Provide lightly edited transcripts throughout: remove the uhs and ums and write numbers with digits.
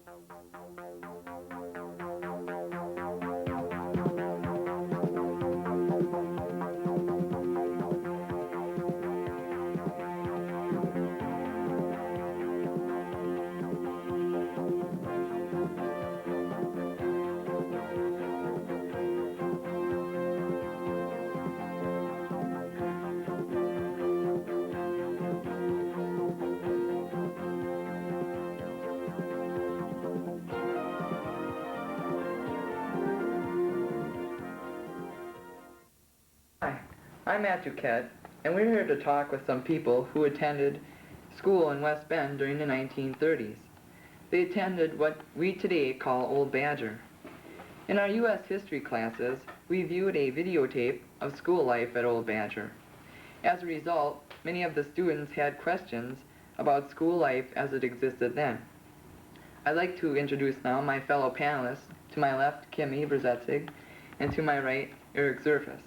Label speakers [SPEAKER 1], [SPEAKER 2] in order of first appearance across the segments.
[SPEAKER 1] Hi, I'm Matthew Kett, and we're here to talk with some people who attended school in West Bend during the 1930s. They attended what we today call Old Badger. In our U.S. history classes, we viewed a videotape of school life at Old Badger. As a result, many of the students had questions about school life as it existed then. I'd like to introduce now my fellow panelists. To my left, Kim Eberzetzig, and to my right, Eric Zerfus.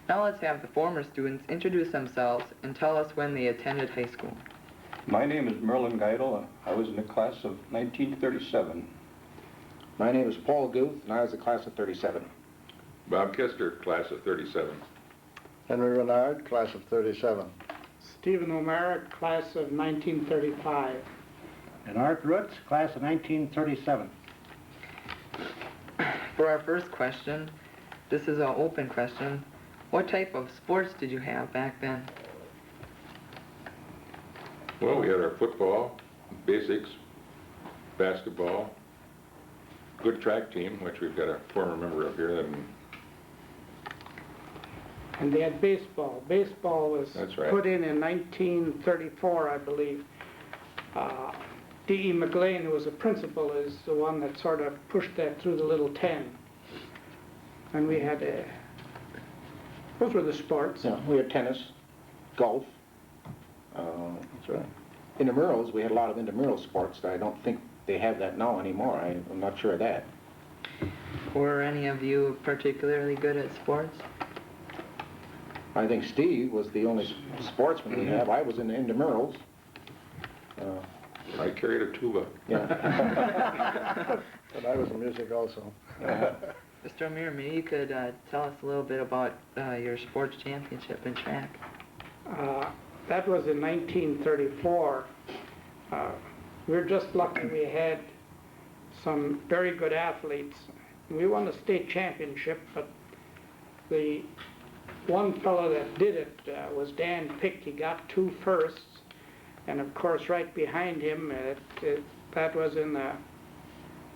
[SPEAKER 1] Now let's have the former students introduce themselves and tell us when they attended high school.
[SPEAKER 2] My name is Merlin Geidel. I was in the class of 1937.
[SPEAKER 3] My name is Paul Guth, and I was the class of 37.
[SPEAKER 4] Bob Kister, class of 37.
[SPEAKER 5] Henry Renard, class of 37.
[SPEAKER 6] Stephen O'Mara, class of 1935.
[SPEAKER 7] And Art Roots, class of 1937.
[SPEAKER 1] For our first question, this is an open question. What type of sports did you have back then?
[SPEAKER 4] Well, we had our football, basics, basketball, good track team, which we've got a former member of here.
[SPEAKER 6] And they had baseball. Baseball was
[SPEAKER 4] That's right.
[SPEAKER 6] put in 1934, I believe. D.E. McLean, who was a principal, is the one that sort of pushed that through the Little 10. And we had those were the sports.
[SPEAKER 3] Yeah, we had tennis, golf. That's right. Intramurals, we had a lot of intramural sports. I don't think they have that now anymore. I'm not sure of that.
[SPEAKER 1] Were any of you particularly good at sports?
[SPEAKER 3] I think Steve was the only sportsman we have. I was in the intramurals.
[SPEAKER 4] I carried a tuba.
[SPEAKER 3] Yeah.
[SPEAKER 5] And I was in music also.
[SPEAKER 1] Mr. O'Meara, maybe you could tell us a little bit about your sports championship in track.
[SPEAKER 6] That was in 1934. We were just lucky we had some very good athletes. We won the state championship, but the one fellow that did it was Dan Pick. He got 2 firsts, and of course right behind him, that was in the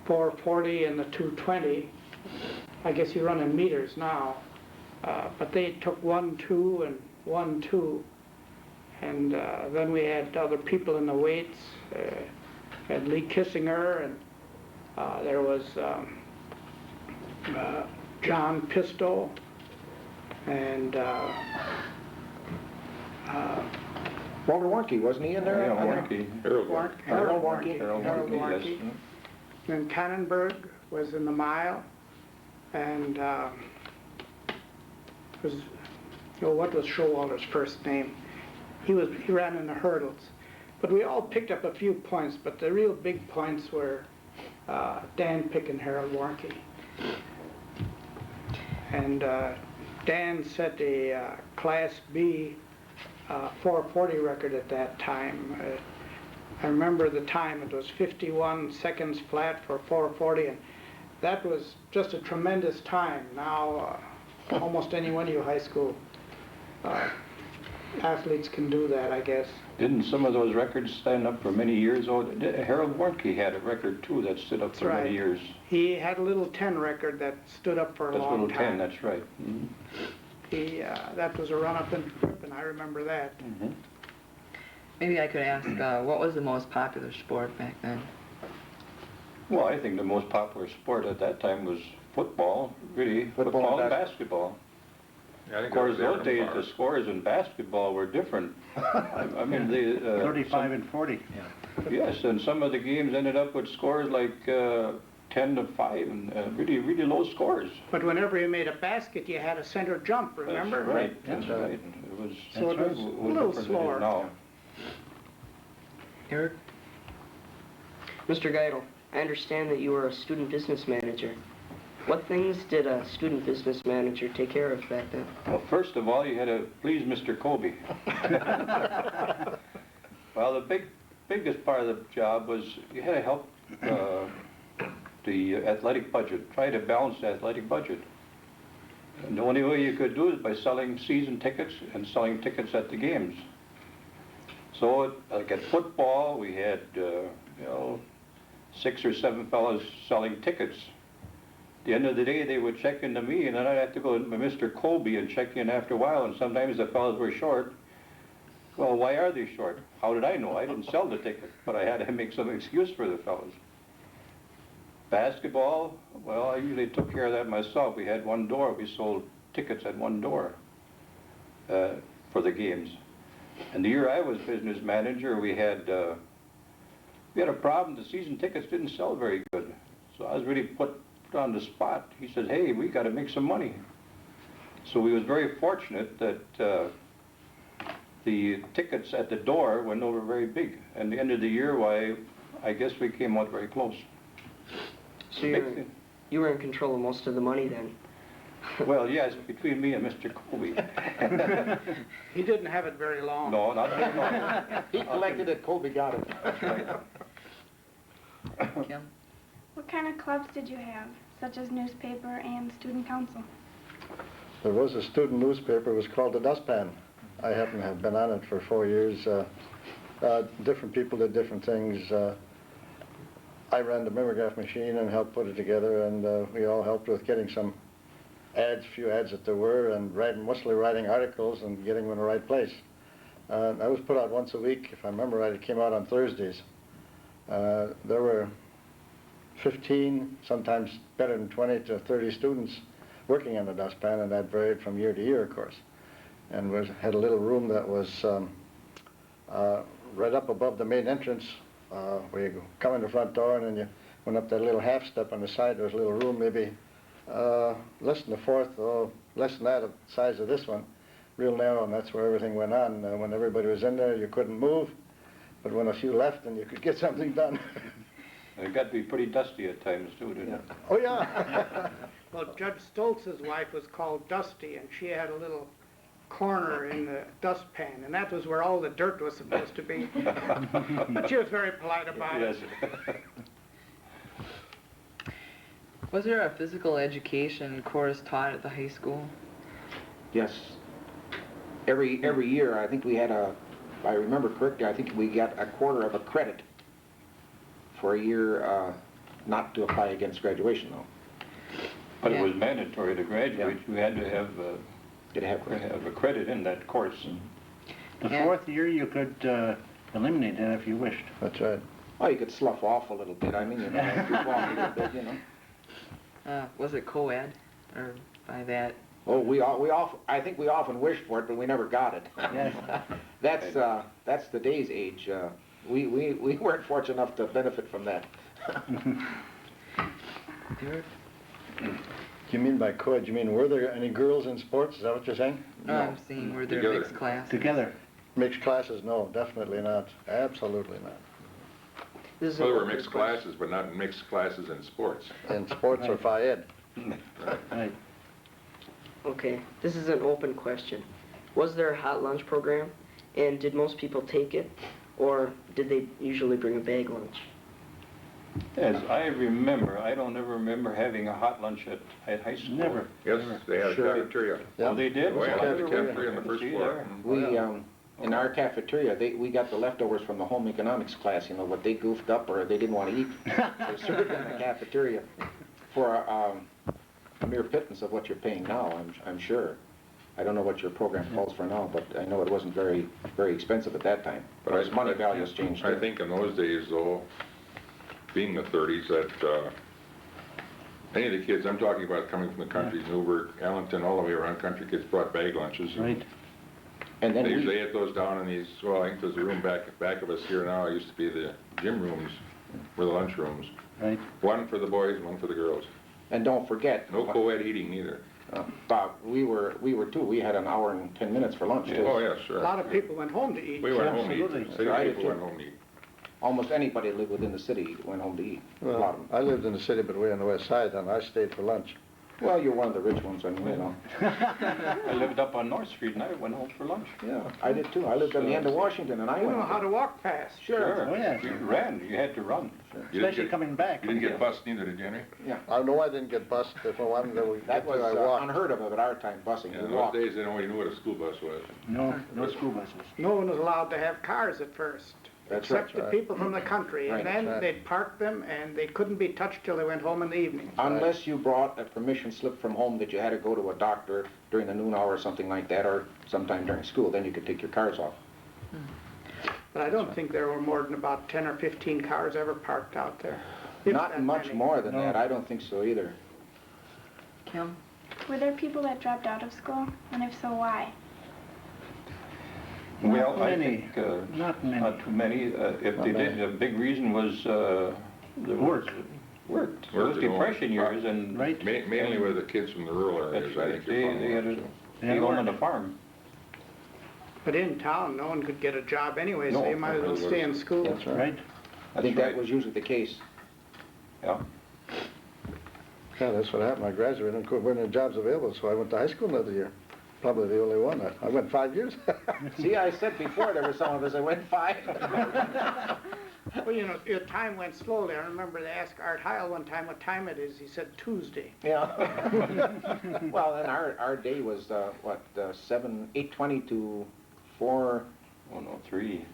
[SPEAKER 6] 440 and the 220. I guess you run in meters now, but they took 1-2 and 1-2, and then we had other people in the weights. Had Lee Kissinger, and there was John Pisto, and
[SPEAKER 3] Walter Warnke, wasn't he in there?
[SPEAKER 2] Yeah, Warnke.
[SPEAKER 4] Harold Warnke.
[SPEAKER 3] Harold Warnke.
[SPEAKER 2] Harold Warnke, yes.
[SPEAKER 6] Then Cannonberg was in the mile, and what was Showalter's first name? He ran in the hurdles. But we all picked up a few points, but the real big points were Dan Pick and Harold Warnke. And Dan set a Class B 440 record at that time. I remember the time, it was 51 seconds flat for 440, and that was just a tremendous time. Now, almost any one of you high school athletes can do that, I guess.
[SPEAKER 2] Didn't some of those records stand up for many years? Oh, Harold Warnke had a record too that stood up for many years.
[SPEAKER 6] He had a little 10 record that stood up for a long
[SPEAKER 2] Little
[SPEAKER 6] time.
[SPEAKER 2] 10, that's right. Mm-hmm.
[SPEAKER 6] That was a run-up and trip, and I remember that.
[SPEAKER 2] Mm-hmm.
[SPEAKER 1] Maybe I could ask, what was the most popular sport back then?
[SPEAKER 2] Well, I think the most popular sport at that time was football, really. Football and basketball.
[SPEAKER 4] Yeah, I think
[SPEAKER 2] Of course,
[SPEAKER 4] I was
[SPEAKER 2] those
[SPEAKER 4] there
[SPEAKER 2] days,
[SPEAKER 4] tomorrow.
[SPEAKER 2] the scores in basketball were different. I mean,
[SPEAKER 7] 35 and 40.
[SPEAKER 2] yes, and some of the games ended up with scores like 10-5, and really, really low scores.
[SPEAKER 6] But whenever you made a basket, you had a center jump, remember?
[SPEAKER 2] That's right, that's right. It was,
[SPEAKER 6] So it was a little
[SPEAKER 2] different than it is
[SPEAKER 6] slower.
[SPEAKER 2] now.
[SPEAKER 1] Eric?
[SPEAKER 8] Mr. Geidel, I understand that you were a student business manager. What things did a student business manager take care of back then?
[SPEAKER 2] Well, first of all, you had to please Mr. Colby. Well, the biggest part of the job was you had to help the athletic budget, try to balance the athletic budget. And the only way you could do it is by selling season tickets and selling tickets at the games. So, like at football, we had, 6 or 7 fellows selling tickets. At the end of the day, they would check into me, and then I'd have to go to Mr. Colby and check in after a while, and sometimes the fellows were short. Well, why are they short? How did I know? I didn't sell the ticket, but I had to make some excuse for the fellows. Basketball, well, I usually took care of that myself. We had one door. We sold tickets at one door for the games. And the year I was business manager, we had a problem. The season tickets didn't sell very good. So I was really put on the spot. He said, hey, we got to make some money. So we was very fortunate that the tickets at the door went over very big. And the end of the year, why, I guess we came out very close.
[SPEAKER 8] So you were in control of most of the money then?
[SPEAKER 2] Well, yes, between me and Mr. Colby.
[SPEAKER 6] He didn't have it very long.
[SPEAKER 2] No, not very long.
[SPEAKER 3] He collected it, Colby got it.
[SPEAKER 1] Kim?
[SPEAKER 9] What kind of clubs did you have, such as newspaper and student council?
[SPEAKER 5] There was a student newspaper, it was called the Dustpan. I happen to have been on it for 4 years. Different people did different things. I ran the mimeograph machine and helped put it together, and we all helped with getting some ads, few ads that there were, and mostly writing articles and getting them in the right place. That was put out once a week. If I remember right, it came out on Thursdays. There were 15, sometimes better than 20 to 30 students working on the dustpan, and that varied from year to year, of course. And had a little room that was right up above the main entrance, where you come in the front door, and then you went up that little half step on the side. There was a little room, maybe less than a fourth, or less than that, the size of this one, real narrow, and that's where everything went on. When everybody was in there, you couldn't move, but when a few left, then you could get something done.
[SPEAKER 2] It got to be pretty dusty at times, too, didn't it?
[SPEAKER 5] Oh, yeah.
[SPEAKER 6] Well, Judge Stoltz's wife was called Dusty, and she had a little corner in the dustpan, and that was where all the dirt was supposed to be. But she was very polite about it.
[SPEAKER 1] Was there a physical education course taught at the high school?
[SPEAKER 3] Yes. Every year, I think we had if I remember correctly, I think we got a quarter of a credit for a year not to apply against graduation, though.
[SPEAKER 2] But it was mandatory to graduate.
[SPEAKER 3] Yeah.
[SPEAKER 2] You had to have a credit in that course.
[SPEAKER 7] The fourth year, you could eliminate it if you wished.
[SPEAKER 5] That's right.
[SPEAKER 3] Oh, you could slough off a little bit. I mean, goof off a little bit, you know.
[SPEAKER 1] Was it co-ed, or by that?
[SPEAKER 3] Oh, I think we often wished for it, but we never got it.
[SPEAKER 7] Yes.
[SPEAKER 3] That's the day's age. We weren't fortunate enough to benefit from that.
[SPEAKER 5] You mean by co-ed, you mean were there any girls in sports? Is that what you're saying?
[SPEAKER 1] No, I'm saying were there
[SPEAKER 4] Together.
[SPEAKER 1] mixed classes?
[SPEAKER 7] Together.
[SPEAKER 5] Mixed classes? No, definitely not. Absolutely not.
[SPEAKER 8] This is
[SPEAKER 4] Well, there
[SPEAKER 8] an
[SPEAKER 4] were
[SPEAKER 8] open
[SPEAKER 4] mixed
[SPEAKER 8] question.
[SPEAKER 4] classes, but not mixed classes in sports.
[SPEAKER 5] In sports or Phi Ed.
[SPEAKER 7] Right.
[SPEAKER 8] Okay, this is an open question. Was there a hot lunch program, and did most people take it, or did they usually bring a bag lunch?
[SPEAKER 2] As I remember, I don't ever remember having a hot lunch at high school.
[SPEAKER 7] Never.
[SPEAKER 4] Yes, they had a
[SPEAKER 3] Sure.
[SPEAKER 4] cafeteria.
[SPEAKER 2] Oh, they did?
[SPEAKER 4] Oh, yeah,
[SPEAKER 2] Well,
[SPEAKER 4] the cafeteria on the first
[SPEAKER 2] see
[SPEAKER 4] floor.
[SPEAKER 2] there.
[SPEAKER 3] We, in our cafeteria, we got the leftovers from the home economics class, you know, what they goofed up or they didn't want to eat. They served in the cafeteria for a mere pittance of what you're paying now, I'm sure. I don't know what your program calls for now, but I know it wasn't very, very expensive at that time.
[SPEAKER 4] But
[SPEAKER 3] As money values changed.
[SPEAKER 4] I think in those days, though, being the 30s, that any of the kids I'm talking about coming from the country, Newburgh, Allenton, all the way around, country kids brought bag lunches.
[SPEAKER 7] Right.
[SPEAKER 3] And then
[SPEAKER 4] They
[SPEAKER 3] we,
[SPEAKER 4] usually ate those down in these, well, I think there's a room back of us here now. It used to be the gym rooms, were the lunch rooms.
[SPEAKER 7] Right.
[SPEAKER 4] One for the boys, one for the girls.
[SPEAKER 3] and don't forget,
[SPEAKER 4] No co-ed eating either.
[SPEAKER 3] Bob, we were too. We had an hour and 10 minutes for lunch too.
[SPEAKER 4] Oh, yeah,
[SPEAKER 6] A
[SPEAKER 4] sure.
[SPEAKER 6] lot of people went home to eat.
[SPEAKER 4] We went home to eat.
[SPEAKER 7] Absolutely.
[SPEAKER 4] City
[SPEAKER 3] I did
[SPEAKER 4] people
[SPEAKER 3] too.
[SPEAKER 4] went home to eat.
[SPEAKER 3] almost anybody that lived within the city went home to eat. A lot
[SPEAKER 5] Well,
[SPEAKER 3] of them.
[SPEAKER 5] I lived in the city, but way on the west side, and I stayed for lunch.
[SPEAKER 3] Well, you're one of the rich ones anyway, you know.
[SPEAKER 2] I lived up on North Street and I went home for lunch.
[SPEAKER 3] Yeah, I did too. I lived on the end of Washington and I
[SPEAKER 6] You
[SPEAKER 3] went.
[SPEAKER 6] know how to walk past.
[SPEAKER 3] Sure.
[SPEAKER 7] Oh, yeah.
[SPEAKER 2] You ran, you had to run.
[SPEAKER 4] You didn't
[SPEAKER 7] Especially
[SPEAKER 4] get-
[SPEAKER 7] coming back.
[SPEAKER 4] You didn't get bused neither, did you, Henry?
[SPEAKER 5] I know I didn't get bused if I wanted to
[SPEAKER 3] That
[SPEAKER 5] get
[SPEAKER 3] was
[SPEAKER 5] there, I walked.
[SPEAKER 3] unheard of at our time, busing.
[SPEAKER 4] Yeah,
[SPEAKER 3] We
[SPEAKER 4] in those
[SPEAKER 3] walked.
[SPEAKER 4] days, they nobody knew what a school bus was.
[SPEAKER 7] No, no school buses.
[SPEAKER 6] No one was allowed to have cars at first.
[SPEAKER 3] That's
[SPEAKER 6] Except the
[SPEAKER 5] right.
[SPEAKER 6] people from the country,
[SPEAKER 3] Right,
[SPEAKER 6] and then
[SPEAKER 5] that's right.
[SPEAKER 6] they'd park them, and they couldn't be touched till they went home in the evening.
[SPEAKER 3] Unless you brought a permission slip from home that you had to go to a doctor during the noon hour or something like that, or sometime during school, then you could take your cars off.
[SPEAKER 6] But I don't think there were more than about 10 or 15 cars ever parked out there. If
[SPEAKER 3] Not
[SPEAKER 6] that
[SPEAKER 3] much
[SPEAKER 6] many.
[SPEAKER 3] more than
[SPEAKER 7] No.
[SPEAKER 3] that. I don't think so either.
[SPEAKER 1] Kim?
[SPEAKER 9] Were there people that dropped out of school? And if so, why?
[SPEAKER 2] Well, I
[SPEAKER 7] many.
[SPEAKER 2] think,
[SPEAKER 7] Not many.
[SPEAKER 2] not too many. If
[SPEAKER 5] Not
[SPEAKER 2] they
[SPEAKER 5] many.
[SPEAKER 2] did, a big reason was, there
[SPEAKER 7] Work.
[SPEAKER 2] was, work. It
[SPEAKER 4] Work
[SPEAKER 2] was
[SPEAKER 4] at
[SPEAKER 2] depression
[SPEAKER 4] home.
[SPEAKER 2] years and.
[SPEAKER 7] Right.
[SPEAKER 4] Mainly with the kids from the rural
[SPEAKER 2] That's
[SPEAKER 4] areas, I
[SPEAKER 2] right.
[SPEAKER 4] think
[SPEAKER 2] They
[SPEAKER 4] you're
[SPEAKER 2] had
[SPEAKER 4] probably
[SPEAKER 2] to
[SPEAKER 4] right.
[SPEAKER 2] stay home on the farm.
[SPEAKER 6] But in town, no one could get a job anyway, so
[SPEAKER 2] No,
[SPEAKER 6] you might as well stay in school.
[SPEAKER 3] That's right.
[SPEAKER 7] Right?
[SPEAKER 3] I think
[SPEAKER 2] That's
[SPEAKER 3] that
[SPEAKER 2] right.
[SPEAKER 3] was usually the case.
[SPEAKER 2] Yeah.
[SPEAKER 5] Yeah, that's what happened. I graduated and couldn't any jobs available, so I went to high school another year. Probably the only one. I went 5 years.
[SPEAKER 3] See, I said before there were some of us that went 5.
[SPEAKER 6] Well, you know, your time went slowly. I remember they asked Art Heil one time what time it is. He said Tuesday.
[SPEAKER 3] Yeah. Well, then our day was, 8:20 to 4,
[SPEAKER 2] Oh, no, 3.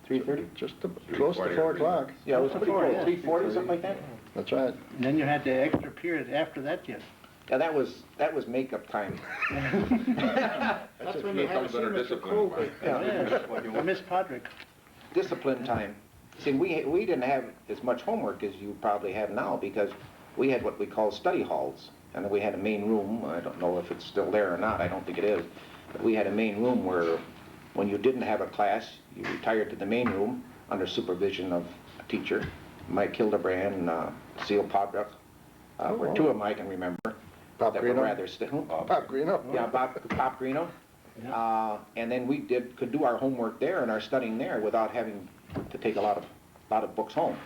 [SPEAKER 3] 3:30?
[SPEAKER 5] Just close to
[SPEAKER 4] 3:20
[SPEAKER 5] 4
[SPEAKER 4] or
[SPEAKER 5] o'clock.
[SPEAKER 3] Yeah, it was pretty
[SPEAKER 7] Before,
[SPEAKER 3] close.
[SPEAKER 7] yeah.
[SPEAKER 3] 3:40, something like that?
[SPEAKER 5] That's right.
[SPEAKER 7] And then you had the extra period after that, yes.
[SPEAKER 3] Yeah, that was makeup time.
[SPEAKER 6] That's when you had to
[SPEAKER 4] Becomes
[SPEAKER 6] see
[SPEAKER 4] under
[SPEAKER 6] Mr.
[SPEAKER 4] discipline.
[SPEAKER 6] Colby.
[SPEAKER 7] Yeah. Miss Podrick.
[SPEAKER 3] Discipline time. See, we didn't have as much homework as you probably have now because we had what we call study halls. And we had a main room. I don't know if it's still there or not. I don't think it is. But we had a main room where when you didn't have a class, you retired to the main room under supervision of a teacher. Mike Hildebrand and Seal Podrick were two of them I can remember.
[SPEAKER 5] Pop
[SPEAKER 3] That were
[SPEAKER 5] Greeno?
[SPEAKER 3] rather still.
[SPEAKER 5] Pop Greeno?
[SPEAKER 3] Yeah, Pop Greeno. And then we could do our homework there and our studying there without having to take a lot of books home.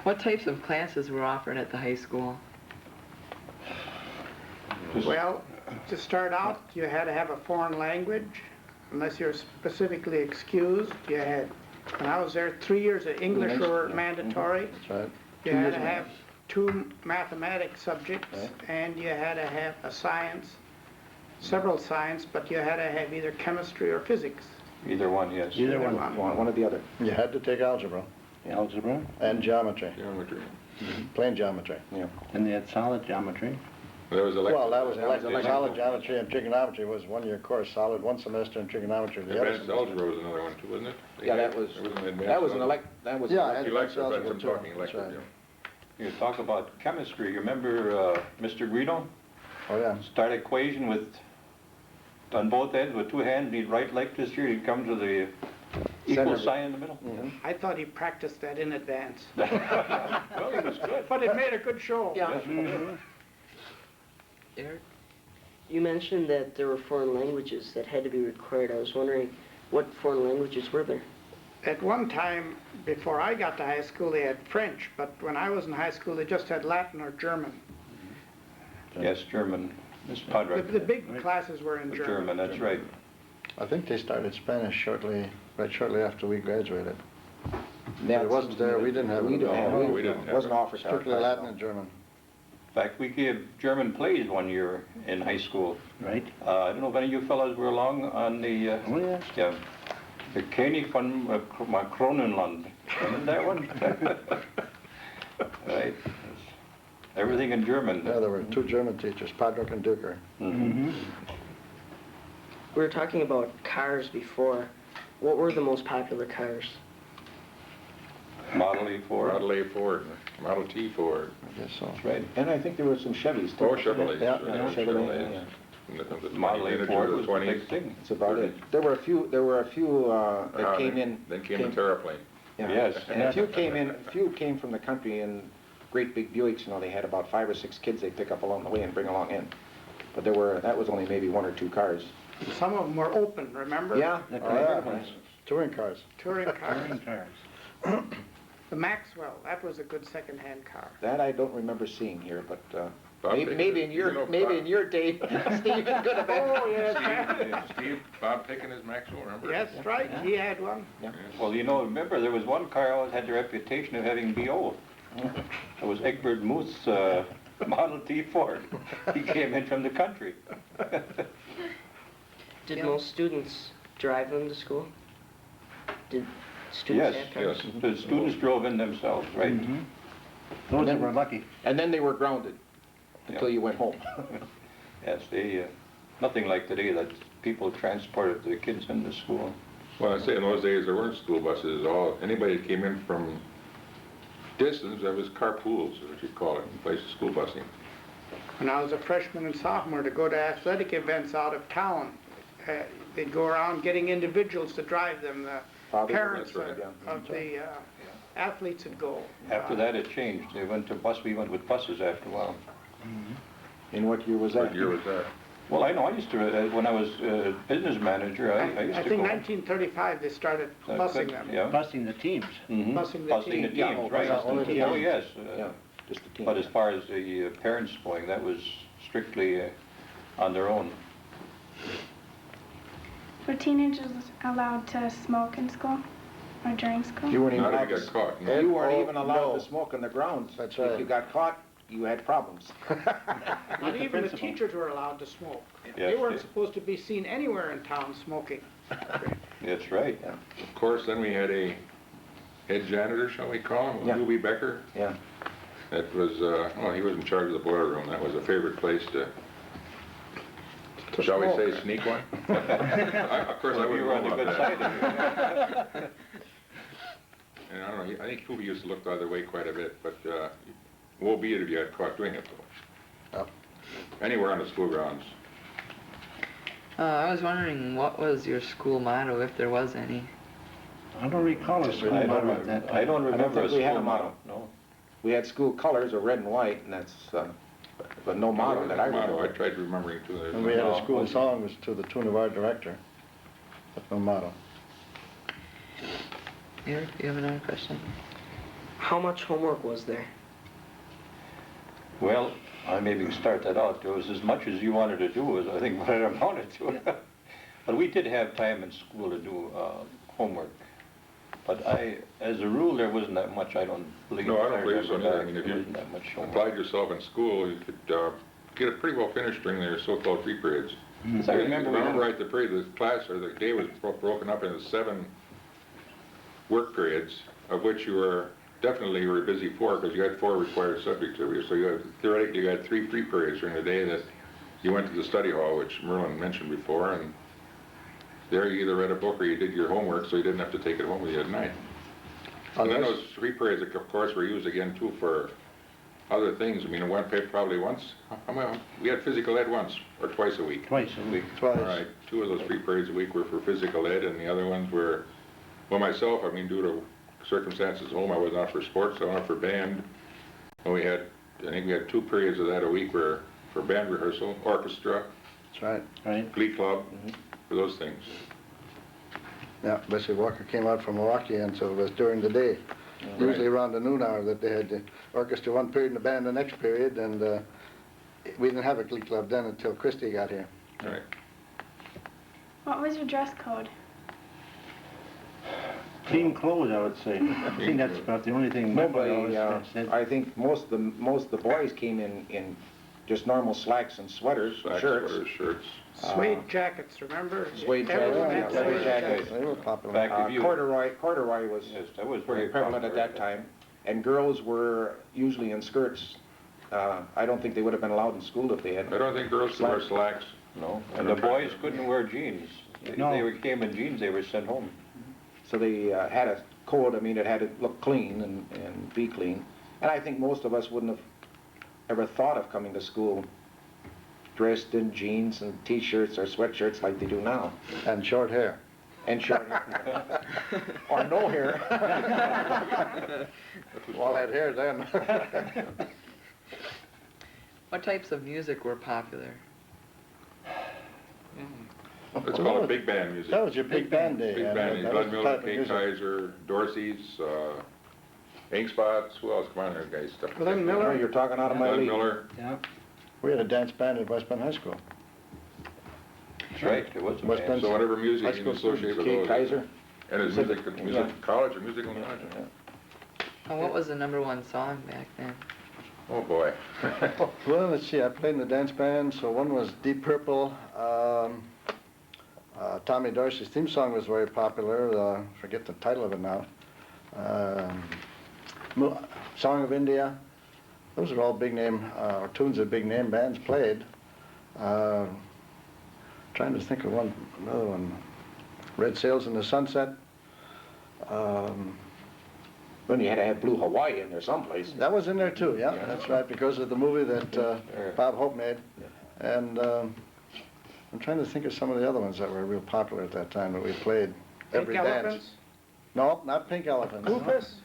[SPEAKER 1] What types of classes were offered at the high school?
[SPEAKER 6] Well, to start out, you had to have a foreign language, unless you're specifically excused. You had, when I was there, 3 years of English were mandatory.
[SPEAKER 5] That's right.
[SPEAKER 6] You
[SPEAKER 3] 2
[SPEAKER 6] had
[SPEAKER 3] years
[SPEAKER 6] to
[SPEAKER 3] of
[SPEAKER 6] have 2 mathematics subjects,
[SPEAKER 3] Right.
[SPEAKER 6] and you had to have a science, several science, but you had to have either chemistry or physics.
[SPEAKER 2] Either one, yes.
[SPEAKER 7] Either one.
[SPEAKER 3] One or the other.
[SPEAKER 5] You had to take algebra
[SPEAKER 7] Algebra,
[SPEAKER 5] and geometry,
[SPEAKER 4] Geometry.
[SPEAKER 5] plain geometry.
[SPEAKER 3] Yeah.
[SPEAKER 7] and they had solid geometry.
[SPEAKER 4] There was
[SPEAKER 5] Well, that was
[SPEAKER 3] elective.
[SPEAKER 5] elective. Solid geometry and trigonometry was 1 year course, solid 1 semester, and trigonometry the other
[SPEAKER 4] Advanced
[SPEAKER 5] semester.
[SPEAKER 4] algebra was another one too, wasn't it?
[SPEAKER 3] Yeah, that was
[SPEAKER 4] There an advanced
[SPEAKER 3] an
[SPEAKER 4] algebra.
[SPEAKER 3] that was
[SPEAKER 5] Yeah,
[SPEAKER 3] an
[SPEAKER 5] I had
[SPEAKER 4] Elective,
[SPEAKER 5] algebra
[SPEAKER 4] that's what I'm
[SPEAKER 5] too.
[SPEAKER 4] talking,
[SPEAKER 5] That's
[SPEAKER 4] elective,
[SPEAKER 5] right.
[SPEAKER 4] yeah.
[SPEAKER 2] You talk about chemistry. You remember Mr. Greeno?
[SPEAKER 5] Oh, yeah.
[SPEAKER 2] Start equation with, on both ends with 2 hands, he'd write like this here, he'd come to the equal
[SPEAKER 3] Center.
[SPEAKER 2] sign in the middle.
[SPEAKER 6] I thought he practiced that in advance,
[SPEAKER 2] Well, he was good.
[SPEAKER 6] but it made a good show.
[SPEAKER 3] Yeah.
[SPEAKER 1] Eric?
[SPEAKER 8] You mentioned that there were foreign languages that had to be required. I was wondering, what foreign languages were there?
[SPEAKER 6] At one time, before I got to high school, they had French, but when I was in high school, they just had Latin or German.
[SPEAKER 2] Yes, German. Miss
[SPEAKER 6] The
[SPEAKER 2] Podrick.
[SPEAKER 6] big classes were in
[SPEAKER 2] German, that's right.
[SPEAKER 5] I think they started Spanish right shortly after we graduated.
[SPEAKER 3] That
[SPEAKER 5] It wasn't there, we didn't have it.
[SPEAKER 3] We didn't have
[SPEAKER 4] No,
[SPEAKER 3] it.
[SPEAKER 4] we didn't have
[SPEAKER 3] Wasn't
[SPEAKER 4] it.
[SPEAKER 3] offered to our
[SPEAKER 5] Strictly
[SPEAKER 3] class,
[SPEAKER 5] Latin
[SPEAKER 3] no.
[SPEAKER 5] and German.
[SPEAKER 2] In fact, we gave German plays one year in high school.
[SPEAKER 7] Right?
[SPEAKER 2] I don't know if any of you fellows were along on the,
[SPEAKER 7] Oh, yes.
[SPEAKER 2] yeah, the König von Kronenland. Remember that one? Right. Everything in German.
[SPEAKER 5] Yeah, there were 2 German teachers, Podrick and Duker.
[SPEAKER 7] Mm-hmm.
[SPEAKER 8] We were talking about cars before. What were the most popular cars?
[SPEAKER 2] Model E4.
[SPEAKER 4] Model A Ford, Model T Ford.
[SPEAKER 5] I guess so.
[SPEAKER 2] That's right.
[SPEAKER 3] And I think there were some Chevys too.
[SPEAKER 4] Oh, Chevrolet.
[SPEAKER 5] Yeah,
[SPEAKER 3] Chevrolet, yeah.
[SPEAKER 4] The
[SPEAKER 2] Model
[SPEAKER 4] 20
[SPEAKER 2] A4
[SPEAKER 4] the
[SPEAKER 2] was the
[SPEAKER 4] 20s.
[SPEAKER 2] big thing.
[SPEAKER 3] That's about it. There were a few that came in.
[SPEAKER 4] Then came the Terraplane.
[SPEAKER 3] Yeah.
[SPEAKER 2] Yes.
[SPEAKER 3] And a few came from the country in great big Buicks, they had about 5 or 6 kids they'd pick up along the way and bring along in. But that was only maybe 1 or 2 cars.
[SPEAKER 6] Some of them were open, remember?
[SPEAKER 3] Yeah.
[SPEAKER 7] The
[SPEAKER 5] Oh, yeah.
[SPEAKER 7] convertibles.
[SPEAKER 5] Touring cars.
[SPEAKER 6] touring cars.
[SPEAKER 7] Touring cars.
[SPEAKER 6] The Maxwell, that was a good second-hand car.
[SPEAKER 3] That I don't remember seeing here, but
[SPEAKER 4] Bob
[SPEAKER 3] maybe,
[SPEAKER 4] Pickett,
[SPEAKER 3] maybe in
[SPEAKER 4] you know,
[SPEAKER 3] your maybe
[SPEAKER 4] Bob-
[SPEAKER 3] in your day, Steve, it could have been.
[SPEAKER 6] Oh, yes,
[SPEAKER 4] Steve, Bob Pickett is Maxwell, remember?
[SPEAKER 6] yes, right, he had one.
[SPEAKER 2] Well, you know, remember, there was one car always had the reputation of having BO. It was Egbert Muth's Model T Ford. He came in from the country.
[SPEAKER 8] Did
[SPEAKER 1] Yeah.
[SPEAKER 8] most students drive them to school? Did students
[SPEAKER 2] Yes,
[SPEAKER 8] have cars?
[SPEAKER 2] yes. The students drove in themselves, right?
[SPEAKER 7] Those that were lucky.
[SPEAKER 3] And then they were grounded until
[SPEAKER 2] Yeah.
[SPEAKER 3] you went home.
[SPEAKER 2] Yes, they, nothing like today that people transported the kids into school.
[SPEAKER 4] Well, I say in those days, there weren't school buses at all. Anybody that came in from distance, that was carpools, is what you'd call it, in place of school busing.
[SPEAKER 6] When I was a freshman and sophomore, to go to athletic events out of town, they'd go around getting individuals to drive them. The
[SPEAKER 3] Father,
[SPEAKER 6] parents
[SPEAKER 4] that's right.
[SPEAKER 6] of the athletes would go.
[SPEAKER 2] After that, it changed. They went to bus, we went with buses after a while.
[SPEAKER 3] In what year was that?
[SPEAKER 4] What year was that?
[SPEAKER 2] Well, I know, I used to, when I was business manager, I used
[SPEAKER 6] I
[SPEAKER 2] to
[SPEAKER 6] think
[SPEAKER 2] go.
[SPEAKER 6] 1935 they started busing them.
[SPEAKER 2] Yeah.
[SPEAKER 7] Busing the teams.
[SPEAKER 2] Mhm.
[SPEAKER 6] Busing the
[SPEAKER 2] Busing the
[SPEAKER 6] team.
[SPEAKER 3] Yeah,
[SPEAKER 2] teams, right.
[SPEAKER 3] only the
[SPEAKER 2] Oh,
[SPEAKER 3] teams.
[SPEAKER 2] yes.
[SPEAKER 3] Yeah, just the team.
[SPEAKER 2] But as far as the parents going, that was strictly on their own.
[SPEAKER 9] Were teenagers allowed to smoke in school or during school?
[SPEAKER 3] You weren't even
[SPEAKER 4] Not
[SPEAKER 3] allowed
[SPEAKER 4] if you
[SPEAKER 3] to,
[SPEAKER 4] got caught. no.
[SPEAKER 3] you weren't
[SPEAKER 5] Oh,
[SPEAKER 3] even allowed
[SPEAKER 5] no.
[SPEAKER 3] to smoke on the grounds.
[SPEAKER 5] That's
[SPEAKER 3] If
[SPEAKER 5] right.
[SPEAKER 3] you got caught, you had problems.
[SPEAKER 6] Not even the
[SPEAKER 7] principal.
[SPEAKER 6] teachers were allowed to smoke. They
[SPEAKER 2] Yes,
[SPEAKER 6] weren't
[SPEAKER 2] they-
[SPEAKER 6] supposed to be seen anywhere in town smoking.
[SPEAKER 2] That's right.
[SPEAKER 4] Of course, then we had a head janitor, shall we call him,
[SPEAKER 3] Yeah.
[SPEAKER 4] Louis Becker.
[SPEAKER 3] Yeah.
[SPEAKER 4] That was, well, he was in charge of the boiler room. That was a favorite place to, shall we
[SPEAKER 6] smoke.
[SPEAKER 4] say, sneak one? Of course, I
[SPEAKER 2] Well, you
[SPEAKER 4] wouldn't
[SPEAKER 2] were on
[SPEAKER 4] know
[SPEAKER 2] the good
[SPEAKER 4] about
[SPEAKER 2] side
[SPEAKER 4] that.
[SPEAKER 2] of it.
[SPEAKER 4] And I don't know, I think Louis used to look the other way quite a bit, but woe be it if you got caught doing it, though.
[SPEAKER 5] Yep.
[SPEAKER 4] Anywhere on the school grounds.
[SPEAKER 1] I was wondering, what was your school motto, if there was any?
[SPEAKER 7] I don't recall a school
[SPEAKER 2] I
[SPEAKER 7] motto
[SPEAKER 2] don't,
[SPEAKER 7] at that time.
[SPEAKER 2] I don't remember a
[SPEAKER 3] think we had
[SPEAKER 2] school
[SPEAKER 3] a motto.
[SPEAKER 2] motto, no.
[SPEAKER 3] We had school colors of red and white, and that's, but no motto that I
[SPEAKER 4] Motto, I
[SPEAKER 3] remember.
[SPEAKER 4] tried remembering too. There's
[SPEAKER 5] And
[SPEAKER 4] no
[SPEAKER 5] we had
[SPEAKER 4] motto.
[SPEAKER 5] a school song was to the tune of our director. That's no motto.
[SPEAKER 1] Eric, you have another question?
[SPEAKER 8] How much homework was there?
[SPEAKER 2] Well, I maybe start that out. There was as much as you wanted to do as I think what it amounted to. But we did have time in school to do homework. But as a rule, there wasn't that much, I don't believe.
[SPEAKER 4] No, I don't believe so
[SPEAKER 2] remember
[SPEAKER 4] either. I
[SPEAKER 2] back,
[SPEAKER 4] mean, if
[SPEAKER 2] there
[SPEAKER 4] you
[SPEAKER 2] wasn't that much homework.
[SPEAKER 4] applied yourself in school, you could get it pretty well finished during their so-called free periods.
[SPEAKER 2] As I remember, we
[SPEAKER 4] Remember,
[SPEAKER 2] had-
[SPEAKER 4] right, the period, the class or the day was broken up into 7 work periods, of which you were definitely were busy 4 because you had 4 required subjects every year. So you had, theoretically, you had 3 free periods during the day that you went to the study hall, which Merlin mentioned before, and there you either read a book or you did your homework, so you didn't have to take it home with you at night. And then
[SPEAKER 5] Unless-
[SPEAKER 4] those 3 periods, of course, were used again too for other things. I mean, one paper probably once. We had physical ed once or twice a week.
[SPEAKER 7] Twice a week.
[SPEAKER 5] Twice.
[SPEAKER 4] All right, 2 of those 3 periods a week were for physical ed, and the other ones were, well, myself, I mean, due to circumstances at home, I was not for sports, I went for band. And we had, I think we had 2 periods of that a week were for band rehearsal, orchestra,
[SPEAKER 5] That's right.
[SPEAKER 7] Right?
[SPEAKER 4] glee club, for those things.
[SPEAKER 5] Yeah, Bessie Walker came out from Milwaukee, and so it was during the day. Usually around the noon hour that they had the orchestra one period and the band the next period, and we didn't have a glee club then until Christie got here.
[SPEAKER 4] All right.
[SPEAKER 9] What was your dress code?
[SPEAKER 7] Clean clothes, I would say. I think that's about the only thing. my mother
[SPEAKER 3] Nobody,
[SPEAKER 7] always said.
[SPEAKER 3] I think most of the boys came in just normal slacks and sweaters,
[SPEAKER 4] Slacks,
[SPEAKER 3] shirts.
[SPEAKER 4] sweaters, shirts.
[SPEAKER 6] Suede jackets, remember?
[SPEAKER 3] Suede
[SPEAKER 6] Everyone
[SPEAKER 3] jackets,
[SPEAKER 6] had
[SPEAKER 3] suede
[SPEAKER 6] suede
[SPEAKER 3] jackets.
[SPEAKER 5] They were popular.
[SPEAKER 2] Back if you-
[SPEAKER 3] Corduroy was
[SPEAKER 2] Yes, that was
[SPEAKER 3] very
[SPEAKER 2] very
[SPEAKER 3] prevalent at
[SPEAKER 2] popular.
[SPEAKER 3] that time, and girls were usually in skirts. I don't think they would have been allowed in school if they had.
[SPEAKER 4] I don't think girls could wear slacks.
[SPEAKER 2] No, and the boys couldn't wear jeans. If
[SPEAKER 7] No.
[SPEAKER 2] they came in jeans, they were sent home.
[SPEAKER 3] So they had a code, I mean, it had to look clean and be clean. And I think most of us wouldn't have ever thought of coming to school dressed in jeans and t-shirts or sweatshirts like they do now.
[SPEAKER 5] And short hair.
[SPEAKER 3] And short hair. Or no hair.
[SPEAKER 5] All had hair then.
[SPEAKER 1] What types of music were popular?
[SPEAKER 4] Let's
[SPEAKER 5] Well,
[SPEAKER 4] call it big band music.
[SPEAKER 5] That was your big band day.
[SPEAKER 4] Big
[SPEAKER 5] yeah,
[SPEAKER 4] band,
[SPEAKER 5] that was
[SPEAKER 4] Glenn
[SPEAKER 5] the
[SPEAKER 4] Miller,
[SPEAKER 5] type of
[SPEAKER 4] Kate
[SPEAKER 5] music.
[SPEAKER 4] Kaiser, Dorsey's, Ink Spots, who else? Come on there, guys. Stuff.
[SPEAKER 6] Glenn Miller?
[SPEAKER 3] Oh, you're talking out of my
[SPEAKER 4] Glenn
[SPEAKER 3] league.
[SPEAKER 4] Miller.
[SPEAKER 7] Yeah.
[SPEAKER 5] We had a dance band at West Bend High School.
[SPEAKER 2] That's right, it was a
[SPEAKER 5] West
[SPEAKER 2] band.
[SPEAKER 5] Bend.
[SPEAKER 4] So whatever
[SPEAKER 5] High
[SPEAKER 4] music you
[SPEAKER 5] school
[SPEAKER 4] associate with
[SPEAKER 3] Kate
[SPEAKER 4] those.
[SPEAKER 3] Kaiser.
[SPEAKER 4] And it's music college or musical lodge?
[SPEAKER 1] And what was the #1 song back then?
[SPEAKER 4] Oh, boy.
[SPEAKER 5] Well, let's see, I played in the dance band, so one was Deep Purple. Tommy Dorsey's theme song was very popular, forget the title of it now. Song of India. Those are all big name, or tunes that big name bands played. Trying to think of another one. Red Sails in the Sunset.
[SPEAKER 3] Then you had to have Blue Hawaii in there someplace.
[SPEAKER 5] That was in there too, yeah, that's right, because of the movie that Bob Hope made. And I'm trying to think of some of the other ones that were real popular at that time that we played every
[SPEAKER 6] Pink
[SPEAKER 5] dance.
[SPEAKER 6] Elephants?
[SPEAKER 5] No, not Pink Elephants.
[SPEAKER 6] Goofus?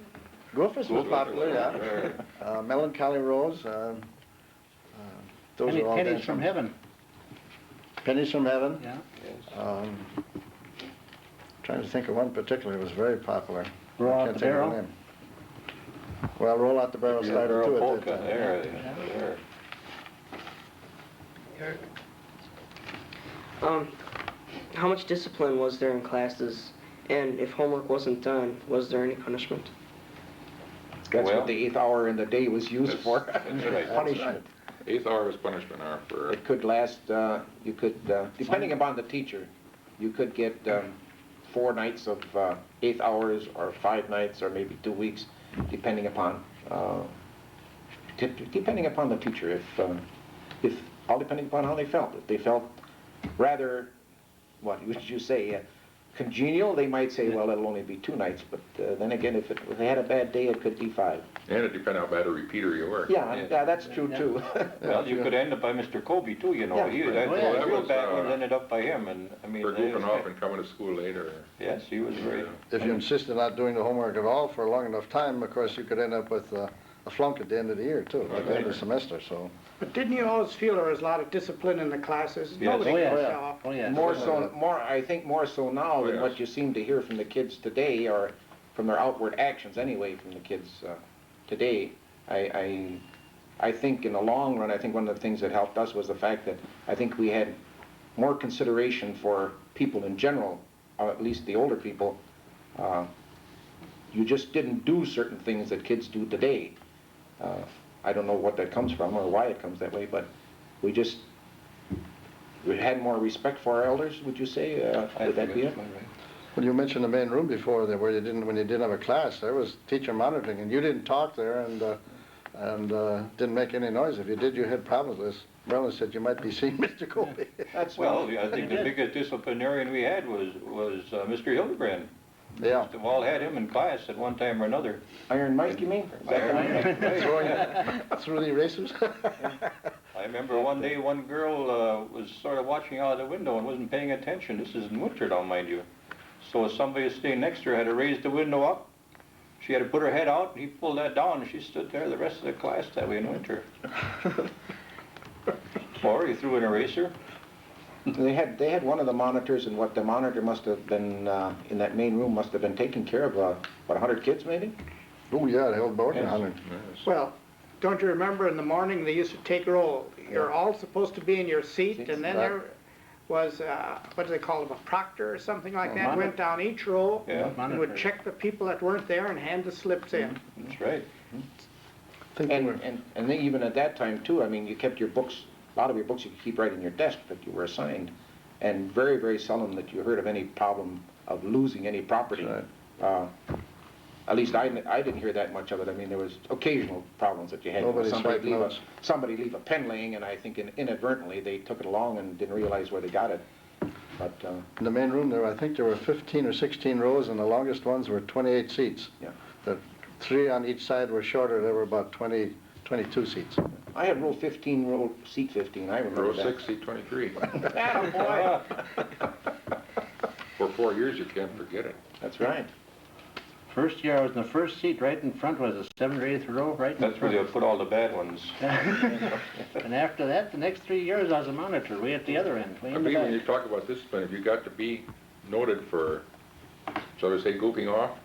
[SPEAKER 5] Goofus was popular, yeah. Melancholy Rose. Those are all
[SPEAKER 7] Pennies
[SPEAKER 5] dance
[SPEAKER 7] from
[SPEAKER 5] songs.
[SPEAKER 7] Heaven.
[SPEAKER 5] Pennies from Heaven.
[SPEAKER 7] Yeah.
[SPEAKER 5] Trying to think of one particular that was very popular.
[SPEAKER 7] Roll Out
[SPEAKER 5] Can't
[SPEAKER 7] the
[SPEAKER 5] think of
[SPEAKER 7] Barrel?
[SPEAKER 5] name. Well, Roll Out the Barrel started too at
[SPEAKER 2] Polka,
[SPEAKER 5] that time.
[SPEAKER 2] there.
[SPEAKER 8] How much discipline was there in classes? And if homework wasn't done, was there any punishment?
[SPEAKER 3] That's
[SPEAKER 2] Well-
[SPEAKER 3] what the 8th hour in the day was used for.
[SPEAKER 2] That's right.
[SPEAKER 3] Punishment.
[SPEAKER 4] 8th hour was punishment hour for,
[SPEAKER 3] It could last, you could, depending upon the teacher, you could get 4 nights of 8 hours or 5 nights or maybe 2 weeks, depending upon the teacher. If all depending upon how they felt. If they felt rather, what would you say, congenial, they might say, well, it'll only be 2 nights. But then again, if they had a bad day, it could be 5.
[SPEAKER 4] and it depended how bad a repeater you were.
[SPEAKER 3] Yeah, that's true too.
[SPEAKER 2] Well, you could end up by Mr. Colby too, you know.
[SPEAKER 3] Yeah.
[SPEAKER 2] He,
[SPEAKER 4] Oh, yeah,
[SPEAKER 2] those
[SPEAKER 4] that
[SPEAKER 2] real
[SPEAKER 4] was,
[SPEAKER 2] bad ones ended up by him, and I mean.
[SPEAKER 4] For goofing off and coming to school later.
[SPEAKER 2] Yes, he was great.
[SPEAKER 5] If you insisted on not doing the homework at all for a long enough time, of course, you could end up with a flunk at the end of the year too, at the end of the semester, so.
[SPEAKER 6] But didn't you always feel there was a lot of discipline in the classes?
[SPEAKER 2] Yes.
[SPEAKER 6] Nobody
[SPEAKER 7] Oh, yeah.
[SPEAKER 6] could
[SPEAKER 5] Oh, yeah.
[SPEAKER 6] show up.
[SPEAKER 7] Oh, yeah.
[SPEAKER 3] I think more so now than
[SPEAKER 4] yes.
[SPEAKER 3] what you seem to hear from the kids today, or from their outward actions anyway, from the kids today. I think in the long run, I think one of the things that helped us was the fact that I think we had more consideration for people in general, or at least the older people. You just didn't do certain things that kids do today. I don't know what that comes from or why it comes that way, but we had more respect for our elders, would you say? Would that be it?
[SPEAKER 5] Well, you mentioned the main room before there where when you didn't have a class, there was teacher monitoring and you didn't talk there and didn't make any noise. If you did, you had problems with. Marilyn said you might be seeing Mr. Colby.
[SPEAKER 3] That's
[SPEAKER 2] Well, I think the biggest disciplinarian we had was Mr. Hildebrand.
[SPEAKER 5] Yeah.
[SPEAKER 2] We've all had him in class at one time or another.
[SPEAKER 3] Iron Mike, you mean? Is that right?
[SPEAKER 5] Throwing through the erasers.
[SPEAKER 2] I remember one day one girl was sort of watching out of the window and wasn't paying attention. This is in winter now, mind you. So somebody staying next to her had to raise the window up. She had to put her head out, and he pulled that down, and she stood there the rest of the class that way in winter. Or he threw an eraser.
[SPEAKER 3] They had one of the monitors, and what the monitor must have been in that main room must have been taking care of, what, 100 kids maybe?
[SPEAKER 5] Oh, yeah, they held more than
[SPEAKER 2] Yes.
[SPEAKER 5] 100.
[SPEAKER 6] Well, don't you remember in the morning they used to take roll? You're all supposed to be in your seat, and then
[SPEAKER 5] Right.
[SPEAKER 6] there was, what do they call them, a proctor or something like that,
[SPEAKER 7] monitor.
[SPEAKER 6] went down each row
[SPEAKER 2] Yeah,
[SPEAKER 6] and would check the people that weren't there and hand the slips in.
[SPEAKER 2] that's right.
[SPEAKER 3] And then even at that time too, I mean, you kept your books, a lot of your books you could keep right in your desk that you were assigned. And very, very seldom that you heard of any problem of losing any property.
[SPEAKER 5] Right.
[SPEAKER 3] At least I didn't hear that much of it. I mean, there was occasional problems that you had.
[SPEAKER 5] Nobody swiped notes.
[SPEAKER 3] Somebody leave a pen laying, and I think inadvertently they took it along and didn't realize where they got it. But
[SPEAKER 5] In the main room, I think there were 15 or 16 rows, and the longest ones were 28 seats.
[SPEAKER 3] Yeah.
[SPEAKER 5] The 3 on each side were shorter. There were about 22 seats.
[SPEAKER 3] I had row 15, seat 15. I remember
[SPEAKER 4] Row
[SPEAKER 3] that.
[SPEAKER 4] 6, seat 23.
[SPEAKER 3] Attaboy.
[SPEAKER 4] For 4 years, you can't forget it.
[SPEAKER 3] That's right.
[SPEAKER 7] First year, I was in the first seat, right in front, was the 7th or 8th row, right in
[SPEAKER 2] That's where
[SPEAKER 7] front.
[SPEAKER 2] they'll put all the bad ones.
[SPEAKER 7] And after that, the next 3 years, I was a monitor, way at the other end, way
[SPEAKER 4] I
[SPEAKER 7] in the
[SPEAKER 4] believe when you
[SPEAKER 7] back.
[SPEAKER 4] talk about discipline, if you got to be noted for, shall I say, goofing off,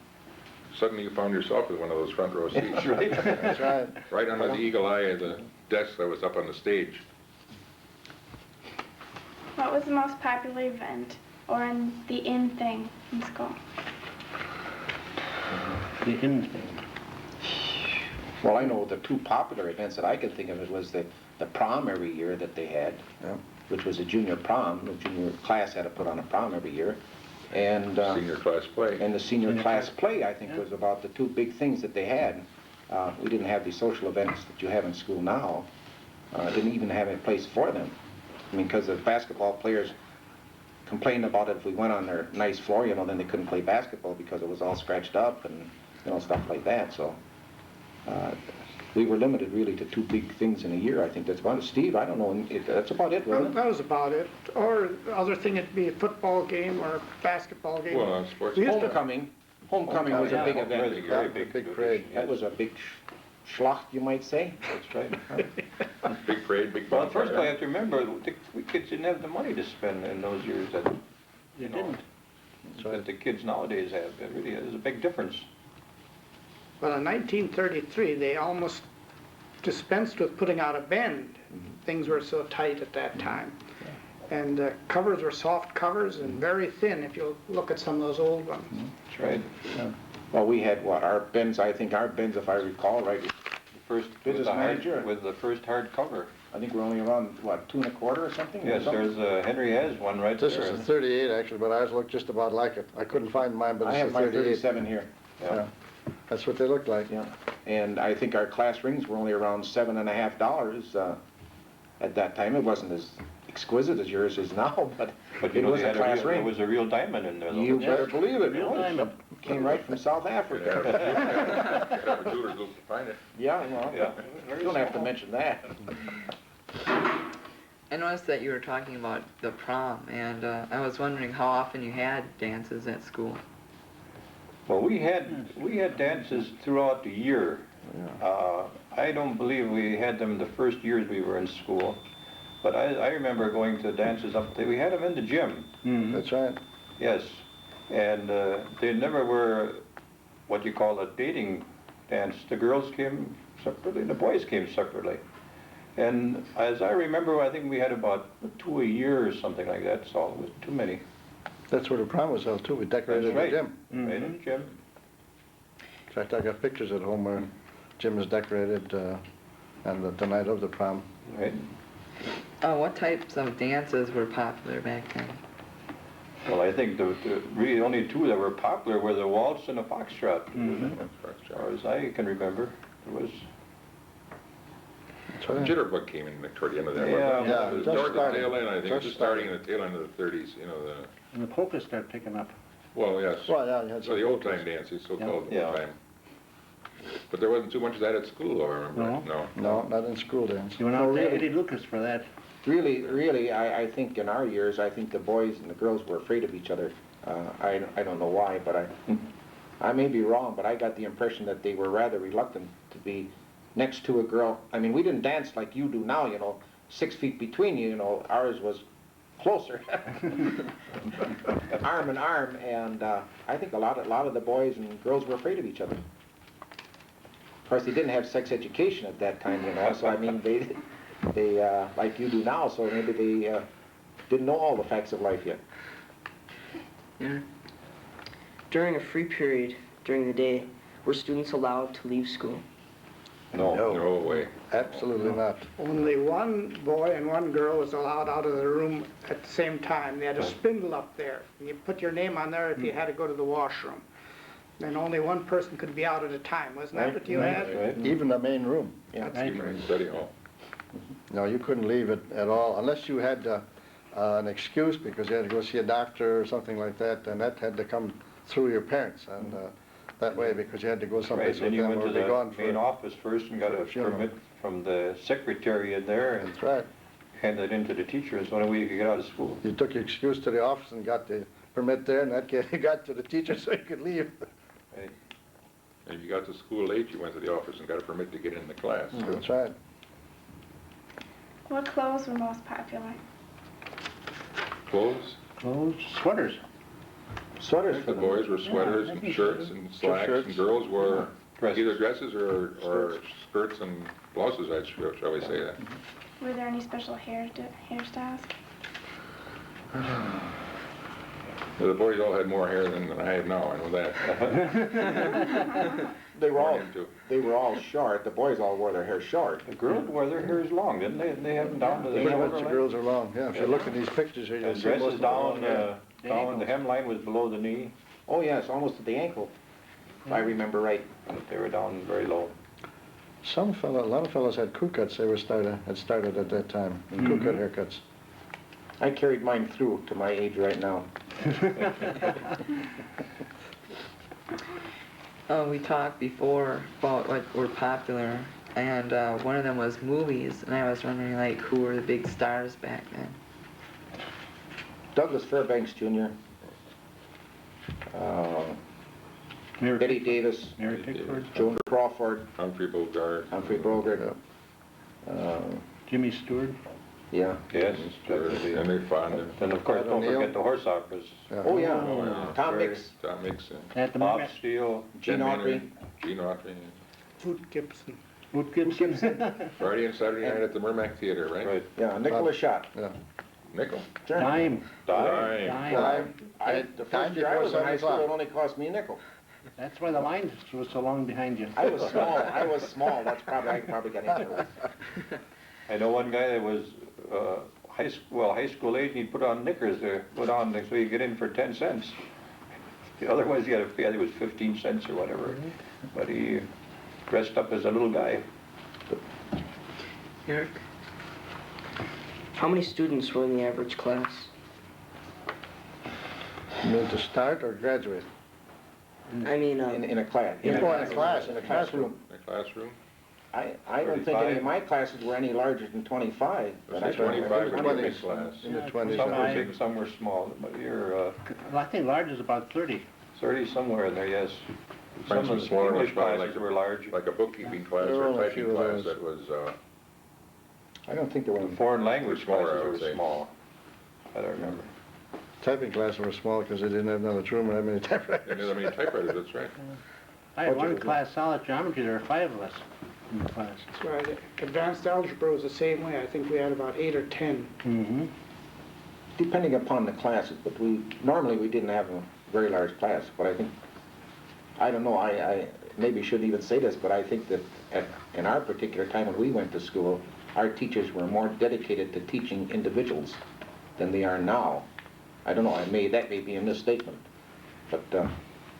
[SPEAKER 4] suddenly you found yourself with one of those front row seats.
[SPEAKER 2] That's right.
[SPEAKER 5] That's right.
[SPEAKER 4] Right under the eagle eye of the desk that was up on the stage.
[SPEAKER 9] What was the most popular event or the in thing in school?
[SPEAKER 7] The in thing.
[SPEAKER 3] Well, I know the two popular events that I can think of, it was the prom every year that they had,
[SPEAKER 5] Yeah.
[SPEAKER 3] which was a junior prom. The junior class had to put on a prom every year. And,
[SPEAKER 4] Senior class play.
[SPEAKER 3] and the senior
[SPEAKER 7] Senior
[SPEAKER 3] class
[SPEAKER 7] class.
[SPEAKER 3] play, I think,
[SPEAKER 7] Yeah.
[SPEAKER 3] was about the two big things that they had. We didn't have these social events that you have in school now. Didn't even have a place for them. I mean, because the basketball players complained about it if we went on their nice floor, you know, then they couldn't play basketball because it was all scratched up and, you know, stuff like that. So we were limited really to two big things in a year. I think that's about it. Steve, I don't know, that's about it,
[SPEAKER 6] Well,
[SPEAKER 3] wasn't it?
[SPEAKER 6] that was about it. Or the other thing, it'd be a football game or a basketball game.
[SPEAKER 4] Well, on sports.
[SPEAKER 6] We used to-
[SPEAKER 3] Homecoming was a big
[SPEAKER 2] Yeah,
[SPEAKER 3] event.
[SPEAKER 2] really, very big
[SPEAKER 5] parade.
[SPEAKER 3] That was a big schlacht, you might say.
[SPEAKER 2] That's right.
[SPEAKER 4] Big parade, big
[SPEAKER 2] Well,
[SPEAKER 4] bonfire.
[SPEAKER 2] first I have to remember, we kids didn't have the money to spend in those years that,
[SPEAKER 7] You
[SPEAKER 2] know,
[SPEAKER 7] didn't.
[SPEAKER 2] that the kids nowadays have. It really is a big difference.
[SPEAKER 6] Well, in 1933, they almost dispensed with putting out a bend. Things were so tight at that time. And covers were soft covers and very thin if you look at some of those old ones.
[SPEAKER 2] That's right.
[SPEAKER 3] Well, we had what, our bins, I think our bins, if I recall right,
[SPEAKER 2] The first,
[SPEAKER 3] Business manager?
[SPEAKER 2] with the first hardcover.
[SPEAKER 3] I think we're only around, what, 2 1/4 or something?
[SPEAKER 2] Yes, there's, Henry has one right there.
[SPEAKER 5] This is a 38 actually, but ours look just about like it. I couldn't find mine, but
[SPEAKER 3] I
[SPEAKER 5] it's
[SPEAKER 3] have
[SPEAKER 5] a
[SPEAKER 3] my
[SPEAKER 5] 38.
[SPEAKER 3] 37 here.
[SPEAKER 2] Yeah.
[SPEAKER 5] That's what they look like.
[SPEAKER 3] Yeah, and I think our class rings were only around $7.50 at that time. It wasn't as exquisite as yours is now, but
[SPEAKER 2] But you
[SPEAKER 3] it
[SPEAKER 2] know,
[SPEAKER 3] was
[SPEAKER 2] they
[SPEAKER 3] a
[SPEAKER 2] had
[SPEAKER 3] class
[SPEAKER 2] there
[SPEAKER 3] ring.
[SPEAKER 2] was a real diamond in there, though.
[SPEAKER 3] You better believe it.
[SPEAKER 7] Real diamond.
[SPEAKER 3] Came right from South Africa.
[SPEAKER 4] Whatever tutors look to find it.
[SPEAKER 3] Yeah, well,
[SPEAKER 2] Yeah.
[SPEAKER 3] you don't have to mention that.
[SPEAKER 1] I noticed that you were talking about the prom, and I was wondering how often you had dances at school.
[SPEAKER 2] Well, we had dances throughout the year. I don't believe we had them the first years we were in school, but I remember going to dances up there. We had them in the gym,
[SPEAKER 5] That's right.
[SPEAKER 2] yes, and they never were what you call a dating dance. The girls came separately, the boys came separately. And as I remember, I think we had about 2 a year or something like that, so it was too many.
[SPEAKER 5] That's where the prom was held too. We
[SPEAKER 2] That's
[SPEAKER 5] decorated the
[SPEAKER 2] right.
[SPEAKER 5] gym.
[SPEAKER 2] Right in the gym.
[SPEAKER 5] In fact, I got pictures at home where gym is decorated and the night of the prom.
[SPEAKER 2] Right.
[SPEAKER 1] What types of dances were popular back then?
[SPEAKER 2] Well, I think the really only two that were popular were the waltz and the foxtrot. As far as I can remember, it was.
[SPEAKER 5] That's right.
[SPEAKER 4] Jitterbug came in toward the end of that.
[SPEAKER 2] Yeah.
[SPEAKER 4] wasn't it?
[SPEAKER 5] Yeah,
[SPEAKER 4] It was
[SPEAKER 5] just
[SPEAKER 4] toward the
[SPEAKER 5] starting.
[SPEAKER 4] tail end, I think,
[SPEAKER 5] Just
[SPEAKER 4] just starting in
[SPEAKER 5] starting.
[SPEAKER 4] the tail end of the 30s, you know,
[SPEAKER 7] And the polka started picking up.
[SPEAKER 4] well, yes.
[SPEAKER 5] Well, yeah, you had
[SPEAKER 4] So
[SPEAKER 5] some
[SPEAKER 4] the old
[SPEAKER 5] polkas.
[SPEAKER 4] time dances, so-called
[SPEAKER 2] Yeah.
[SPEAKER 4] old time. But there wasn't too much of that at school, though, I remember. No.
[SPEAKER 5] No, not in school dance.
[SPEAKER 7] You went out to Eddie Lucas for that.
[SPEAKER 3] Really, I think in our years, I think the boys and the girls were afraid of each other. I don't know why, but I may be wrong, but I got the impression that they were rather reluctant to be next to a girl. I mean, we didn't dance like you do now, you know, 6 feet between you, you know, ours was closer. Arm in arm, and I think a lot of the boys and girls were afraid of each other. Of course, they didn't have sex education at that time, you know, so I mean, they like you do now, so maybe they didn't know all the facts of life yet.
[SPEAKER 1] Yeah.
[SPEAKER 8] During a free period during the day, were students allowed to leave school?
[SPEAKER 2] No.
[SPEAKER 4] No way.
[SPEAKER 5] Absolutely not.
[SPEAKER 6] Only one boy and one girl was allowed out of the room at the same time. They had a spindle up there. And you put your name on there if you had to go to the washroom. And only one person could be out at a time. Wasn't that what you had?
[SPEAKER 2] Right.
[SPEAKER 5] Even the main room.
[SPEAKER 3] Yeah.
[SPEAKER 4] Even in study hall.
[SPEAKER 5] No, you couldn't leave it at all unless you had an excuse because you had to go see a doctor or something like that, and that had to come through your parents and that way because you had to go
[SPEAKER 2] Right,
[SPEAKER 5] someplace
[SPEAKER 2] then
[SPEAKER 5] with
[SPEAKER 2] you
[SPEAKER 5] them
[SPEAKER 2] went
[SPEAKER 5] or
[SPEAKER 2] to
[SPEAKER 5] be
[SPEAKER 2] the
[SPEAKER 5] gone
[SPEAKER 2] main
[SPEAKER 5] for.
[SPEAKER 2] office first and got
[SPEAKER 5] for
[SPEAKER 2] a
[SPEAKER 5] a funeral.
[SPEAKER 2] permit from the secretary in there and
[SPEAKER 5] That's right.
[SPEAKER 2] handed it in to the teachers. The only way you could get out of school.
[SPEAKER 5] You took your excuse to the office and got the permit there, and that got to the teacher so you could leave.
[SPEAKER 2] Right.
[SPEAKER 4] And if you got to school late, you went to the office and got a permit to get in the class.
[SPEAKER 5] That's right.
[SPEAKER 9] What clothes were most popular?
[SPEAKER 4] Clothes?
[SPEAKER 7] Clothes, sweaters.
[SPEAKER 4] I
[SPEAKER 3] Sweaters
[SPEAKER 4] think
[SPEAKER 3] for
[SPEAKER 4] the
[SPEAKER 3] them.
[SPEAKER 4] boys were sweaters
[SPEAKER 7] I
[SPEAKER 4] and
[SPEAKER 7] think
[SPEAKER 4] shirts
[SPEAKER 7] so.
[SPEAKER 4] and slacks,
[SPEAKER 3] Shirts.
[SPEAKER 4] and girls wore
[SPEAKER 2] Dresses.
[SPEAKER 4] either dresses or skirts and blouses, shall we say that.
[SPEAKER 9] Were there any special hairstyles?
[SPEAKER 4] The boys all had more hair than I have now, I know that.
[SPEAKER 3] They were all,
[SPEAKER 4] Him too.
[SPEAKER 3] they were all short. The boys all wore their hair short.
[SPEAKER 2] The girls wore their hairs long, didn't they? They have them down to the
[SPEAKER 5] Pretty
[SPEAKER 2] shoulder
[SPEAKER 5] much the
[SPEAKER 2] line?
[SPEAKER 5] girls are long, yeah. If you look at these pictures here, you'll
[SPEAKER 2] And
[SPEAKER 5] see most
[SPEAKER 2] dresses
[SPEAKER 5] of them are long
[SPEAKER 2] down,
[SPEAKER 5] hair.
[SPEAKER 2] down, the hemline was below the knee.
[SPEAKER 3] Oh, yes, almost at the ankle, if I remember right.
[SPEAKER 2] They were down very low.
[SPEAKER 5] A lot of fellows had crew cuts. They had started at that time, crew cut haircuts.
[SPEAKER 3] I carried mine through to my age right now.
[SPEAKER 1] We talked before about what were popular, and one of them was movies, and I was wondering, like, who were the big stars back then?
[SPEAKER 3] Douglas Fairbanks Jr.,
[SPEAKER 7] Mary
[SPEAKER 3] Betty
[SPEAKER 7] Pickford.
[SPEAKER 3] Davis,
[SPEAKER 7] Mary Pickford.
[SPEAKER 3] Joan Crawford,
[SPEAKER 4] Humphrey Bogart.
[SPEAKER 3] Humphrey Bogart.
[SPEAKER 7] Jimmy Stewart.
[SPEAKER 3] Yeah.
[SPEAKER 2] Yes,
[SPEAKER 4] Sure,
[SPEAKER 2] definitely.
[SPEAKER 4] Henry Fonda.
[SPEAKER 2] And of course,
[SPEAKER 5] Pat
[SPEAKER 2] don't
[SPEAKER 5] O'Neill.
[SPEAKER 2] forget the horse operas.
[SPEAKER 3] Oh, yeah.
[SPEAKER 4] Oh, yeah.
[SPEAKER 3] Tom
[SPEAKER 2] Very-
[SPEAKER 3] Mix,
[SPEAKER 4] Tom Mix and
[SPEAKER 7] At the
[SPEAKER 2] Bob
[SPEAKER 7] Merrimack.
[SPEAKER 2] Steele.
[SPEAKER 3] Gene
[SPEAKER 4] Ted
[SPEAKER 3] Autry.
[SPEAKER 4] Maynard, Gene Autry.
[SPEAKER 6] Wood Gibson.
[SPEAKER 7] Wood Gibson.
[SPEAKER 4] Friday and Saturday night at the Merrimack Theater, right?
[SPEAKER 2] Right.
[SPEAKER 3] Yeah, Nicholas Shot.
[SPEAKER 4] Nickel.
[SPEAKER 7] Dime.
[SPEAKER 2] Died.
[SPEAKER 7] Dime.
[SPEAKER 3] The
[SPEAKER 5] Time
[SPEAKER 3] first year I
[SPEAKER 5] before
[SPEAKER 3] was in high
[SPEAKER 5] 7
[SPEAKER 3] school,
[SPEAKER 5] o'clock.
[SPEAKER 3] it only cost me a nickel.
[SPEAKER 7] That's why the line was so long behind you.
[SPEAKER 3] I was small, that's probably, I probably got into it.
[SPEAKER 2] I know one guy that was high school age, and he'd put on knickers to put on so you get in for 10 cents. Otherwise, you had to pay, I think it was 15 cents or whatever. But he dressed up as a little guy.
[SPEAKER 8] Eric? How many students were in the average class?
[SPEAKER 5] You mean to start or graduate?
[SPEAKER 8] I mean,
[SPEAKER 3] In a class.
[SPEAKER 5] In a class, in a classroom.
[SPEAKER 4] The classroom.
[SPEAKER 3] I don't think any of my classes were any larger than 25. but I
[SPEAKER 4] Let's say
[SPEAKER 3] don't remember.
[SPEAKER 4] 25 would be a big
[SPEAKER 5] 20s.
[SPEAKER 4] class.
[SPEAKER 5] In the
[SPEAKER 7] Yeah,
[SPEAKER 5] 20s.
[SPEAKER 2] Some were
[SPEAKER 7] Five.
[SPEAKER 2] big, some were small. But you're
[SPEAKER 7] Well, I think large is about 30.
[SPEAKER 2] 30 somewhere in there, yes.
[SPEAKER 4] Find
[SPEAKER 2] Some
[SPEAKER 4] some
[SPEAKER 2] of the
[SPEAKER 4] smaller
[SPEAKER 2] English
[SPEAKER 4] ones, probably
[SPEAKER 2] classes
[SPEAKER 4] like
[SPEAKER 2] were large.
[SPEAKER 4] Like a bookkeeping class
[SPEAKER 5] There were
[SPEAKER 4] or
[SPEAKER 5] only a
[SPEAKER 4] typing
[SPEAKER 5] few of
[SPEAKER 4] class
[SPEAKER 5] those.
[SPEAKER 4] that was,
[SPEAKER 3] I don't think there were.
[SPEAKER 2] The foreign language
[SPEAKER 4] Smaller, I
[SPEAKER 2] classes
[SPEAKER 4] would
[SPEAKER 2] were
[SPEAKER 4] say.
[SPEAKER 2] small. I don't remember.
[SPEAKER 5] Typing classes were small because they didn't have another room and that many
[SPEAKER 4] and
[SPEAKER 5] typewriters.
[SPEAKER 4] I mean typewriters, that's right.
[SPEAKER 7] I had
[SPEAKER 3] Okay.
[SPEAKER 7] one class, solid geometry, there were 5 of us in the class.
[SPEAKER 6] That's right. Advanced algebra was the same way. I think we had about 8 or 10.
[SPEAKER 7] Mm-hmm.
[SPEAKER 3] Depending upon the classes, but normally we didn't have a very large class, but I think, I don't know, I maybe shouldn't even say this, but I think that in our particular time when we went to school, our teachers were more dedicated to teaching individuals than they are now. I don't know, that may be a misstatement, but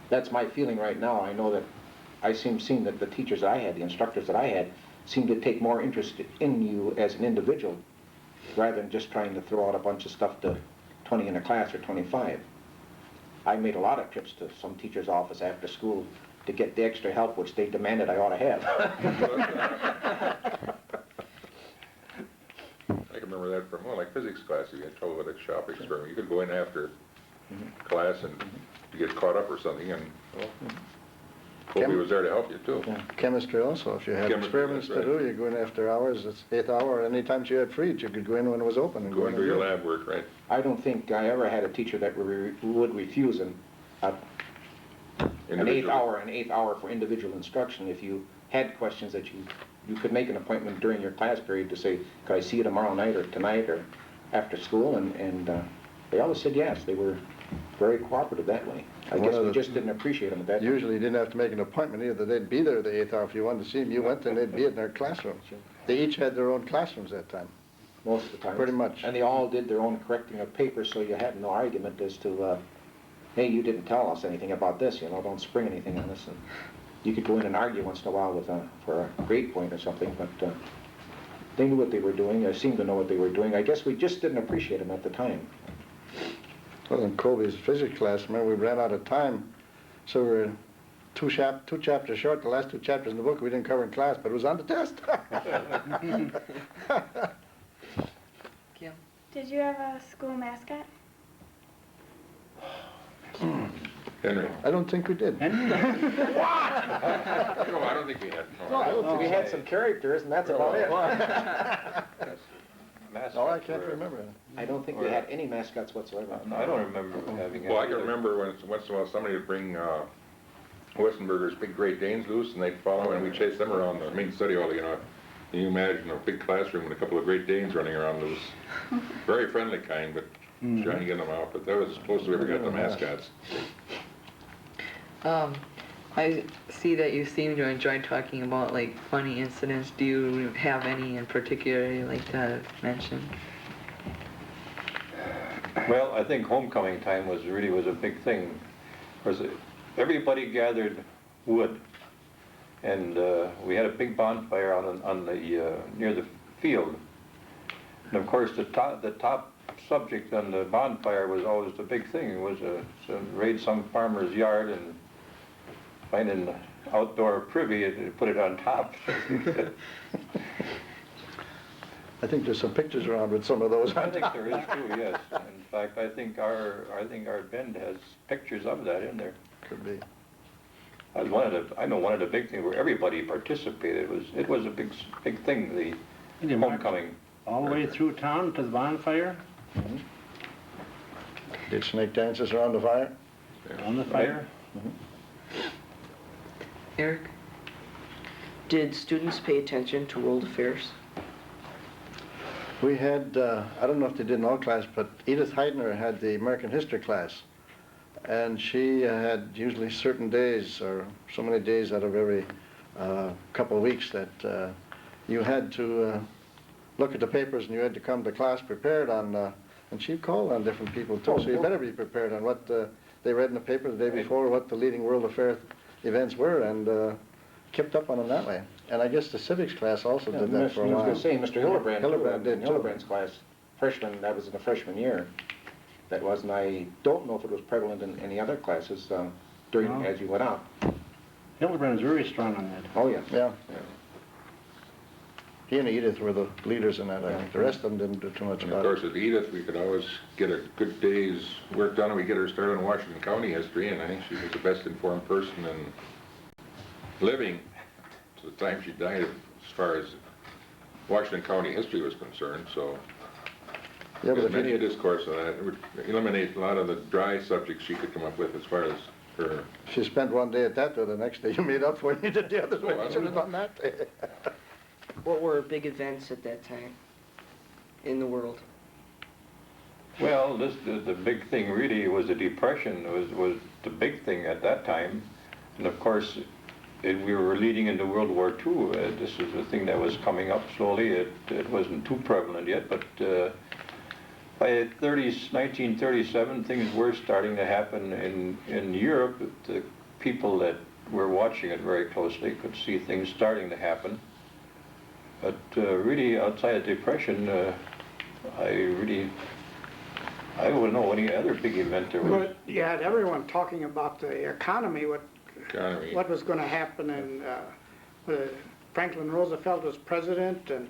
[SPEAKER 3] that's my feeling right now. I know that I seen that the teachers I had, the instructors that I had, seemed to take more interest in you as an individual rather than just trying to throw out a bunch of stuff to 20 in a class or 25. I made a lot of trips to some teacher's office after school to get the extra help which they demanded I ought to have.
[SPEAKER 4] I can remember that from, well, like physics class, if you had trouble with a shop experiment, you could go in after class and you get caught up or something, and, well, Kobe was there to help you too.
[SPEAKER 5] Chemistry also, if you had
[SPEAKER 4] Chemistry,
[SPEAKER 5] experiments
[SPEAKER 4] that's
[SPEAKER 5] to
[SPEAKER 4] right.
[SPEAKER 5] do, you go in after hours, it's 8th hour, any time you had free, you could go in when it was open and
[SPEAKER 4] Go and do your
[SPEAKER 5] it.
[SPEAKER 4] lab work, right?
[SPEAKER 3] I don't think I ever had a teacher that would refuse an 8th hour for individual instruction. If you had questions that you could make an appointment during your class period to say, could I see you tomorrow night or tonight or after school, and they always said yes. They were very cooperative that way. I
[SPEAKER 5] One
[SPEAKER 3] guess
[SPEAKER 5] of
[SPEAKER 3] we
[SPEAKER 5] the-
[SPEAKER 3] just didn't appreciate them at that time.
[SPEAKER 5] Usually you didn't have to make an appointment either, they'd be there the 8th hour. If you wanted to see them, you went and they'd be in their classrooms. They each had their own classrooms that time.
[SPEAKER 3] Most of the time.
[SPEAKER 5] Pretty much.
[SPEAKER 3] And they all did their own correcting of papers, so you had no argument as to, hey, you didn't tell us anything about this, don't spring anything on us. And you could go in and argue once in a while for a grade point or something, but they knew what they were doing, or seemed to know what they were doing. I guess we just didn't appreciate them at the time.
[SPEAKER 5] Well, in Kobe's physics class, remember, we ran out of time, so we were two chapters short. The last 2 chapters in the book we didn't cover in class, but it was on the test.
[SPEAKER 9] Did you have a school mascot?
[SPEAKER 4] Henry?
[SPEAKER 5] I don't think we did.
[SPEAKER 4] No, I don't think we had. No, I don't
[SPEAKER 3] We had some characters, and that's about it.
[SPEAKER 2] Mascots
[SPEAKER 5] No, I can't
[SPEAKER 2] were-
[SPEAKER 5] remember.
[SPEAKER 3] I don't think we had any mascots whatsoever.
[SPEAKER 2] No, I don't remember having.
[SPEAKER 4] Well, I
[SPEAKER 2] any
[SPEAKER 4] can
[SPEAKER 2] either.
[SPEAKER 4] remember once in a while somebody would bring Wessenberger's big Great Danes loose, and they'd follow, and we'd chase them around the main study hall, you know. Can you imagine a big classroom with a couple of Great Danes running around loose? Very friendly kind, but trying to get them out, but that was as close as we ever got to mascots.
[SPEAKER 1] I see that you seem to enjoy talking about like funny incidents. Do you have any in particular you'd like to mention?
[SPEAKER 2] Well, I think homecoming time was a big thing. Because everybody gathered wood, and we had a big bonfire on the near the field. And of course, the top subject on the bonfire was always the big thing. It was to raid some farmer's yard and find an outdoor privy and put it on top.
[SPEAKER 5] I think there's some pictures around with some of those.
[SPEAKER 2] I think there is too, yes. In fact, I think our bend has pictures of that in there.
[SPEAKER 5] Could be.
[SPEAKER 2] I know one of the big things where everybody participated it was a big thing, the
[SPEAKER 7] You march
[SPEAKER 2] homecoming.
[SPEAKER 7] all the way through town to the bonfire,
[SPEAKER 5] Did snake dances around the fire?
[SPEAKER 7] on the fire.
[SPEAKER 1] Eric?
[SPEAKER 8] Did students pay attention to world affairs?
[SPEAKER 5] We had, I don't know if they did in all class, but Edith Heidner had the American history class. And she had usually certain days, or so many days out of every couple of weeks, that you had to look at the papers and you had to come to class prepared on, and she called on different people too, so you better be prepared on what they read in the paper the day before, what the leading world affair events were, and kept up on them that way. And I guess the civics class also did that for a
[SPEAKER 3] I was
[SPEAKER 5] while.
[SPEAKER 3] going to say, Mr. Hillebrand, too,
[SPEAKER 5] Hillebrand did
[SPEAKER 3] in
[SPEAKER 5] too.
[SPEAKER 3] Hillebrand's class, freshman, that was in the freshman year. That was, and I don't know if it was prevalent in any other classes during,
[SPEAKER 7] No.
[SPEAKER 3] as you went out.
[SPEAKER 7] Hillebrand was very strong on that.
[SPEAKER 3] Oh, yes.
[SPEAKER 5] Yeah. He and Edith were the leaders in that, I think. The rest of them didn't do too much
[SPEAKER 4] And of
[SPEAKER 5] about it.
[SPEAKER 4] course, with Edith, we could always get a good day's work done, and we get her started in Washington County history, and I think she was the best informed person in living to the time she died as far as Washington County history was concerned, so
[SPEAKER 5] Yeah, but
[SPEAKER 4] there's
[SPEAKER 5] if
[SPEAKER 4] many
[SPEAKER 5] you,
[SPEAKER 4] a discourse on that. It would eliminate a lot of the dry subjects she could come up with as far as her.
[SPEAKER 5] if you spent one day at that, or the next day you made up for it, you did the other
[SPEAKER 4] Oh,
[SPEAKER 5] way.
[SPEAKER 4] I
[SPEAKER 5] You should have
[SPEAKER 4] don't
[SPEAKER 5] done that day.
[SPEAKER 8] What were big events at that time in the world?
[SPEAKER 2] Well, the big thing really was the Depression was the big thing at that time. And of course, we were leading into World War II. This was a thing that was coming up slowly. It wasn't too prevalent yet, but by 1937, things were starting to happen in Europe. The people that were watching it very closely could see things starting to happen. But really, outside of Depression, I wouldn't know any other big event there was.
[SPEAKER 6] But you had everyone talking about the economy,
[SPEAKER 4] Economy.
[SPEAKER 6] what was going to happen, and Franklin Roosevelt was president, and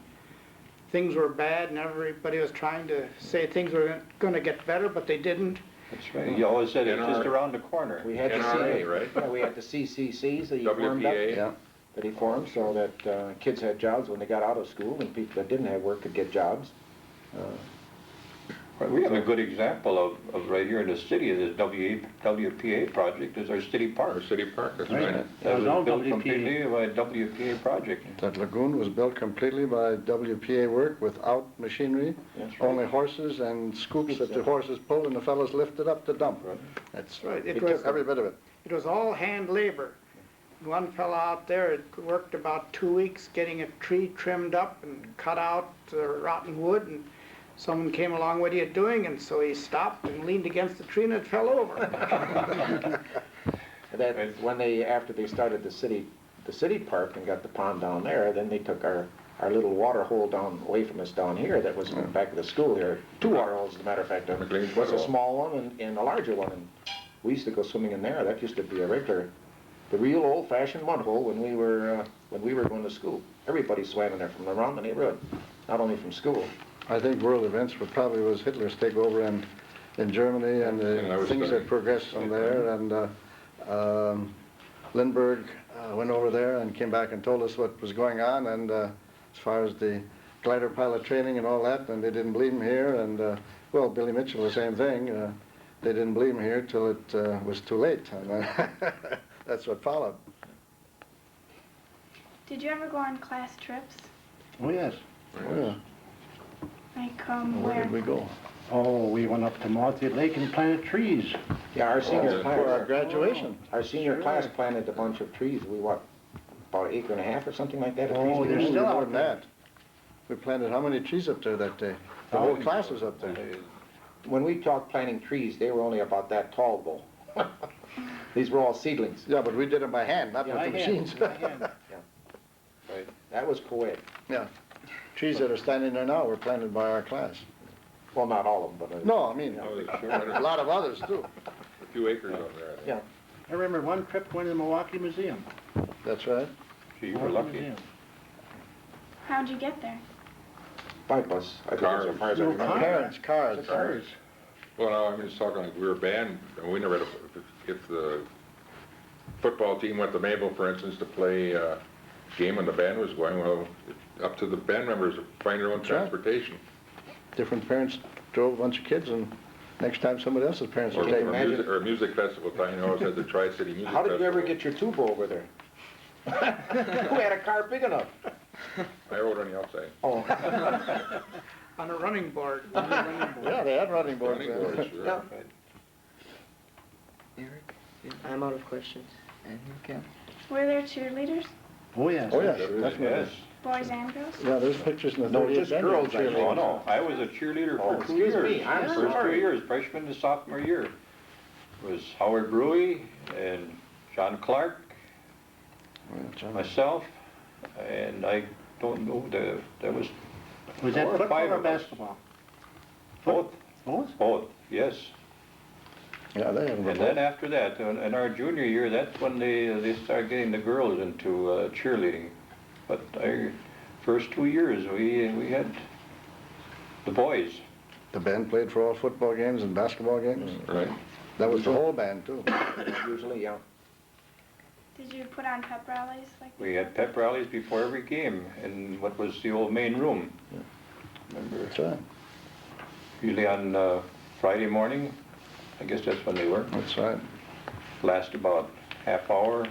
[SPEAKER 6] things were bad, and everybody was trying to say things were going to get better, but they didn't.
[SPEAKER 2] That's right. You always said it's just
[SPEAKER 4] NRA.
[SPEAKER 2] around the corner.
[SPEAKER 3] We had the
[SPEAKER 4] NRA, right?
[SPEAKER 3] Yeah, we had the CCCs that he formed up.
[SPEAKER 4] WPA.
[SPEAKER 5] Yeah.
[SPEAKER 3] That he formed so that kids had jobs when they got out of school, and people that didn't have work could get jobs.
[SPEAKER 2] Well, we have a good example of right here in the city of this WPA project is our city park.
[SPEAKER 4] Our city park, that's
[SPEAKER 7] Right.
[SPEAKER 4] right.
[SPEAKER 3] That was all
[SPEAKER 2] built
[SPEAKER 3] WPA.
[SPEAKER 2] completely by WPA project.
[SPEAKER 5] That lagoon was built completely by WPA work without machinery,
[SPEAKER 3] That's right.
[SPEAKER 5] only horses and scoops that the horses pulled and the fellows lifted up to dump.
[SPEAKER 2] Right.
[SPEAKER 5] That's
[SPEAKER 6] Right,
[SPEAKER 5] it
[SPEAKER 6] it was,
[SPEAKER 5] took every bit of it.
[SPEAKER 6] it was all hand labor. One fellow out there had worked about 2 weeks getting a tree trimmed up and cut out the rotten wood, and someone came along, what are you doing? And so he stopped and leaned against the tree and it fell over.
[SPEAKER 3] That when they, after they started the city park and got the pond down there, then they took our little water hole down away from us down here that was in the back of the school here. 2 water holes, as a matter of fact. There
[SPEAKER 4] McLean's
[SPEAKER 3] was a
[SPEAKER 4] water hole.
[SPEAKER 3] small one and a larger one. And we used to go swimming in there. That used to be the real old-fashioned mud hole when we were going to school. Everybody swam in there from around the neighborhood, not only from school.
[SPEAKER 5] I think world events were probably was Hitler's takeover and in Germany and
[SPEAKER 4] And I
[SPEAKER 5] the
[SPEAKER 4] was
[SPEAKER 5] things
[SPEAKER 4] studying.
[SPEAKER 5] that progressed from there. And Lindbergh went over there and came back and told us what was going on. And as far as the glider pilot training and all that, and they didn't believe him here. And well, Billy Mitchell, the same thing. They didn't believe him here till it was too late. And that's what followed.
[SPEAKER 9] Did you ever go on class trips?
[SPEAKER 7] Oh, yes.
[SPEAKER 5] Oh, yeah.
[SPEAKER 9] Like,
[SPEAKER 5] Where did we go?
[SPEAKER 7] Oh, we went up to Mossy Lake and planted trees.
[SPEAKER 3] Yeah, our senior
[SPEAKER 5] For our
[SPEAKER 3] class,
[SPEAKER 5] graduation.
[SPEAKER 3] our senior
[SPEAKER 7] Sure.
[SPEAKER 3] class planted a bunch of trees. We, what, about an acre and a half or something like that? of trees
[SPEAKER 7] Oh,
[SPEAKER 3] we
[SPEAKER 7] they're
[SPEAKER 3] grew?
[SPEAKER 7] still
[SPEAKER 5] more
[SPEAKER 7] out
[SPEAKER 5] than
[SPEAKER 7] there.
[SPEAKER 5] that. We planted how many trees up there that day? The whole class was up there.
[SPEAKER 3] When we talked planting trees, they were only about that tall, though. These were all seedlings.
[SPEAKER 5] Yeah, but we did it by hand, not
[SPEAKER 7] Yeah,
[SPEAKER 5] with
[SPEAKER 7] I
[SPEAKER 5] the
[SPEAKER 7] had-
[SPEAKER 5] machines.
[SPEAKER 7] I had-
[SPEAKER 3] Right. That was co-ed.
[SPEAKER 5] Yeah. Trees that are standing there now were planted by our class.
[SPEAKER 3] Well, not all of them, but.
[SPEAKER 5] No, I mean,
[SPEAKER 4] Oh, sure.
[SPEAKER 5] a lot of others too.
[SPEAKER 4] A few acres out there, I think.
[SPEAKER 3] Yeah.
[SPEAKER 7] I remember one trip going to the Milwaukee Museum.
[SPEAKER 5] That's right.
[SPEAKER 2] Gee, you were
[SPEAKER 7] Milwaukee
[SPEAKER 2] lucky.
[SPEAKER 7] Museum.
[SPEAKER 9] how'd you get there?
[SPEAKER 3] By bus, I think, as
[SPEAKER 4] Cars.
[SPEAKER 3] far as I
[SPEAKER 7] No,
[SPEAKER 3] remember.
[SPEAKER 5] Parents, cards.
[SPEAKER 7] Cars.
[SPEAKER 4] Well, no, I'm just talking like we were a band, and we never had if the football team went to Mabel, for instance, to play a game and the band was going, well, up to the band members to find their own
[SPEAKER 5] That's right.
[SPEAKER 4] transportation.
[SPEAKER 5] Different parents drove a bunch of kids, and next time somebody else's parents
[SPEAKER 4] Or
[SPEAKER 5] will
[SPEAKER 3] Can
[SPEAKER 5] take
[SPEAKER 3] you
[SPEAKER 5] them.
[SPEAKER 3] imagine?
[SPEAKER 4] music, or music festival time, you always had the Tri-City Music
[SPEAKER 3] How
[SPEAKER 4] Festival.
[SPEAKER 3] did you ever get your tuba over there? Who had a car big enough?
[SPEAKER 4] I rode on the outside.
[SPEAKER 3] Oh,
[SPEAKER 6] On a running board.
[SPEAKER 5] Yeah, they had running boards
[SPEAKER 4] Running
[SPEAKER 5] there.
[SPEAKER 4] boards, sure.
[SPEAKER 3] yeah.
[SPEAKER 1] Eric?
[SPEAKER 8] I'm out of questions.
[SPEAKER 1] And you, Ken?
[SPEAKER 9] Were there cheerleaders?
[SPEAKER 7] Oh, yes.
[SPEAKER 5] Oh, yes,
[SPEAKER 2] Yes,
[SPEAKER 5] definitely.
[SPEAKER 9] Boys and girls?
[SPEAKER 5] Yeah, there's pictures in the
[SPEAKER 3] No,
[SPEAKER 5] 38
[SPEAKER 3] just
[SPEAKER 5] band
[SPEAKER 3] girls, I
[SPEAKER 5] cheerleading.
[SPEAKER 3] know.
[SPEAKER 2] Oh, no, I was a cheerleader
[SPEAKER 3] Oh,
[SPEAKER 2] for 2
[SPEAKER 3] excuse
[SPEAKER 2] years.
[SPEAKER 3] me, I'm
[SPEAKER 2] First
[SPEAKER 3] sorry.
[SPEAKER 2] 2 years, freshman to sophomore year. It was Howard Brewy and John Clark,
[SPEAKER 5] Well, John-
[SPEAKER 2] myself, and I don't know, there was
[SPEAKER 7] Was that
[SPEAKER 2] 4 or 5
[SPEAKER 7] football or
[SPEAKER 2] of us.
[SPEAKER 7] basketball?
[SPEAKER 2] Both,
[SPEAKER 7] Both?
[SPEAKER 2] both, yes.
[SPEAKER 5] Yeah, they had
[SPEAKER 2] And then after that, in our junior year, that's when they started getting the girls into cheerleading. But first 2 years, we had the boys.
[SPEAKER 5] The band played for all football games and basketball games.
[SPEAKER 4] Right.
[SPEAKER 5] That was the whole band too.
[SPEAKER 3] Usually, yeah.
[SPEAKER 9] Did you put on pep rallies like
[SPEAKER 2] We had pep rallies before every game in what was the old main room. Remember,
[SPEAKER 5] That's right.
[SPEAKER 2] usually on Friday morning, I guess that's when they were.
[SPEAKER 5] That's right.
[SPEAKER 2] Last about half hour.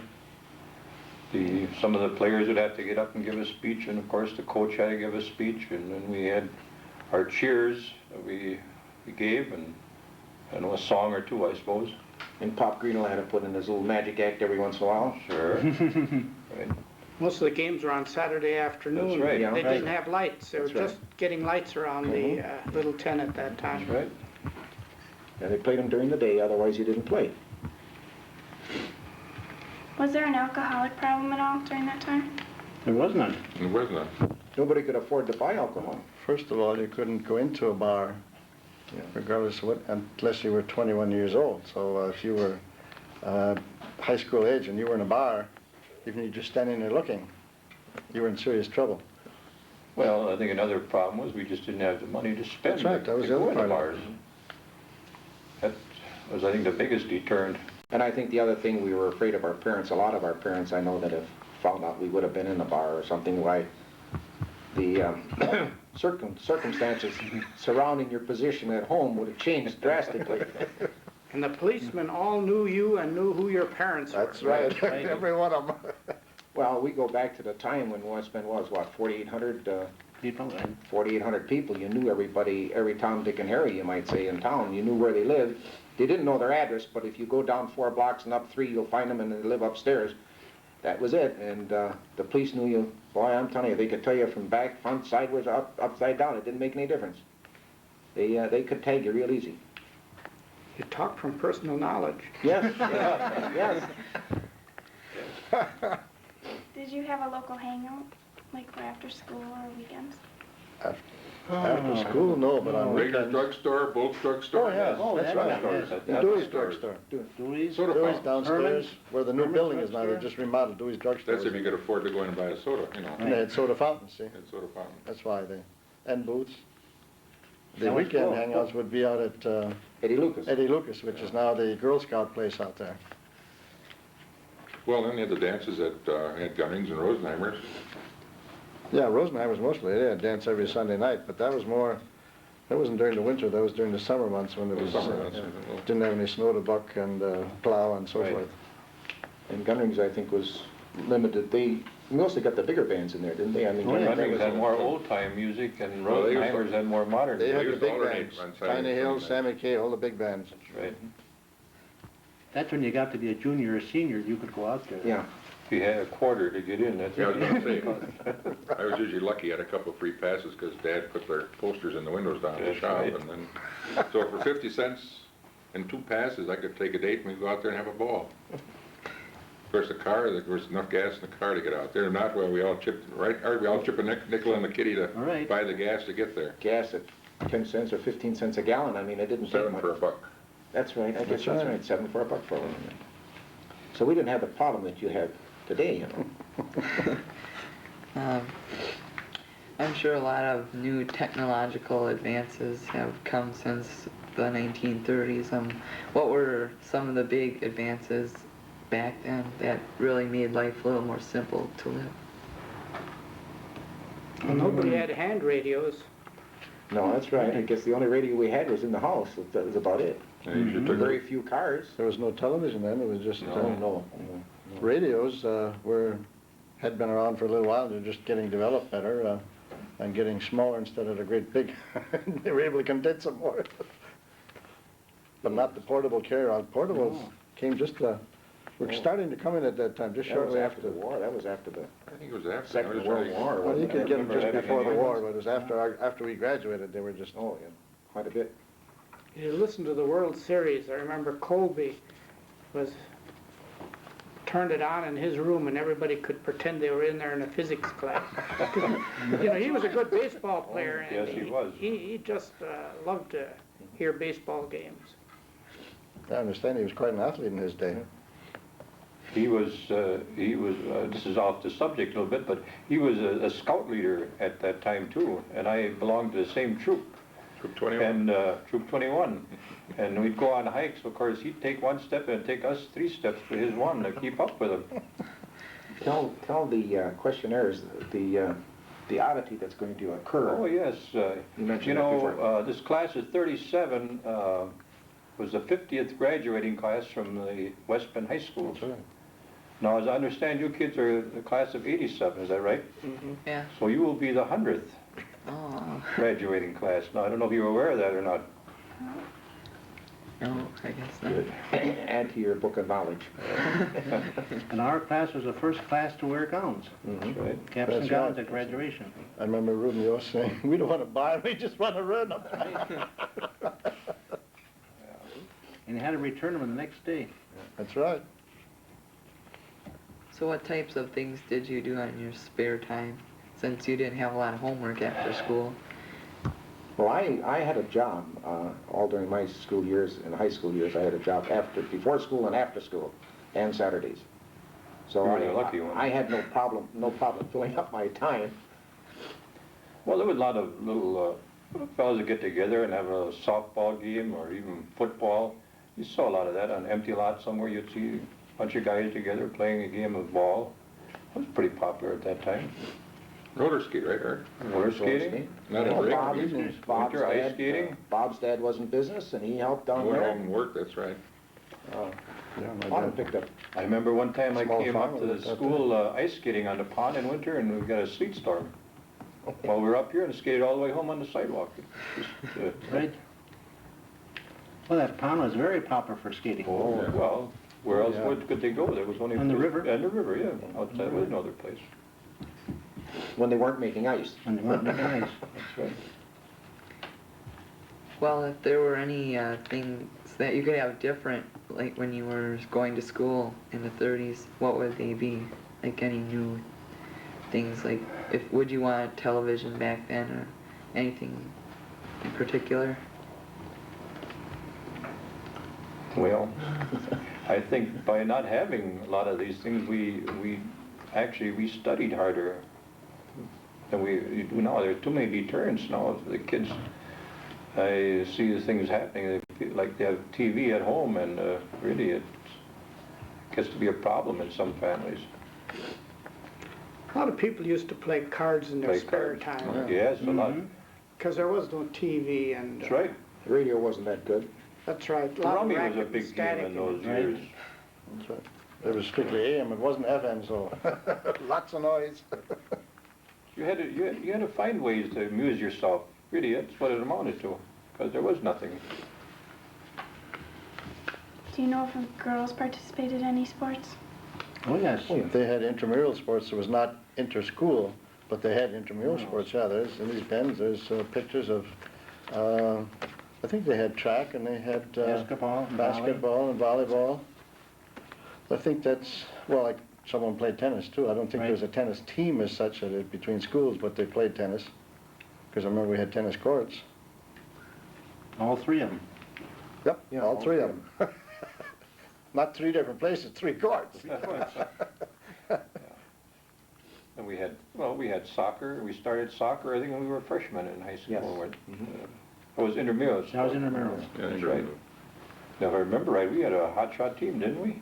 [SPEAKER 2] Some of the players would have to get up and give a speech, and of course the coach had to give a speech, and then we had our cheers that we gave, and I know a song or two, I suppose.
[SPEAKER 3] And Pop Greenell had to put in his little magic act every once in a while.
[SPEAKER 2] Sure. Right.
[SPEAKER 6] Most of the games were on Saturday afternoon.
[SPEAKER 2] That's right.
[SPEAKER 3] Yeah.
[SPEAKER 6] They didn't have lights. They were
[SPEAKER 3] That's right.
[SPEAKER 6] just getting lights around the little tent at that time.
[SPEAKER 2] That's right.
[SPEAKER 3] And they played them during the day, otherwise you didn't play.
[SPEAKER 9] Was there an alcoholic problem at all during that time?
[SPEAKER 7] There was none.
[SPEAKER 4] It was not.
[SPEAKER 3] Nobody could afford to buy alcohol.
[SPEAKER 5] First of all, you couldn't go into a bar, regardless of what, unless you were 21 years old. So if you were high school age and you were in a bar, even if you're just standing there looking, you were in serious trouble.
[SPEAKER 2] Well, I think another problem was we just didn't have the money to spend.
[SPEAKER 5] That's right, that was
[SPEAKER 2] to
[SPEAKER 5] the
[SPEAKER 2] go
[SPEAKER 5] other
[SPEAKER 2] in the
[SPEAKER 5] part of
[SPEAKER 2] bars. That was, I think, the biggest deterrent.
[SPEAKER 3] And I think the other thing, we were afraid of our parents. A lot of our parents, I know, that have found out we would have been in a bar or something, why the circumstances surrounding your position at home would have changed drastically.
[SPEAKER 6] And the policemen all knew you and knew who your parents were.
[SPEAKER 5] That's right,
[SPEAKER 3] Right.
[SPEAKER 5] every one of them.
[SPEAKER 3] Well, we go back to the time when West Bend was, what, 4,800
[SPEAKER 7] People, and
[SPEAKER 3] 4,800 people. You knew everybody, every Tom, Dick, and Harry, you might say, in town. You knew where they lived. They didn't know their address, but if you go down 4 blocks and up 3, you'll find them, and they live upstairs. That was it. And the police knew you. Boy, I'm telling you, they could tell you from back, front, sideways, upside down. It didn't make any difference. They could tag you real easy.
[SPEAKER 6] You talk from personal knowledge.
[SPEAKER 3] Yes, yes.
[SPEAKER 9] Did you have a local hangout, like for after school or weekends?
[SPEAKER 5] After school, no, but on
[SPEAKER 4] Rager's
[SPEAKER 5] weekends.
[SPEAKER 4] drugstore, Bolt's drugstore.
[SPEAKER 5] Oh, yeah,
[SPEAKER 7] Oh,
[SPEAKER 5] that's
[SPEAKER 7] that
[SPEAKER 5] right.
[SPEAKER 7] one, yes.
[SPEAKER 5] The Dewey's drugstore.
[SPEAKER 7] Dewey's.
[SPEAKER 4] Soda
[SPEAKER 5] Dewey's
[SPEAKER 4] fountain.
[SPEAKER 5] downstairs,
[SPEAKER 7] Herman's?
[SPEAKER 5] where the new
[SPEAKER 7] Herman's
[SPEAKER 5] building is now, they
[SPEAKER 7] drugstore?
[SPEAKER 5] just remodeled Dewey's drugstore.
[SPEAKER 4] That's if you could afford to go in and buy a soda, you know.
[SPEAKER 5] And they had soda fountains, see,
[SPEAKER 4] And soda fountain.
[SPEAKER 5] that's why and booths. The
[SPEAKER 3] That was
[SPEAKER 5] weekend
[SPEAKER 3] cool.
[SPEAKER 5] hangouts would be out at
[SPEAKER 3] Eddie Lucas.
[SPEAKER 5] Eddie Lucas, which is now the Girl Scout place out there.
[SPEAKER 4] Well, then you had the dances at Gunnings and Rosenheimer's.
[SPEAKER 5] Yeah, Rosenheimer's mostly, they had dance every Sunday night, but that was more, that wasn't during the winter, that was during the summer months when it was,
[SPEAKER 4] Summer months,
[SPEAKER 5] didn't have any snow to buck and plow and so
[SPEAKER 3] Right.
[SPEAKER 5] forth.
[SPEAKER 3] And Gunnings, I think, was limited. They mostly got the bigger bands in there, didn't they? I mean,
[SPEAKER 2] Gunnings
[SPEAKER 3] that was
[SPEAKER 2] had more old-time music and
[SPEAKER 4] Well, they used to-
[SPEAKER 2] Rosenheimers had more modern.
[SPEAKER 5] They had
[SPEAKER 4] used
[SPEAKER 5] the
[SPEAKER 4] to
[SPEAKER 5] big
[SPEAKER 4] alternate
[SPEAKER 5] bands,
[SPEAKER 4] on Saturday
[SPEAKER 5] Tiny
[SPEAKER 4] and
[SPEAKER 5] Hill,
[SPEAKER 4] Sunday.
[SPEAKER 5] Sammy Kaye, all the big bands.
[SPEAKER 2] That's right.
[SPEAKER 7] That's when you got to be a junior or senior, you could go out there.
[SPEAKER 3] Yeah.
[SPEAKER 2] If you had a quarter to get in, that's
[SPEAKER 4] Yeah, I was gonna say,
[SPEAKER 2] right.
[SPEAKER 4] I was usually lucky, I had a couple of free passes because Dad put their posters in the windows down at the
[SPEAKER 2] That's
[SPEAKER 4] shop,
[SPEAKER 2] right.
[SPEAKER 4] and then, so for 50 cents and 2 passes, I could take a date and we'd go out there and have a ball. Of course, the car, there was enough gas in the car to get out there, not where we all chipped, right, or we all chip a nickel in the kitty to
[SPEAKER 7] All right.
[SPEAKER 4] buy the gas to get there.
[SPEAKER 3] Gas at 10 cents or 15 cents a gallon. I mean, it didn't take
[SPEAKER 4] 7
[SPEAKER 3] much.
[SPEAKER 4] for a buck.
[SPEAKER 3] That's right. I guess
[SPEAKER 5] That's
[SPEAKER 3] that's
[SPEAKER 5] right.
[SPEAKER 3] right. 7 for a buck for a while. So we didn't have the problem that you have today, you know.
[SPEAKER 1] I'm sure a lot of new technological advances have come since the 1930s. What were some of the big advances back then that really made life a little more simple to live?
[SPEAKER 6] Well, nobody had hand radios.
[SPEAKER 3] No, that's right. I guess the only radio we had was in the house. That was about it.
[SPEAKER 4] And you usually took
[SPEAKER 3] Very few cars.
[SPEAKER 5] There was no television then, it was just,
[SPEAKER 3] No.
[SPEAKER 5] radios had been around for a little while, they're just getting developed better and getting smaller instead of the great big. They were able to condense them more. But not the portable carry-on. Portables came just, were starting to come in at that time, just
[SPEAKER 3] That was
[SPEAKER 5] shortly
[SPEAKER 3] after the war. That was after the
[SPEAKER 4] I think it was after.
[SPEAKER 3] Second
[SPEAKER 4] I was
[SPEAKER 3] World
[SPEAKER 4] right.
[SPEAKER 3] War.
[SPEAKER 5] Well, you
[SPEAKER 3] wasn't
[SPEAKER 5] could
[SPEAKER 3] it?
[SPEAKER 5] get them just
[SPEAKER 2] Remember
[SPEAKER 5] before the
[SPEAKER 2] having
[SPEAKER 5] war, but it was after we graduated, they were just,
[SPEAKER 3] Oh, yeah. Quite a bit.
[SPEAKER 6] You listen to the World Series, I remember Colby turned it on in his room and everybody could pretend they were in there in a physics class. You know, he was a good baseball player and
[SPEAKER 2] Yes, he was.
[SPEAKER 6] he just loved to hear baseball games.
[SPEAKER 5] I understand he was quite an athlete in his day.
[SPEAKER 2] He was, this is off the subject a little bit, but he was a scout leader at that time too, and I belonged to the same troop.
[SPEAKER 4] Troop 21.
[SPEAKER 2] And Troop 21. And we'd go on hikes, of course, he'd take 1 step and take us 3 steps to his 1 to keep up with him.
[SPEAKER 3] Tell the questionnaires the oddity that's going to occur.
[SPEAKER 2] Oh, yes.
[SPEAKER 3] You mentioned
[SPEAKER 2] You
[SPEAKER 3] that before.
[SPEAKER 2] know, this class of 37 was the 50th graduating class from the West Bend High School.
[SPEAKER 5] That's right.
[SPEAKER 2] Now, as I understand, you kids are the class of 87, is that right?
[SPEAKER 1] Yeah.
[SPEAKER 2] So you will be the 100th
[SPEAKER 1] Oh,
[SPEAKER 2] graduating class. Now, I don't know if you were aware of that or not.
[SPEAKER 1] no, I guess not.
[SPEAKER 3] Good. Add to your book of knowledge.
[SPEAKER 7] And our class was the first class to wear gowns,
[SPEAKER 2] That's right.
[SPEAKER 7] caps
[SPEAKER 5] That's
[SPEAKER 7] and gowns
[SPEAKER 5] right.
[SPEAKER 7] at graduation.
[SPEAKER 5] I remember Reuben Yost saying, we don't want to buy them, we just want to run them.
[SPEAKER 7] And you had to return them the next day.
[SPEAKER 5] That's right.
[SPEAKER 1] So what types of things did you do on your spare time, since you didn't have a lot of homework after school?
[SPEAKER 3] Well, I had a job all during my school years, in high school years. I had a job before school and after school, and Saturdays. So
[SPEAKER 2] You were the lucky one.
[SPEAKER 3] I had no problem filling up my time.
[SPEAKER 2] Well, there was a lot of little fellas that get together and have a softball game or even football. You saw a lot of that on empty lot somewhere. You'd see a bunch of guys together playing a game of ball. It was pretty popular at that time.
[SPEAKER 4] Roller skate, right, Art?
[SPEAKER 2] Roller skating.
[SPEAKER 4] Not a
[SPEAKER 3] Well,
[SPEAKER 4] break.
[SPEAKER 3] Bob's
[SPEAKER 2] Winter ice
[SPEAKER 3] dad,
[SPEAKER 2] skating.
[SPEAKER 3] Bob's dad was in business, and he helped down
[SPEAKER 4] Went
[SPEAKER 3] there.
[SPEAKER 4] home and worked, that's right.
[SPEAKER 5] Yeah, my
[SPEAKER 3] Pond
[SPEAKER 5] dad.
[SPEAKER 3] picked up.
[SPEAKER 2] I remember one time I
[SPEAKER 5] Small
[SPEAKER 2] came
[SPEAKER 5] farm
[SPEAKER 2] up to
[SPEAKER 5] was
[SPEAKER 2] the
[SPEAKER 5] that
[SPEAKER 2] school ice skating on the pond in winter and we got a sleet storm. While we were up here and skated all the way home on the sidewalk. Just,
[SPEAKER 7] Right? Well, that pond was very popular for skating.
[SPEAKER 2] oh, well, where else
[SPEAKER 5] Yeah.
[SPEAKER 2] could they go? There was only...
[SPEAKER 7] On the river?
[SPEAKER 2] On the river, yeah. Outside was no other place.
[SPEAKER 3] When they weren't making ice.
[SPEAKER 7] And they weren't making ice.
[SPEAKER 2] That's right.
[SPEAKER 1] Well, if there were any things that you could have different, like when you were going to school in the 30s, what would they be? Like any new things, like would you want television back then or anything in particular?
[SPEAKER 2] Well, I think by not having a lot of these things, we studied harder than we do now. There are too many deterrents now. The kids I see the things happening, they feel like they have TV at home, and really it gets to be a problem in some families.
[SPEAKER 6] A lot of people used to play cards in their
[SPEAKER 2] Play
[SPEAKER 6] spare
[SPEAKER 2] cards.
[SPEAKER 6] time,
[SPEAKER 2] Yes, a lot.
[SPEAKER 6] because there was no TV and...
[SPEAKER 2] That's right.
[SPEAKER 3] The radio wasn't that good.
[SPEAKER 6] That's right. A lot of
[SPEAKER 2] Rummy was a
[SPEAKER 6] racket and
[SPEAKER 2] big game
[SPEAKER 6] static
[SPEAKER 2] in those
[SPEAKER 6] it.
[SPEAKER 2] years.
[SPEAKER 5] That's right. It was strictly AM, it wasn't FM, so lots of noise.
[SPEAKER 2] You had to find ways to amuse yourself. Really, that's what it amounted to, because there was nothing.
[SPEAKER 9] Do you know if girls participated in any sports?
[SPEAKER 7] Oh, yes.
[SPEAKER 5] They had intramural sports, it was not inter-school, but they had intramural sports, yeah, there's, in these pens, there's pictures of, I think they had track and they had
[SPEAKER 7] Basketball and
[SPEAKER 5] basketball and volleyball. I think that's, well, like, someone played tennis too, I don't think
[SPEAKER 7] Right.
[SPEAKER 5] there was a tennis team as such that it, between schools, but they played tennis, because I remember we had tennis courts.
[SPEAKER 7] All three of them.
[SPEAKER 5] Yep,
[SPEAKER 3] Yeah,
[SPEAKER 5] all
[SPEAKER 3] all
[SPEAKER 5] three
[SPEAKER 3] three
[SPEAKER 5] of them. Not three different places, 3 courts.
[SPEAKER 2] And we had soccer. We started soccer, I think, when we were freshmen in high school.
[SPEAKER 3] Yes.
[SPEAKER 2] I was intramural.
[SPEAKER 7] That was intramural.
[SPEAKER 4] Yeah,
[SPEAKER 2] That's right. Now, if I remember right, we had a hotshot team, didn't we?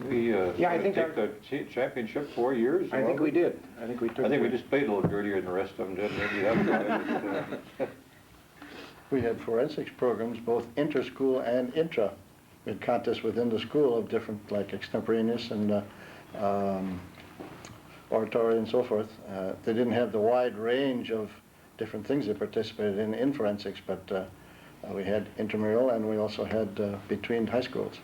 [SPEAKER 2] We,
[SPEAKER 3] Yeah, I think
[SPEAKER 2] took the championship 4 years.
[SPEAKER 3] I think we did. I think we took.
[SPEAKER 2] I think we just played a little dirtier than the rest of them did. Maybe that was why.
[SPEAKER 5] We had forensics programs, both inter-school and intra. We had contests within the school of different, like extemporaneous and oratory and so forth. They didn't have the wide range of different things they participated in forensics, but we had intramural and we also had between high schools.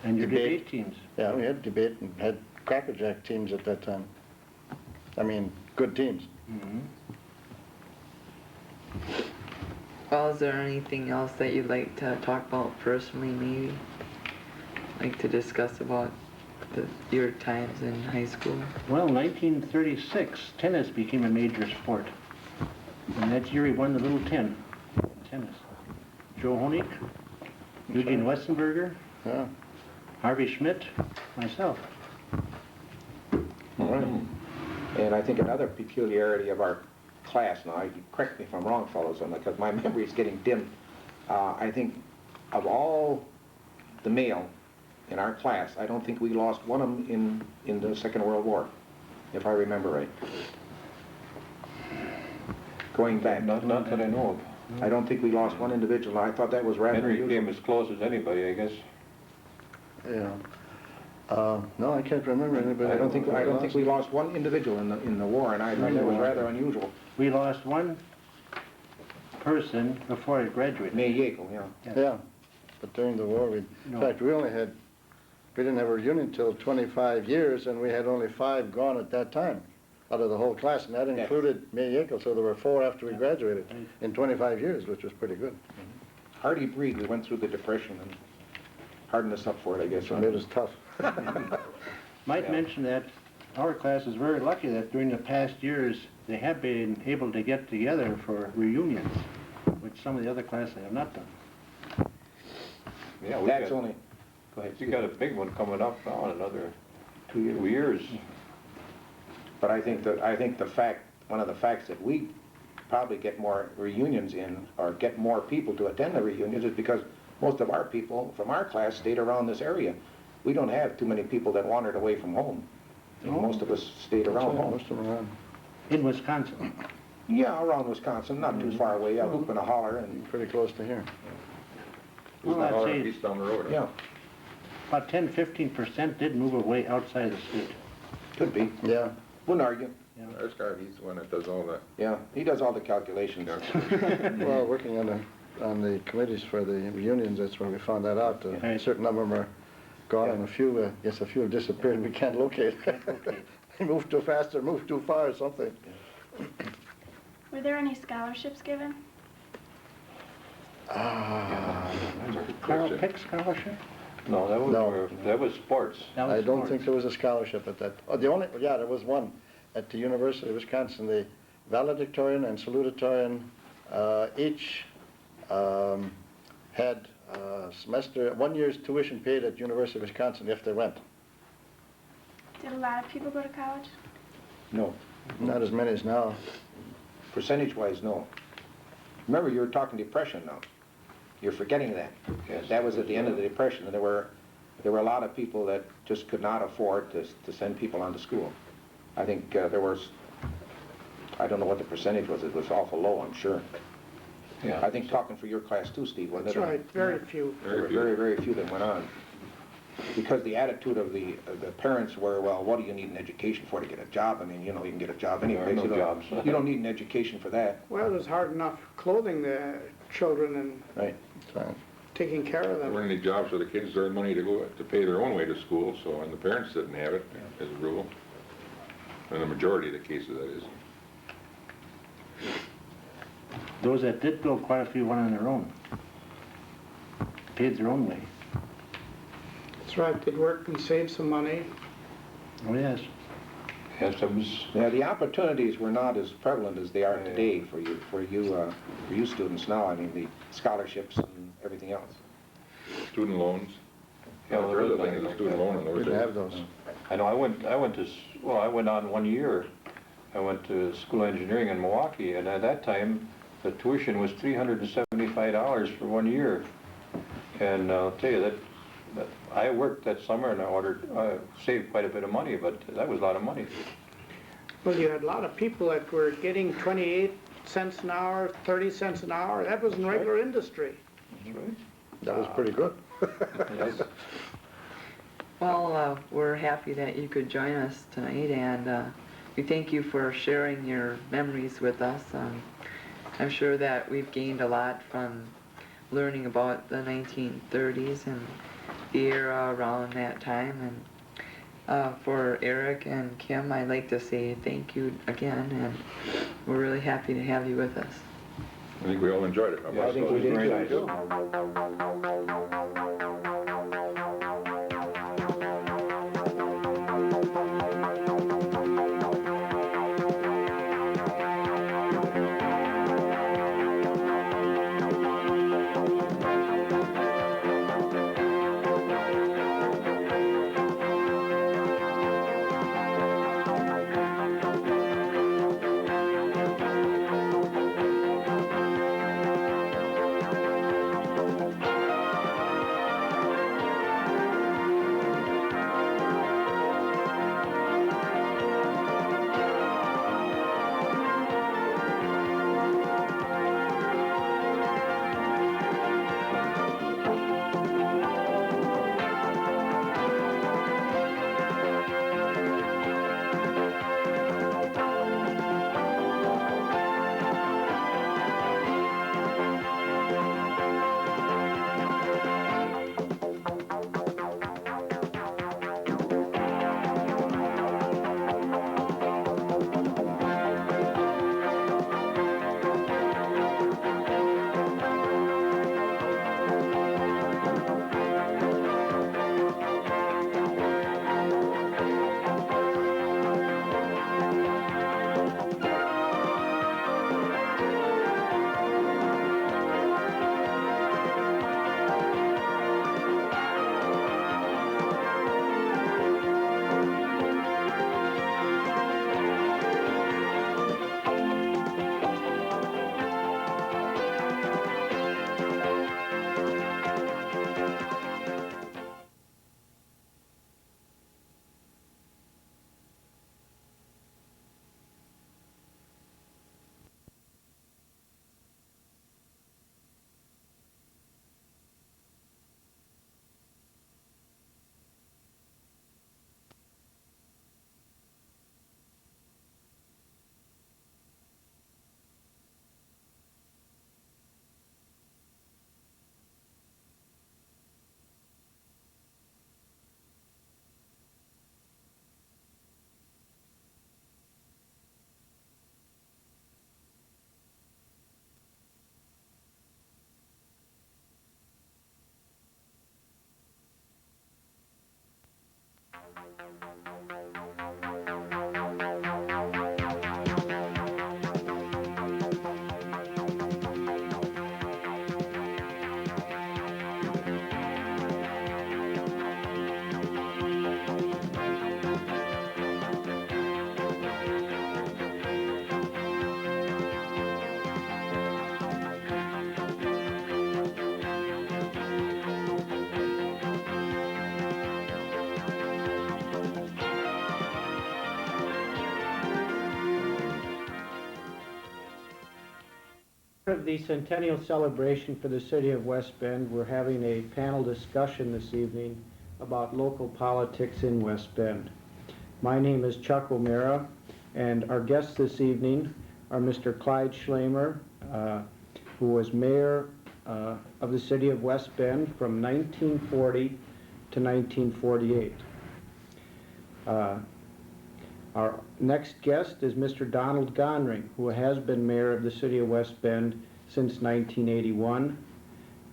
[SPEAKER 7] And your
[SPEAKER 5] Debate.
[SPEAKER 7] debate teams.
[SPEAKER 5] Yeah, we had debate and had crackerjack teams at that time. I mean, good teams.
[SPEAKER 7] Mhm.
[SPEAKER 1] Well, is there anything else that you'd like to talk about personally, maybe? Like to discuss about your times in high school?
[SPEAKER 7] Well, 1936, tennis became a major sport. And that year he won the Little 10, tennis. Joe Honig, Eugene Wessenberger,
[SPEAKER 5] Yeah.
[SPEAKER 7] Harvey Schmidt, myself.
[SPEAKER 3] All right. And I think another peculiarity of our class, now, correct me if I'm wrong, fellows, because my memory is getting dim. I think of all the male in our class, I don't think we lost one of them in the Second World War, if I remember right. Going back.
[SPEAKER 2] Not that I know of.
[SPEAKER 3] I don't think we lost one individual. I thought that was rather
[SPEAKER 2] Henry
[SPEAKER 3] unusual.
[SPEAKER 2] came as close as anybody, I guess.
[SPEAKER 5] Yeah. No, I can't remember anybody.
[SPEAKER 3] I don't think we lost one individual in the war, and I thought that was rather unusual.
[SPEAKER 7] We lost one person before I graduated.
[SPEAKER 3] May Yeagle, yeah.
[SPEAKER 5] Yeah, but during the war, in
[SPEAKER 7] No.
[SPEAKER 5] fact, we didn't have a reunion till 25 years, and we had only 5 gone at that time, out of the whole class, and that
[SPEAKER 3] Yeah.
[SPEAKER 5] included May Yackel, so there were 4 after we
[SPEAKER 7] Yeah.
[SPEAKER 5] graduated,
[SPEAKER 7] Right.
[SPEAKER 5] in 25 years, which was pretty good.
[SPEAKER 3] Hardy breed, we went through the Depression and hardened us up for it, I guess.
[SPEAKER 5] So it made us tough.
[SPEAKER 7] Might
[SPEAKER 2] Yeah.
[SPEAKER 7] mention that our class is very lucky that during the past years, they have been able to get together for reunions, which some of the other classes have not done.
[SPEAKER 2] Yeah, we
[SPEAKER 3] That's
[SPEAKER 2] got,
[SPEAKER 3] only, go ahead.
[SPEAKER 2] we got a big one coming up now in another
[SPEAKER 3] 2 years.
[SPEAKER 2] 2 years.
[SPEAKER 3] But I think the fact, one of the facts that we probably get more reunions in, or get more people to attend the reunions, is because most of our people from our class stayed around this area. We don't have too many people that wandered away from home.
[SPEAKER 7] No.
[SPEAKER 3] Most of us stayed around home.
[SPEAKER 5] Most of them around.
[SPEAKER 7] In Wisconsin.
[SPEAKER 3] Yeah, around Wisconsin, not too far away, a hoop and a holler, and,
[SPEAKER 5] Pretty close to here.
[SPEAKER 7] Well, I'd say
[SPEAKER 4] East down the road.
[SPEAKER 3] yeah,
[SPEAKER 7] about 10-15% did move away outside the state.
[SPEAKER 3] could be.
[SPEAKER 5] Yeah.
[SPEAKER 3] Wouldn't argue.
[SPEAKER 4] This guy, he's the one that does all that.
[SPEAKER 3] Yeah, he does all the calculations.
[SPEAKER 5] Well, working on the committees for the reunions, that's where we found that out. A
[SPEAKER 7] Right.
[SPEAKER 5] certain number of them are gone, and a few have disappeared, and we can't locate. They moved too fast or moved too far or something.
[SPEAKER 9] Were there any scholarships given?
[SPEAKER 7] Carl Pick Scholarship?
[SPEAKER 2] No, that was
[SPEAKER 5] No.
[SPEAKER 2] that was sports.
[SPEAKER 7] That was
[SPEAKER 5] I don't
[SPEAKER 7] sports.
[SPEAKER 5] think there was a scholarship at that. Oh, there was one at the University of Wisconsin. The valedictorian and salutatorian each had semester, 1 year's tuition paid at University of Wisconsin if they went.
[SPEAKER 9] Did a lot of people go to college?
[SPEAKER 3] No,
[SPEAKER 5] Not as many as now.
[SPEAKER 3] percentage-wise, no. Remember, you were talking depression now. You're forgetting that.
[SPEAKER 2] Yes.
[SPEAKER 3] That was at the end of the depression, and there were a lot of people that just could not afford to send people on to school. I think there was, I don't know what the percentage was. It was awful low, I'm sure.
[SPEAKER 2] Yeah.
[SPEAKER 3] I think talking for your class too, Steve, wasn't
[SPEAKER 6] That's
[SPEAKER 3] it?
[SPEAKER 6] right, very few.
[SPEAKER 3] There were very, very few that went on. Because the attitude of the parents were, well, what do you need an education for to get a job? I mean, you know, you can get a job anyway.
[SPEAKER 2] There are no jobs.
[SPEAKER 3] You don't need an education for that.
[SPEAKER 6] Well, it was hard enough clothing the children and
[SPEAKER 3] Right.
[SPEAKER 5] So,
[SPEAKER 6] taking care of
[SPEAKER 4] There
[SPEAKER 6] them.
[SPEAKER 4] weren't any jobs for the kids to earn money to go to pay their own way to school, so, and the parents didn't have it as a rule. In the majority of the cases, that is.
[SPEAKER 7] Those that did go, quite a few went on their own. Paid their own way.
[SPEAKER 6] That's right, they'd work and save some money.
[SPEAKER 7] Oh, yes.
[SPEAKER 2] Yes, it was,
[SPEAKER 3] Yeah, the opportunities were not as prevalent as they are today for you students now. I mean, the scholarships and everything else.
[SPEAKER 4] Student loans.
[SPEAKER 2] Yeah,
[SPEAKER 4] There was a thing as a student loan in
[SPEAKER 5] we
[SPEAKER 4] those
[SPEAKER 5] didn't
[SPEAKER 4] days.
[SPEAKER 5] have those.
[SPEAKER 2] I know, I went on 1 year. I went to school of engineering in Milwaukee, and at that time, the tuition was $375 for 1 year. And I'll tell you that I worked that summer and I saved quite a bit of money, but that was a lot of money.
[SPEAKER 6] Well, you had a lot of people that were getting 28 cents an hour, 30 cents an hour. That was in regular industry.
[SPEAKER 2] That's right.
[SPEAKER 5] That was pretty good.
[SPEAKER 2] Yes.
[SPEAKER 1] Well, we're happy that you could join us tonight, and we thank you for sharing your memories with us. I'm sure that we've gained a lot from learning about the 1930s and the era around that time. And for Eric and Kim, I'd like to say thank you again, and we're really happy to have you with us.
[SPEAKER 4] I think we all enjoyed it.
[SPEAKER 3] I think we did
[SPEAKER 2] Very
[SPEAKER 3] too.
[SPEAKER 2] nice.
[SPEAKER 7] Of the Centennial celebration for the city of West Bend, we're having a panel discussion this evening about local politics in West Bend. My name is Chuck O'Meara, and our guests this evening are Mr. Clyde Schlamer, who was mayor of the city of West Bend from 1940 to 1948. Our next guest is Mr. Donald Gonring, who has been mayor of the city of West Bend since 1981.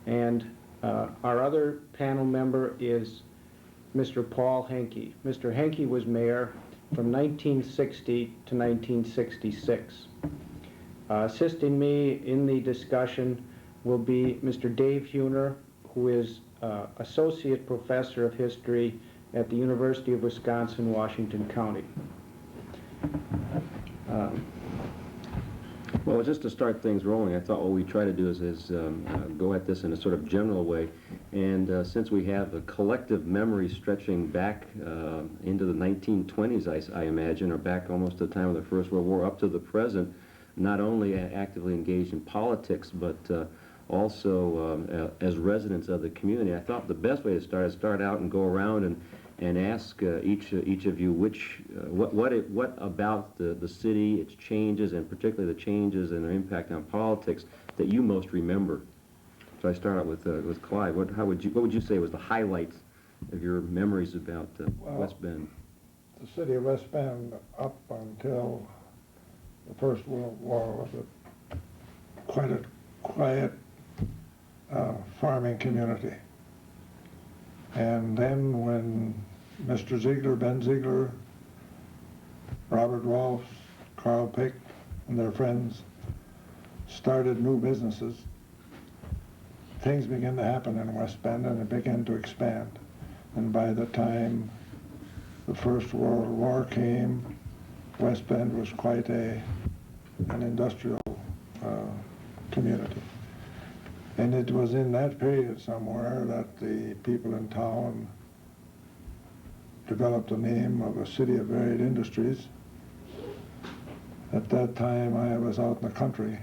[SPEAKER 7] And our other panel member is Mr. Paul Henke. Mr. Henke was mayor from 1960 to 1966. Assisting me in the discussion will be Mr. Dave Huner, who is Associate Professor of History at the University of Wisconsin, Washington County.
[SPEAKER 10] Well, just to start things rolling, I thought what we try to do is go at this in a sort of general way. And since we have a collective memory stretching back into the 1920s, I imagine, or back almost to the time of the First World War up to the present, not only actively engaged in politics, but also as residents of the community, I thought the best way to start out and go around and ask each of you what about the city, its changes, and particularly the changes and their impact on politics that you most remember. So I start out with Clyde. What would you say was the highlights of your memories about West Bend?
[SPEAKER 11] The city of West Bend, up until the First World War, was quite a quiet farming community. And then when Mr. Ziegler, Ben Ziegler, Robert Rolfs, Carl Pick, and their friends started new businesses, things began to happen in West Bend, and it began to expand. And by the time the First World War came, West Bend was quite an industrial community. And it was in that period somewhere that the people in town developed the name of a city of varied industries. At that time, I was out in the country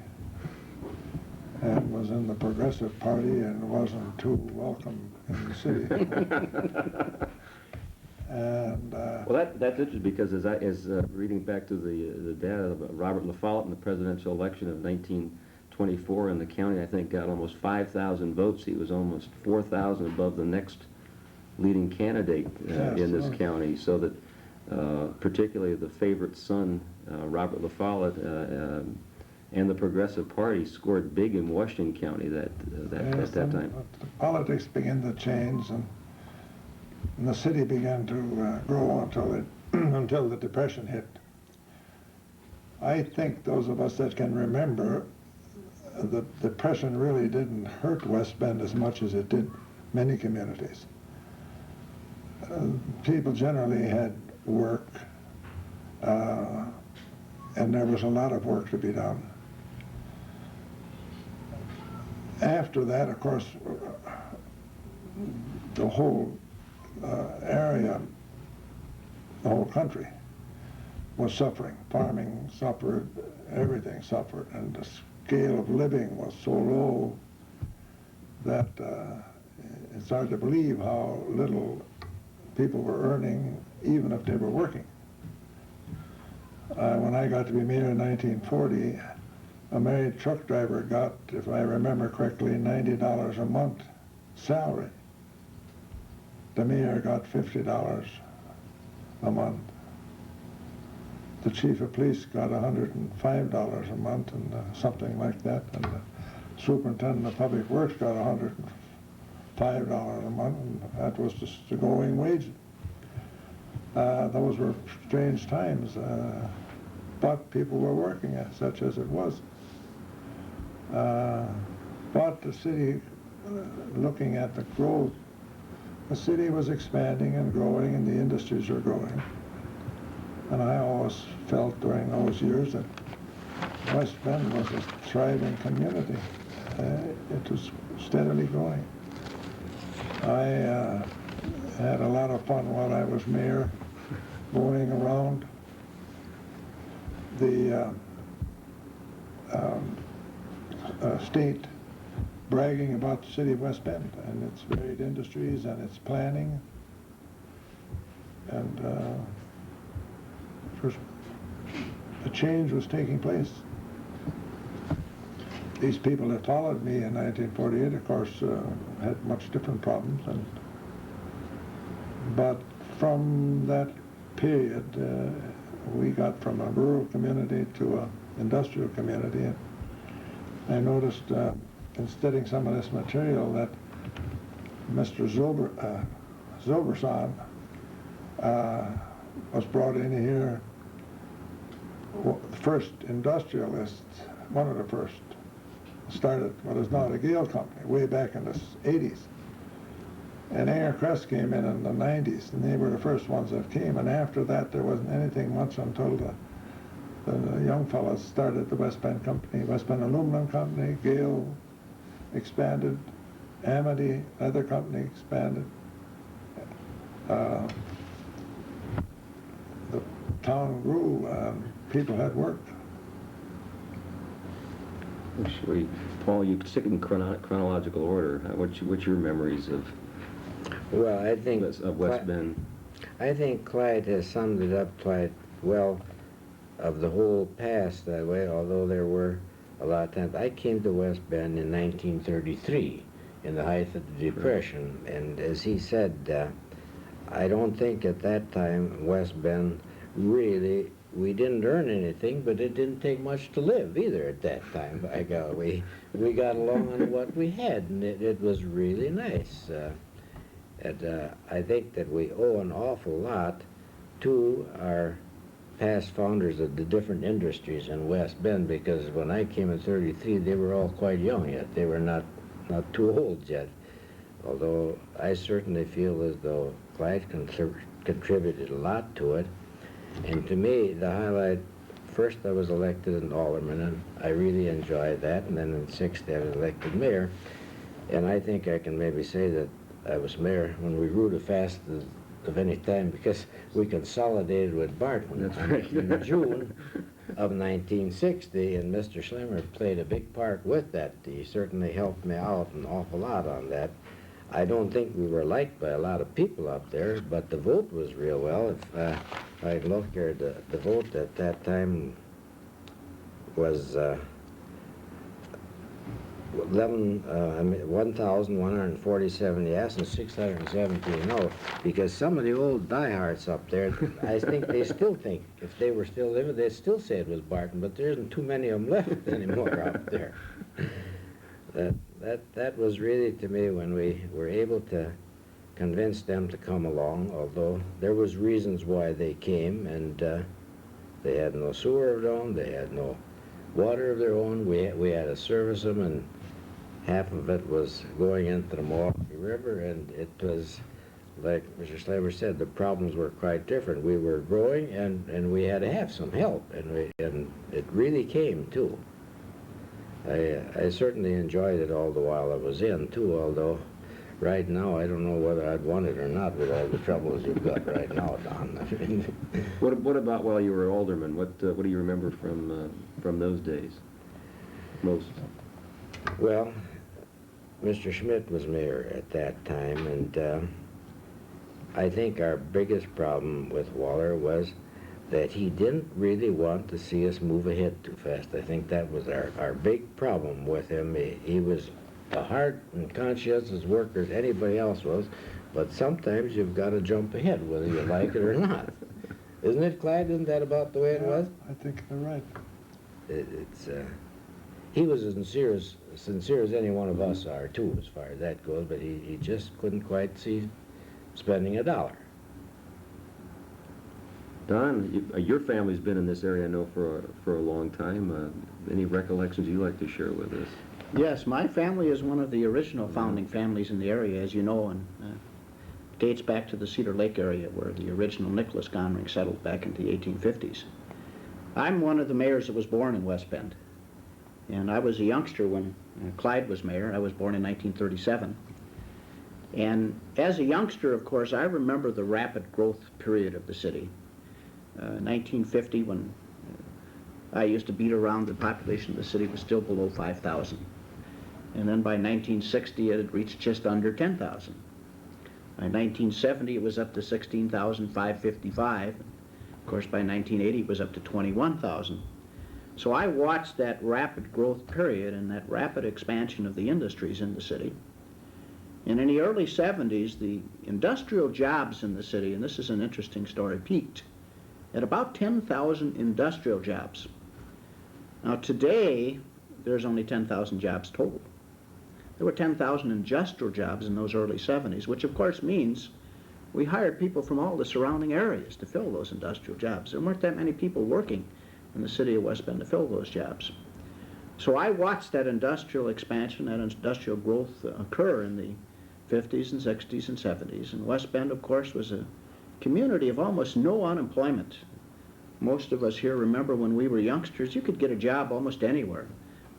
[SPEAKER 11] and was in the Progressive Party and wasn't too welcome in the city. And
[SPEAKER 10] well, that's interesting because as reading back to the data of Robert La Follette in the presidential election of 1924 in the county, I think got almost 5,000 votes. He was almost 4,000 above the next leading candidate in this county. So that particularly the favorite son, Robert La Follette, and the Progressive Party scored big in Washington County at that time.
[SPEAKER 11] The politics began to change, and the city began to grow until the Depression hit. I think those of us that can remember, the Depression really didn't hurt West Bend as much as it did many communities. People generally had work, and there was a lot of work to be done. After that, of course, the whole area, the whole country was suffering. Farming suffered, everything suffered, and the scale of living was so low that it's hard to believe how little people were earning, even if they were working. When I got to be mayor in 1940, a married truck driver got, if I remember correctly, $90 a month salary. The mayor got $50 a month. The chief of police got $105 a month, and something like that, and the superintendent of public works got $105 a month, and that was just the going wage. Those were strange times, but people were working, such as it was. But the city, looking at the growth, the city was expanding and growing, and the industries were growing. And I always felt during those years that West Bend was a thriving community. It was steadily growing. I had a lot of fun while I was mayor, going around the state bragging about the city of West Bend and its varied industries and its planning. And first, a change was taking place. These people that followed me in 1948, of course, had much different problems. But from that period, we got from a rural community to an industrial community. And I noticed in studying some of this material that Mr. Zoberson was brought in here, the first industrialist, one of the first, started what is now the Gale Company, way back in the 80s. And Air Crest came in the 90s, and they were the first ones that came. And after that, there wasn't anything much until the young fellows started the West Bend Company, West Bend Aluminum Company. Gale expanded, Amity Leather Company expanded. The town grew, people had work.
[SPEAKER 10] Paul, you stick in chronological order. What's your memories of
[SPEAKER 12] Well, I think
[SPEAKER 10] West Bend?
[SPEAKER 12] I think Clyde has summed it up quite well of the whole past that way, although there were a lot of times. I came to West Bend in 1933 in the height of the Depression, and as he said, I don't think at that time West Bend really, we didn't earn anything, but it didn't take much to live either at that time. By golly, we got along on what we had, and it was really nice. I think that we owe an awful lot to our past founders of the different industries in West Bend, because when I came in '33, they were all quite young yet. They were not too old yet. Although I certainly feel as though Clyde contributed a lot to it. And to me, the highlight, first I was elected an alderman, and I really enjoyed that, and then in '60 I was elected mayor. And I think I can maybe say that I was mayor when we grew the fastest of any time, because we consolidated with Barton in June of 1960, and Mr. Schlemmer played a big part with that. He certainly helped me out an awful lot on that. I don't think we were liked by a lot of people up there, but the vote was real well. If I look here, the vote at that time was 1,147 yes and 617 no, because some of the old diehards up there, I think they still think, if they were still living, they'd still say it was Barton, but there isn't too many of them left anymore up there. That was really, to me, when we were able to convince them to come along, although there was reasons why they came, and they had no sewer of their own, they had no water of their own. We had to service them, and half of it was going into the Milwaukee River, and it was, like Mr. Slaver said, the problems were quite different. We were growing, and we had to have some help, and it really came, too. I certainly enjoyed it all the while I was in, too, although right now I don't know whether I'd want it or not with all the troubles you've got right now, Don.
[SPEAKER 10] What about while you were alderman? What do you remember from those days most?
[SPEAKER 12] Well, Mr. Schmidt was mayor at that time, and I think our biggest problem with Waller was that he didn't really want to see us move ahead too fast. I think that was our big problem with him. He was a hard and conscientious worker as anybody else was, but sometimes you've got to jump ahead whether you like it or not. Isn't it, Clyde? Isn't that about the way it was?
[SPEAKER 11] I think you're right.
[SPEAKER 12] He was as sincere as any one of us are, too, as far as that goes, but he just couldn't quite see spending a dollar.
[SPEAKER 10] Don, your family's been in this area, I know, for a long time. Any recollections you'd like to share with us?
[SPEAKER 13] Yes, my family is one of the original founding families in the area, as you know, and dates back to the Cedar Lake area where the original Nicholas Gonring settled back in the 1850s. I'm one of the mayors that was born in West Bend, and I was a youngster when Clyde was mayor. I was born in 1937. And as a youngster, of course, I remember the rapid growth period of the city. 1950, when I used to beat around, the population of the city was still below 5,000. And then by 1960, it had reached just under 10,000. By 1970, it was up to 16,555. Of course, by 1980, it was up to 21,000. So I watched that rapid growth period and that rapid expansion of the industries in the city. And in the early 70s, the industrial jobs in the city, and this is an interesting story, peaked at about 10,000 industrial jobs. Now today, there's only 10,000 jobs total. There were 10,000 industrial jobs in those early 70s, which of course means we hired people from all the surrounding areas to fill those industrial jobs. There weren't that many people working in the city of West Bend to fill those jobs. So I watched that industrial expansion, that industrial growth occur in the 50s and 60s and 70s. And West Bend, of course, was a community of almost no unemployment. Most of us here remember when we were youngsters, you could get a job almost anywhere.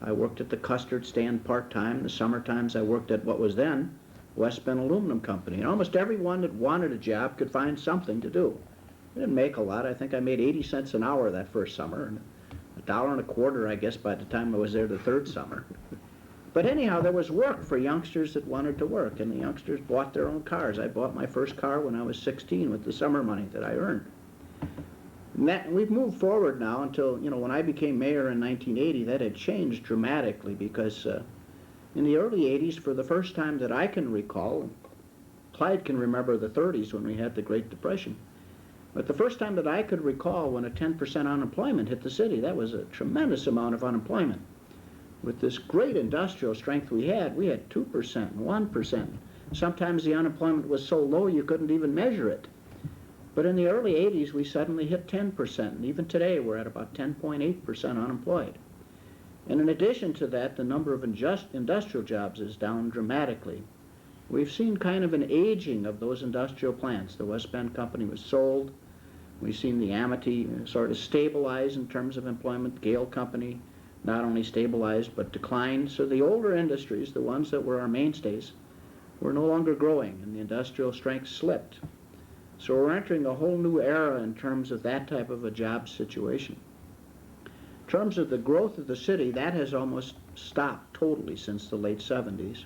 [SPEAKER 13] I worked at the custard stand part-time. In the summer times, I worked at what was then West Bend Aluminum Company. And almost everyone that wanted a job could find something to do. I didn't make a lot. I think I made 80 cents an hour that first summer, and $1.25, I guess, by the time I was there the third summer. But anyhow, there was work for youngsters that wanted to work, and the youngsters bought their own cars. I bought my first car when I was 16 with the summer money that I earned. And we've moved forward now until, when I became mayor in 1980, that had changed dramatically because in the early 80s, for the first time that I can recall, Clyde can remember the 30s when we had the Great Depression, but the first time that I could recall when a 10% unemployment hit the city, that was a tremendous amount of unemployment. With this great industrial strength we had 2%, 1%. Sometimes the unemployment was so low you couldn't even measure it. But in the early 80s, we suddenly hit 10%, and even today we're at about 10.8% unemployed. And in addition to that, the number of industrial jobs is down dramatically. We've seen kind of an aging of those industrial plants. The West Bend Company was sold. We've seen the Amity sort of stabilize in terms of employment. Gale Company not only stabilized but declined. So the older industries, the ones that were our mainstays, were no longer growing, and the industrial strength slipped. So we're entering a whole new era in terms of that type of a job situation. In terms of the growth of the city, that has almost stopped totally since the late 70s.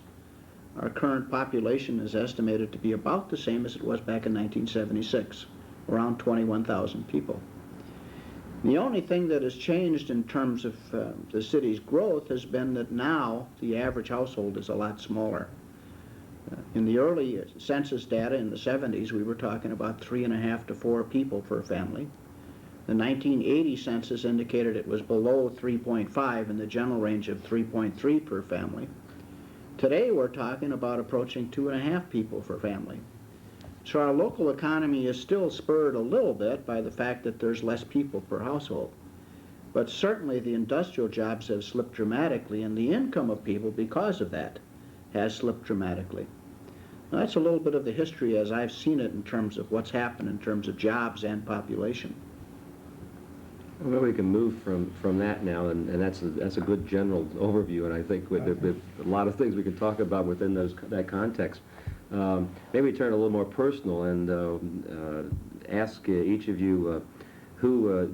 [SPEAKER 13] Our current population is estimated to be about the same as it was back in 1976, around 21,000 people. The only thing that has changed in terms of the city's growth has been that now the average household is a lot smaller. In the early census data in the 70s, we were talking about 3.5 to 4 people per family. The 1980 census indicated it was below 3.5 in the general range of 3.3 per family. Today we're talking about approaching 2.5 people per family. So our local economy is still spurred a little bit by the fact that there's less people per household. But certainly the industrial jobs have slipped dramatically, and the income of people because of that has slipped dramatically. Now, that's a little bit of the history as I've seen it in terms of what's happened in terms of jobs and population.
[SPEAKER 10] Well, we can move from that now, and that's a good general overview, and I think with a lot of things we can talk about within that context. Maybe turn a little more personal and ask each of you who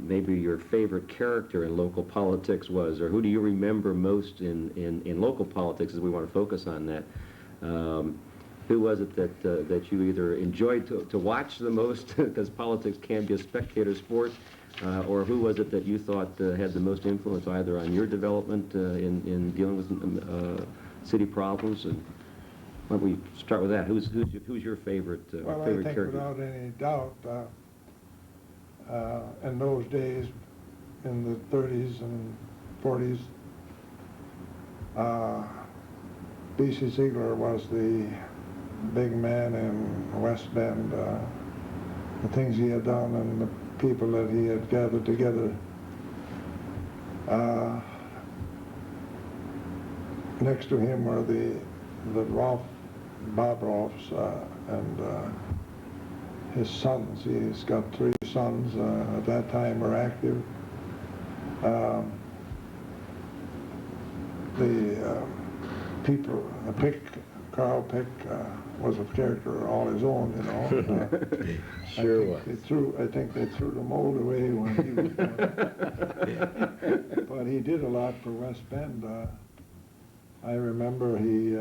[SPEAKER 10] maybe your favorite character in local politics was, or who do you remember most in local politics, as we want to focus on that. Who was it that you either enjoyed to watch the most, because politics can be a spectator sport, or who was it that you thought had the most influence either on your development in dealing with city problems? And why don't we start with that? Who's your favorite
[SPEAKER 11] Well,
[SPEAKER 10] favorite
[SPEAKER 11] I think
[SPEAKER 10] character?
[SPEAKER 11] without any doubt, in those days, in the 30s and 40s, B.C. Ziegler was the big man in West Bend. The things he had done and the people that he had gathered together. Next to him were the Bob Rolfs and his sons. He's got 3 sons at that time were active. Carl Pick was a character all his own, you know.
[SPEAKER 12] Sure was.
[SPEAKER 11] I think they threw the mold away when he was But he did a lot for West Bend. I remember he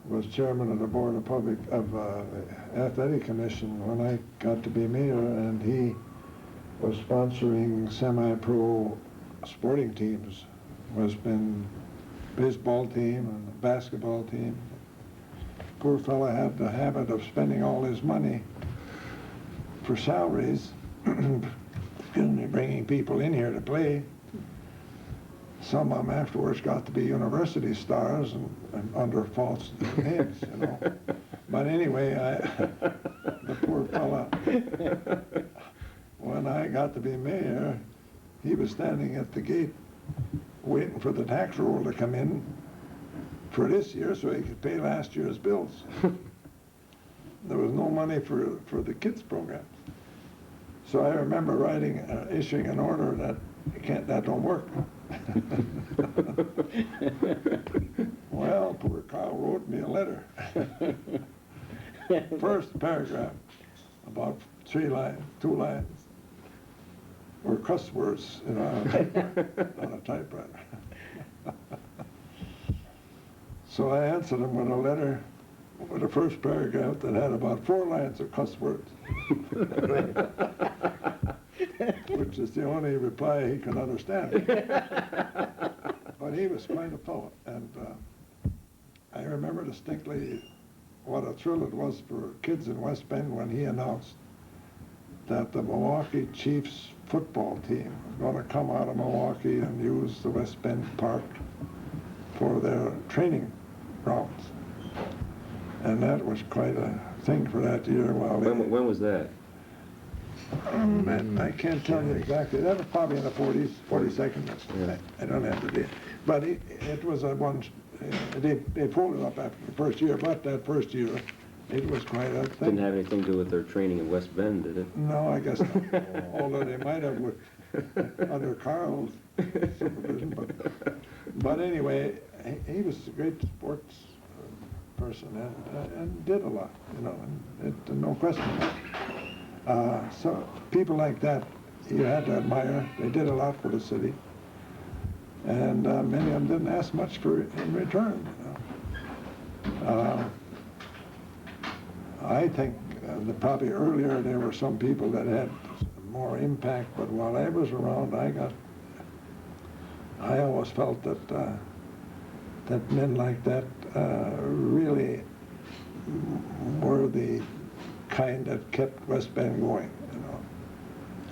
[SPEAKER 11] was chairman of the Board of Athletic Commission when I got to be mayor, and he was sponsoring semi-pro sporting teams. West Bend baseball team and a basketball team. Poor fella had the habit of spending all his money for salaries, bringing people in here to play. Some of them afterwards got to be university stars and under false names, you know. But anyway, the poor fella, when I got to be mayor, he was standing at the gate waiting for the tax roll to come in for this year so he could pay last year's bills. There was no money for the kids program. So I remember issuing an order that don't work. Well, poor Carl wrote me a letter. First paragraph, about 2 lines, were cuss words, you know, on a typewriter. So I answered him with a letter with the first paragraph that had about 4 lines of cuss words. Which is the only reply he could understand. But he was quite a fellow, and I remember distinctly what a thrill it was for kids in West Bend when he announced that the Milwaukee Chiefs football team was going to come out of Milwaukee and use the West Bend Park for their training grounds. And that was quite a thing for that year.
[SPEAKER 10] When was that?
[SPEAKER 11] Man, I can't tell you exactly. That was probably in the 40s, 42nd.
[SPEAKER 10] Yeah.
[SPEAKER 11] I don't have the date. But it was a one, they folded up after the first year, but that first year, it was quite a thing.
[SPEAKER 10] Didn't have anything to do with their training in West Bend, did it?
[SPEAKER 11] No, I guess not. Although they might have with, under Carl's supervision. But anyway, he was a great sports person and did a lot, you know, and no question. So people like that, you had to admire. They did a lot for the city. And many of them didn't ask much in return, you know. I think that probably earlier there were some people that had more impact, but while I was around, I always felt that that men like that really were the kind that kept West Bend going, you know.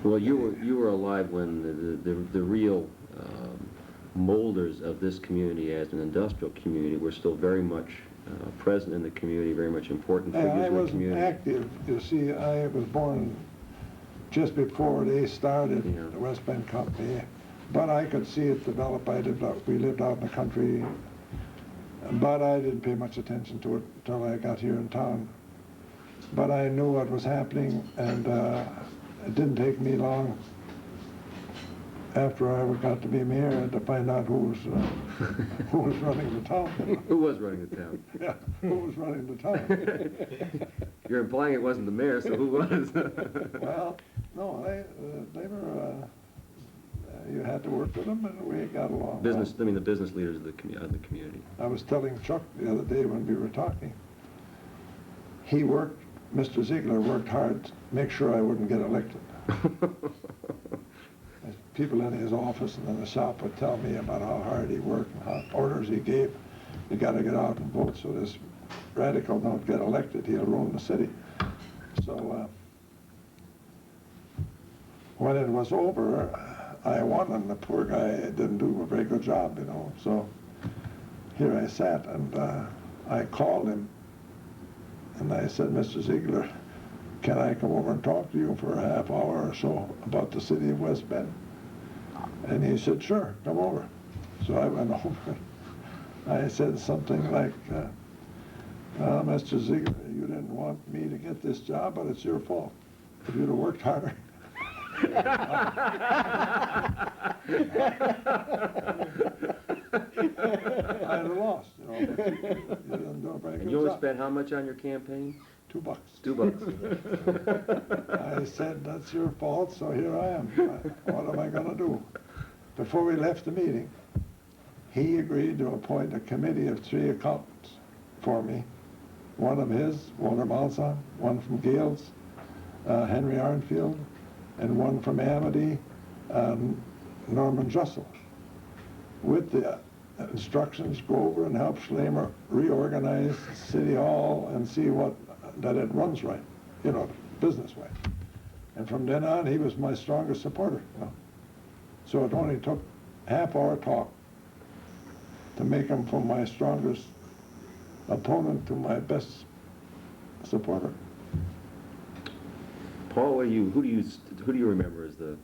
[SPEAKER 10] Well, you were alive when the real molders of this community as an industrial community were still very much present in the community, very much important figures in the community.
[SPEAKER 11] I wasn't active. You see, I was born just before they started the West Bend Company, but I could see it develop. We lived out in the country, but I didn't pay much attention to it until I got here in town. But I knew what was happening, and it didn't take me long after I got to be mayor to find out who was running the town.
[SPEAKER 10] Who was running the town?
[SPEAKER 11] Yeah, who was running the town.
[SPEAKER 10] You're implying it wasn't the mayor, so who was?
[SPEAKER 11] Well, no, they were, you had to work with them, and we got along.
[SPEAKER 10] I mean the business leaders of the community.
[SPEAKER 11] I was telling Chuck the other day when we were talking, Mr. Ziegler worked hard to make sure I wouldn't get elected. People in his office and in the shop would tell me about how hard he worked and how orders he gave. You got to get out and vote so this radical don't get elected. He'll ruin the city. So when it was over, I won, and the poor guy didn't do a very good job, you know. So here I sat, and I called him, and I said, Mr. Ziegler, can I come over and talk to you for a half hour or so about the city of West Bend? And he said, sure, come over. So I went over. I said something like, Mr. Ziegler, you didn't want me to get this job, but it's your fault. If you'd have worked harder. I'd have lost, you know. But you didn't do a very good
[SPEAKER 10] And you only
[SPEAKER 11] job.
[SPEAKER 10] spent how much on your campaign?
[SPEAKER 11] $2.
[SPEAKER 10] $2.
[SPEAKER 11] I said, that's your fault, so here I am. What am I going to do? Before we left the meeting, he agreed to appoint a committee of 3 accountants for me. One of his, Walter Malzahn, one from Gales, Henry Arnfield, and one from Amity, Norman Jussel, with the instructions, go over and help Schlemer reorganize City Hall and see that it runs right, business way. And from then on, he was my strongest supporter. So it only took half our talk to make him from my strongest opponent to my best supporter.
[SPEAKER 10] Paul, who do you remember as the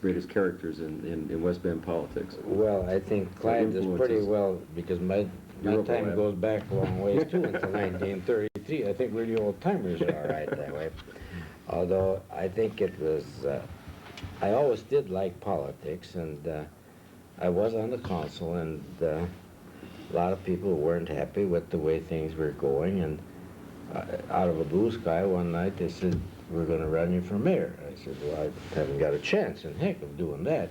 [SPEAKER 10] greatest characters in West Bend politics?
[SPEAKER 12] Well, I think Clyde is pretty well, because my time goes back a long ways too, until 1933. I think we're the old timers are all right that way. Although I think it was, I always did like politics, and I was on the council, and a lot of people weren't happy with the way things were going, and out of a blue sky one night they said, "We're going to run you for mayor." I said, "Well, I haven't got a chance in heck of doing that."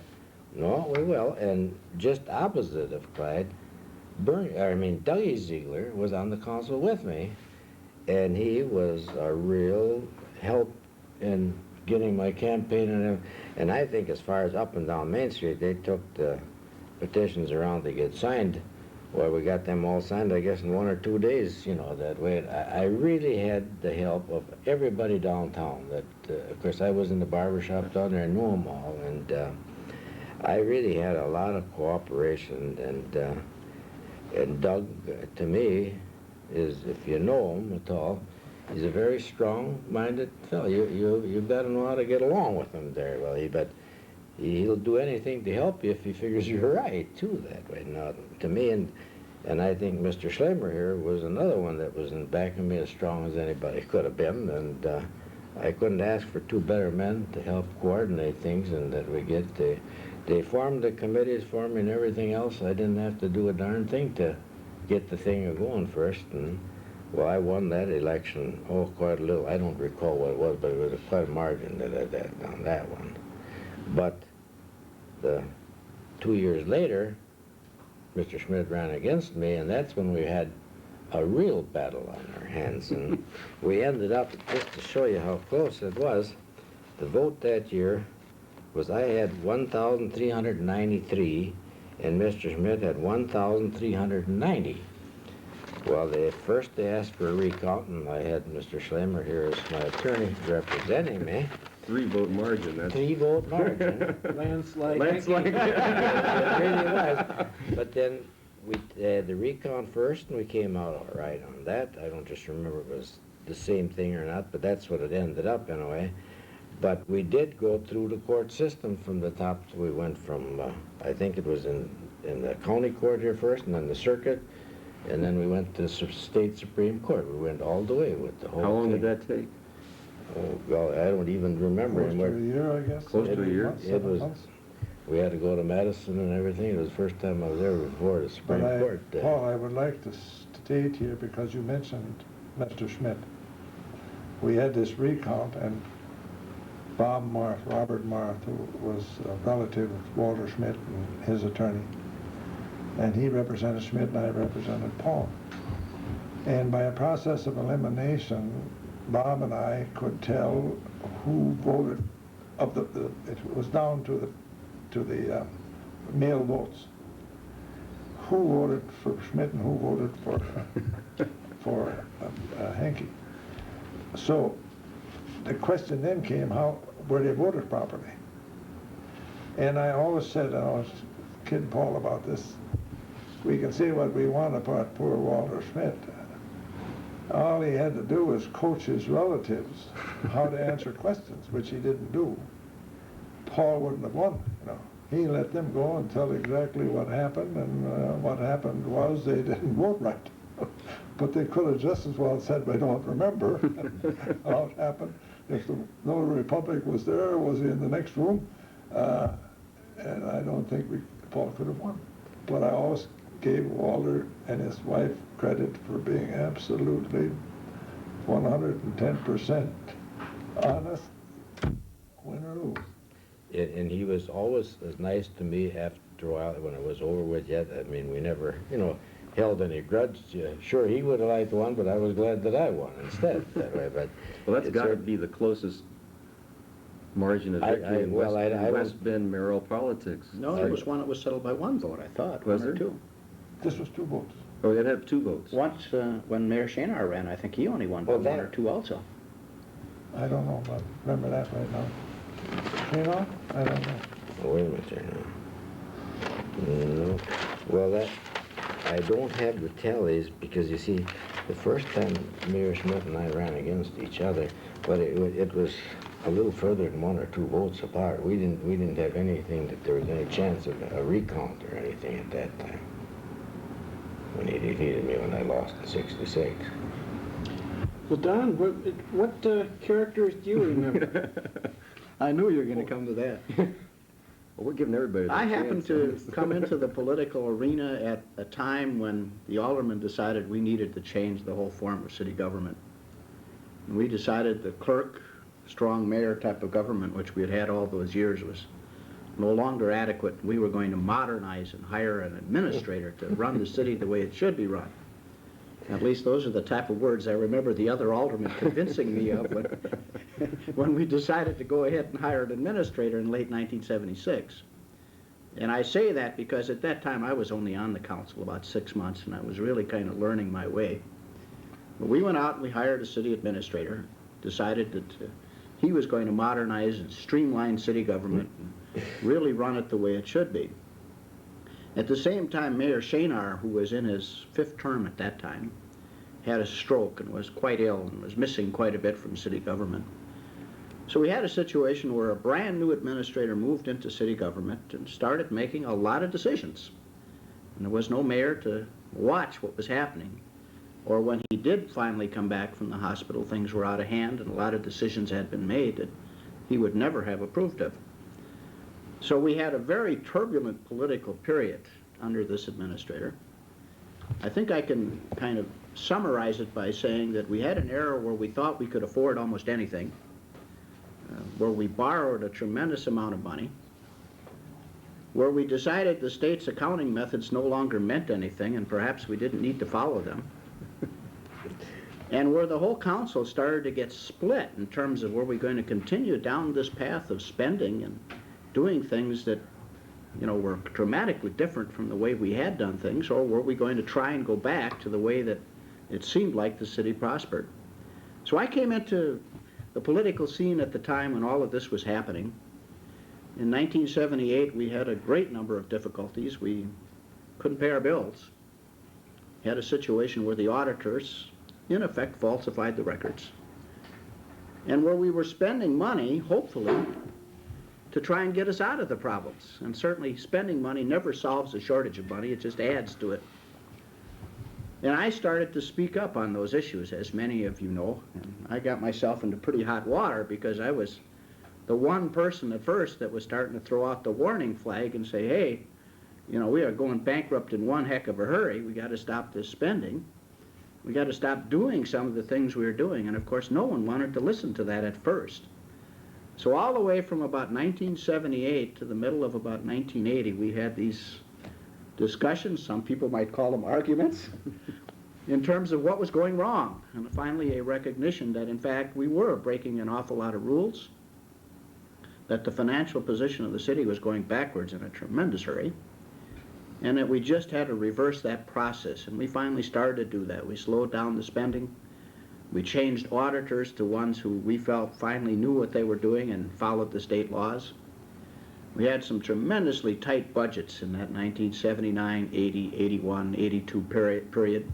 [SPEAKER 12] "No, we will." And just opposite of Clyde, Dougie Ziegler was on the council with me, and he was a real help in getting my campaign and everything. And I think as far as up and down Main Street, they took the petitions around to get signed. Well, we got them all signed, I guess, in 1 or 2 days, that way. I really had the help of everybody downtown. Of course, I was in the barber shop down there, I knew them all, and I really had a lot of cooperation. And Doug, to me, is, if you know him at all, he's a very strong-minded fellow. You've got to know how to get along with him there. Well, but he'll do anything to help you if he figures you're right, too, that way. Now, to me, and I think Mr. Schlemer here was another one that was in back of me as strong as anybody could have been, and I couldn't ask for 2 better men to help coordinate things, and that we get they formed the committees for me and everything else. I didn't have to do a darn thing to get the thing going first, and well, I won that election, quite a little. I don't recall what it was, but it was quite a margin on that one. But 2 years later, Mr. Schmidt ran against me, and that's when we had a real battle on our hands. And we ended up, just to show you how close it was, the vote that year was I had 1,393, and Mr. Schmidt had 1,390. Well, first they asked for a recount, and I had Mr. Schlemer here as my attorney representing me.
[SPEAKER 10] 3-vote margin. That's
[SPEAKER 12] 3-vote margin.
[SPEAKER 7] Landslide.
[SPEAKER 12] It really was. But then we had the recount first, and we came out all right on that. I don't just remember it was the same thing or not, but that's what it ended up anyway. But we did go through the court system from the top. We went from, I think it was in the county court here first, and then the circuit, and then we went to the state Supreme Court. We went all the way with the whole
[SPEAKER 10] How long
[SPEAKER 12] thing.
[SPEAKER 10] did that take?
[SPEAKER 12] Oh, well, I don't even remember
[SPEAKER 11] Close to
[SPEAKER 12] anymore.
[SPEAKER 11] a year, I guess.
[SPEAKER 10] Close to a year?
[SPEAKER 12] It was, we had to go to Madison and everything. It was the first time I was ever before the Supreme Court.
[SPEAKER 11] Paul, I would like to state here, because you mentioned Mr. Schmidt. We had this recount, and Bob Marth, Robert Marth, who was a relative of Walter Schmidt and his attorney, and he represented Schmidt and I represented Paul. And by a process of elimination, Bob and I could tell who voted it was down to the mail votes. Who voted for Schmidt and who voted for Henke. So the question then came, how were they voted properly? And I always said, and I was kidding Paul about this, we can say what we want about poor Walter Schmidt. All he had to do was coach his relatives how to answer questions, which he didn't do. Paul wouldn't have won, He let them go and tell exactly what happened, and what happened was they didn't vote right. But they could have just as well said, "We don't remember how it happened." If the Notary Republic was there, was he in the next room? And I don't think Paul could have won. But I always gave Walter and his wife credit for being absolutely 110% honest, win or lose.
[SPEAKER 12] and he was always as nice to me after a while when it was over with yet. I mean, we never, you know, held any grudge. Sure, he would have liked one, but I was glad that I won instead that way. But
[SPEAKER 10] Well, that's
[SPEAKER 12] it's
[SPEAKER 10] got to
[SPEAKER 12] cer-
[SPEAKER 10] be the closest margin of victory in
[SPEAKER 12] well, I don't-
[SPEAKER 10] West Bend mayoral politics.
[SPEAKER 13] No, there was one that was settled by one vote, I thought.
[SPEAKER 10] Was
[SPEAKER 13] one or
[SPEAKER 10] there?
[SPEAKER 13] two.
[SPEAKER 11] This was 2 votes.
[SPEAKER 10] Oh, it had 2 votes.
[SPEAKER 13] Once, when Mayor Shanar ran, I think he only won by
[SPEAKER 12] Well,
[SPEAKER 13] one
[SPEAKER 12] that-
[SPEAKER 13] or two also.
[SPEAKER 11] I don't know, but remember that right now. You know? I don't know.
[SPEAKER 12] Oh, wait a minute there now. No. Well, that, I don't have the tallies because you see, the first time Mayor Schmidt and I ran against each other, but it was a little further than 1 or 2 votes apart. We didn't have anything that there was any chance of a recount or anything at that time. When he defeated me when I lost in '66.
[SPEAKER 7] Well, Don, what characters do you remember?
[SPEAKER 13] I knew you were going to come to that.
[SPEAKER 10] Well, we're giving everybody
[SPEAKER 13] I
[SPEAKER 10] a
[SPEAKER 13] happened
[SPEAKER 10] chance
[SPEAKER 13] to
[SPEAKER 10] on this.
[SPEAKER 13] come into the political arena at a time when the aldermen decided we needed to change the whole form of city government. And we decided the clerk, strong mayor type of government, which we had had all those years, was no longer adequate. We were going to modernize and hire an administrator to run the city the way it should be run. At least those are the type of words I remember the other aldermen convincing me of when we decided to go ahead and hire an administrator in late 1976. And I say that because at that time I was only on the council about 6 months and I was really kind of learning my way. But we went out and we hired a city administrator, decided that he was going to modernize and streamline city government and really run it the way it should be. At the same time, Mayor Shanar, who was in his 5th term at that time, had a stroke and was quite ill and was missing quite a bit from city government. So we had a situation where a brand new administrator moved into city government and started making a lot of decisions. And there was no mayor to watch what was happening. Or when he did finally come back from the hospital, things were out of hand and a lot of decisions had been made that he would never have approved of. So we had a very turbulent political period under this administrator. I think I can kind of summarize it by saying that we had an era where we thought we could afford almost anything, where we borrowed a tremendous amount of money, where we decided the state's accounting methods no longer meant anything and perhaps we didn't need to follow them, and where the whole council started to get split in terms of were we going to continue down this path of spending and doing things that, you know, were dramatically different from the way we had done things, or were we going to try and go back to the way that it seemed like the city prospered. So I came into the political scene at the time when all of this was happening. In 1978, we had a great number of difficulties. We couldn't pay our bills. We had a situation where the auditors, in effect, falsified the records. And where we were spending money, hopefully, to try and get us out of the problems. And certainly spending money never solves a shortage of money, it just adds to it. And I started to speak up on those issues, as many of you know. And I got myself into pretty hot water because I was the one person at first that was starting to throw out the warning flag and say, hey, you know, we are going bankrupt in one heck of a hurry. We got to stop this spending. We got to stop doing some of the things we were doing. And of course, no one wanted to listen to that at first. So all the way from about 1978 to the middle of about 1980, we had these discussions, some people might call them arguments, in terms of what was going wrong. And finally a recognition that in fact we were breaking an awful lot of rules, that the financial position of the city was going backwards in a tremendous hurry, and that we just had to reverse that process. And we finally started to do that. We slowed down the spending. We changed auditors to ones who we felt finally knew what they were doing and followed the state laws. We had some tremendously tight budgets in that 1979, 80, 81, 82 period.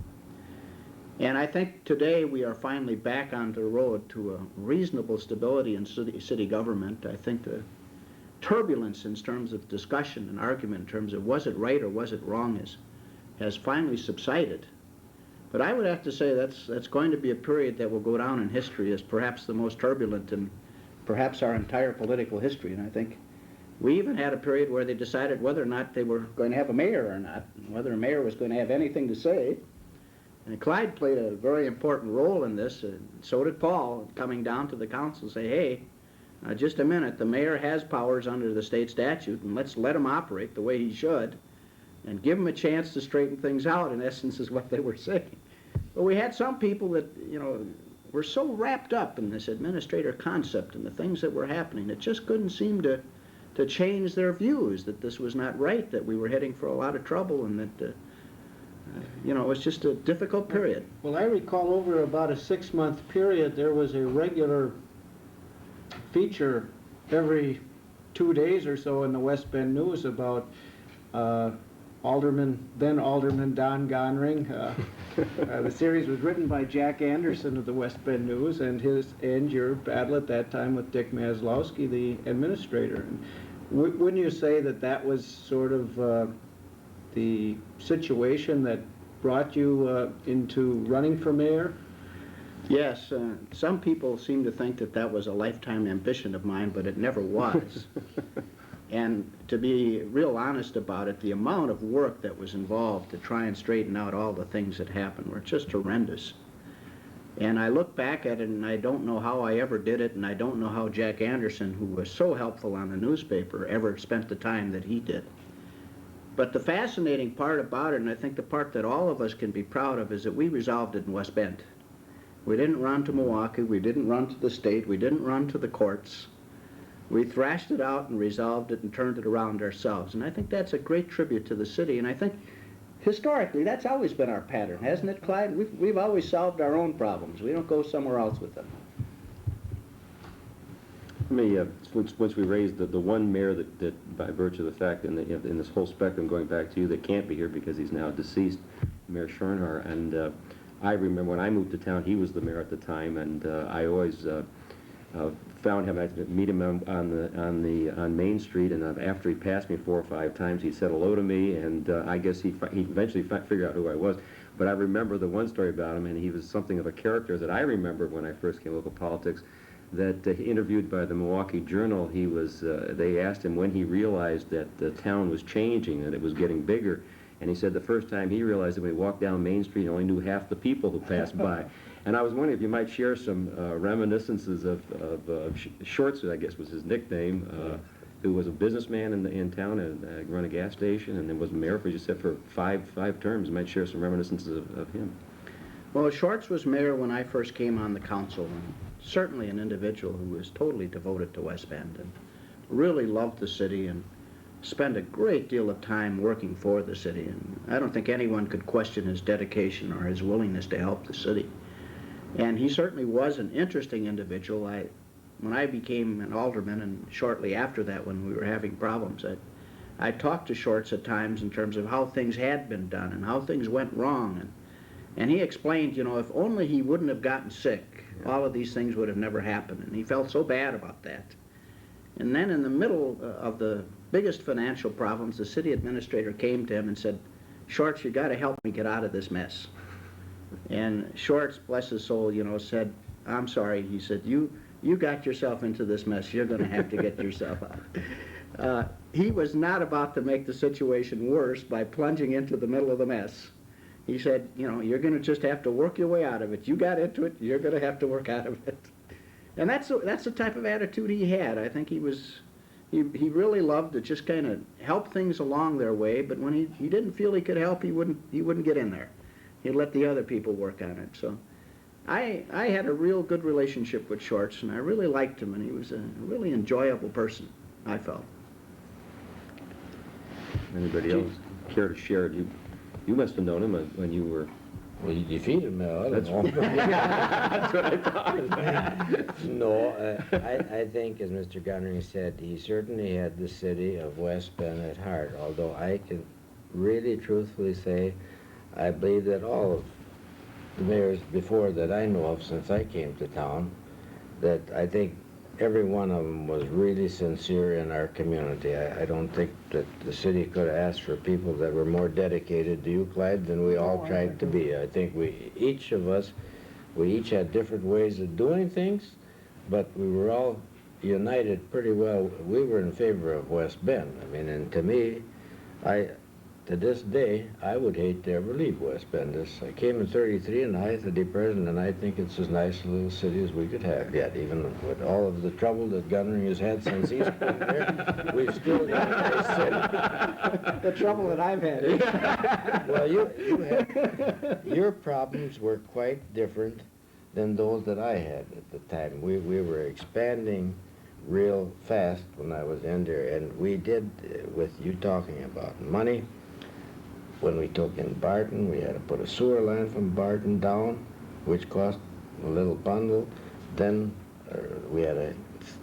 [SPEAKER 13] And I think today we are finally back on the road to a reasonable stability in city government. I think the turbulence in terms of discussion and argument in terms of was it right or was it wrong has finally subsided. But I would have to say that's going to be a period that will go down in history as perhaps the most turbulent in perhaps our entire political history. And I think we even had a period where they decided whether or not they were going to have a mayor or not, and whether a mayor was going to have anything to say. And Clyde played a very important role in this, and so did Paul, coming down to the council and say, hey, just a minute, the mayor has powers under the state statute, and let's let him operate the way he should, and give him a chance to straighten things out, in essence, is what they were saying. But we had some people that, you know, were so wrapped up in this administrator concept and the things that were happening, it just couldn't seem to change their views, that this was not right, that we were heading for a lot of trouble, and that, you know, it was just a difficult period.
[SPEAKER 7] Well, I recall over about a 6-month period, there was a regular feature every 2 days or so in the West Bend News about then Alderman Don Gonring. The series was written by Jack Anderson of the West Bend News, and your battle at that time with Dick Maslowski, the administrator. And wouldn't you say that that was sort of the situation that brought you into running for mayor?
[SPEAKER 13] Yes, some people seem to think that that was a lifetime ambition of mine, but it never was. And to be real honest about it, the amount of work that was involved to try and straighten out all the things that happened were just horrendous. And I look back at it, and I don't know how I ever did it, and I don't know how Jack Anderson, who was so helpful on the newspaper, ever spent the time that he did. But the fascinating part about it, and I think the part that all of us can be proud of, is that we resolved it in West Bend. We didn't run to Milwaukee, we didn't run to the state, we didn't run to the courts. We thrashed it out and resolved it and turned it around ourselves. And I think that's a great tribute to the city. And I think historically that's always been our pattern, hasn't it, Clyde? We've always solved our own problems. We don't go somewhere else with them.
[SPEAKER 10] Let me, once we raised the one mayor that by virtue of the fact in this whole spectrum going back to you that can't be here because he's now deceased, Mayor Schornhar, and I remember when I moved to town, he was the mayor at the time, and I always found him, I'd meet him on Main Street, and after he passed me 4 or 5 times, he said hello to me, and I guess he eventually figured out who I was. But I remember the one story about him, and he was something of a character that I remembered when I first came to local politics, that interviewed by the Milwaukee Journal, he was, they asked him when he realized that the town was changing, that it was getting bigger, and he said the first time he realized it when he walked down Main Street, he only knew half the people who passed by. And I was wondering if you might share some reminiscences of Shorts, I guess was his nickname, who was a businessman in town and run a gas station, and then was mayor for, you said, for five terms. You might share some reminiscences of him.
[SPEAKER 13] Well, Shorts was mayor when I first came on the council, and certainly an individual who was totally devoted to West Bend and really loved the city and spent a great deal of time working for the city. And I don't think anyone could question his dedication or his willingness to help the city. And he certainly was an interesting individual. When I became an alderman, and shortly after that when we were having problems, I talked to Shorts at times in terms of how things had been done and how things went wrong. And he explained, you know, if only he wouldn't have gotten sick, all of these things would have never happened. And he felt so bad about that. And then in the middle of the biggest financial problems, the city administrator came to him and said, "Shorts, you got to help me get out of this mess." And Shorts, bless his soul, you know, said, "I'm sorry." He said, you got yourself into this mess. You're going to have to get yourself out. He was not about to make the situation worse by plunging into the middle of the mess. He said, you know, you're going to just have to work your way out of it. You got into it, you're going to have to work out of it. And that's the type of attitude he had. I think he really loved to just kind of help things along their way, but when he didn't feel he could help, he wouldn't get in there. He'd let the other people work on it. So I had a real good relationship with Shorts, and I really liked him, and he was a really enjoyable person, I felt.
[SPEAKER 10] Anybody else care to share? You must have known him when you were...
[SPEAKER 12] Well, you defeated me, I don't know.
[SPEAKER 10] That's what I thought.
[SPEAKER 12] No, I think, as Mr. Gunring said, he certainly had the city of West Bend at heart, although I can really truthfully say I believe that all of the mayors before that I know of since I came to town, that I think every one of them was really sincere in our community. I don't think that the city could have asked for people that were more dedicated to you, Clyde, than we all tried to be. I think each had different ways of doing things, but we were all united pretty well. We were in favor of West Bend. I mean, and to me, to this day, I would hate to ever leave West Bend. I came in 33 and I, the day president, and I think it's as nice a little city as we could have yet, even with all of the trouble that Gunring has had since he's been there. We've still got a nice city.
[SPEAKER 13] The trouble that I've had.
[SPEAKER 12] Well, your problems were quite different than those that I had at the time. We were expanding real fast when I was in there, and we did, with you talking about money, when we took in Barton, we had to put a sewer line from Barton down, which cost a little bundle. Then we had to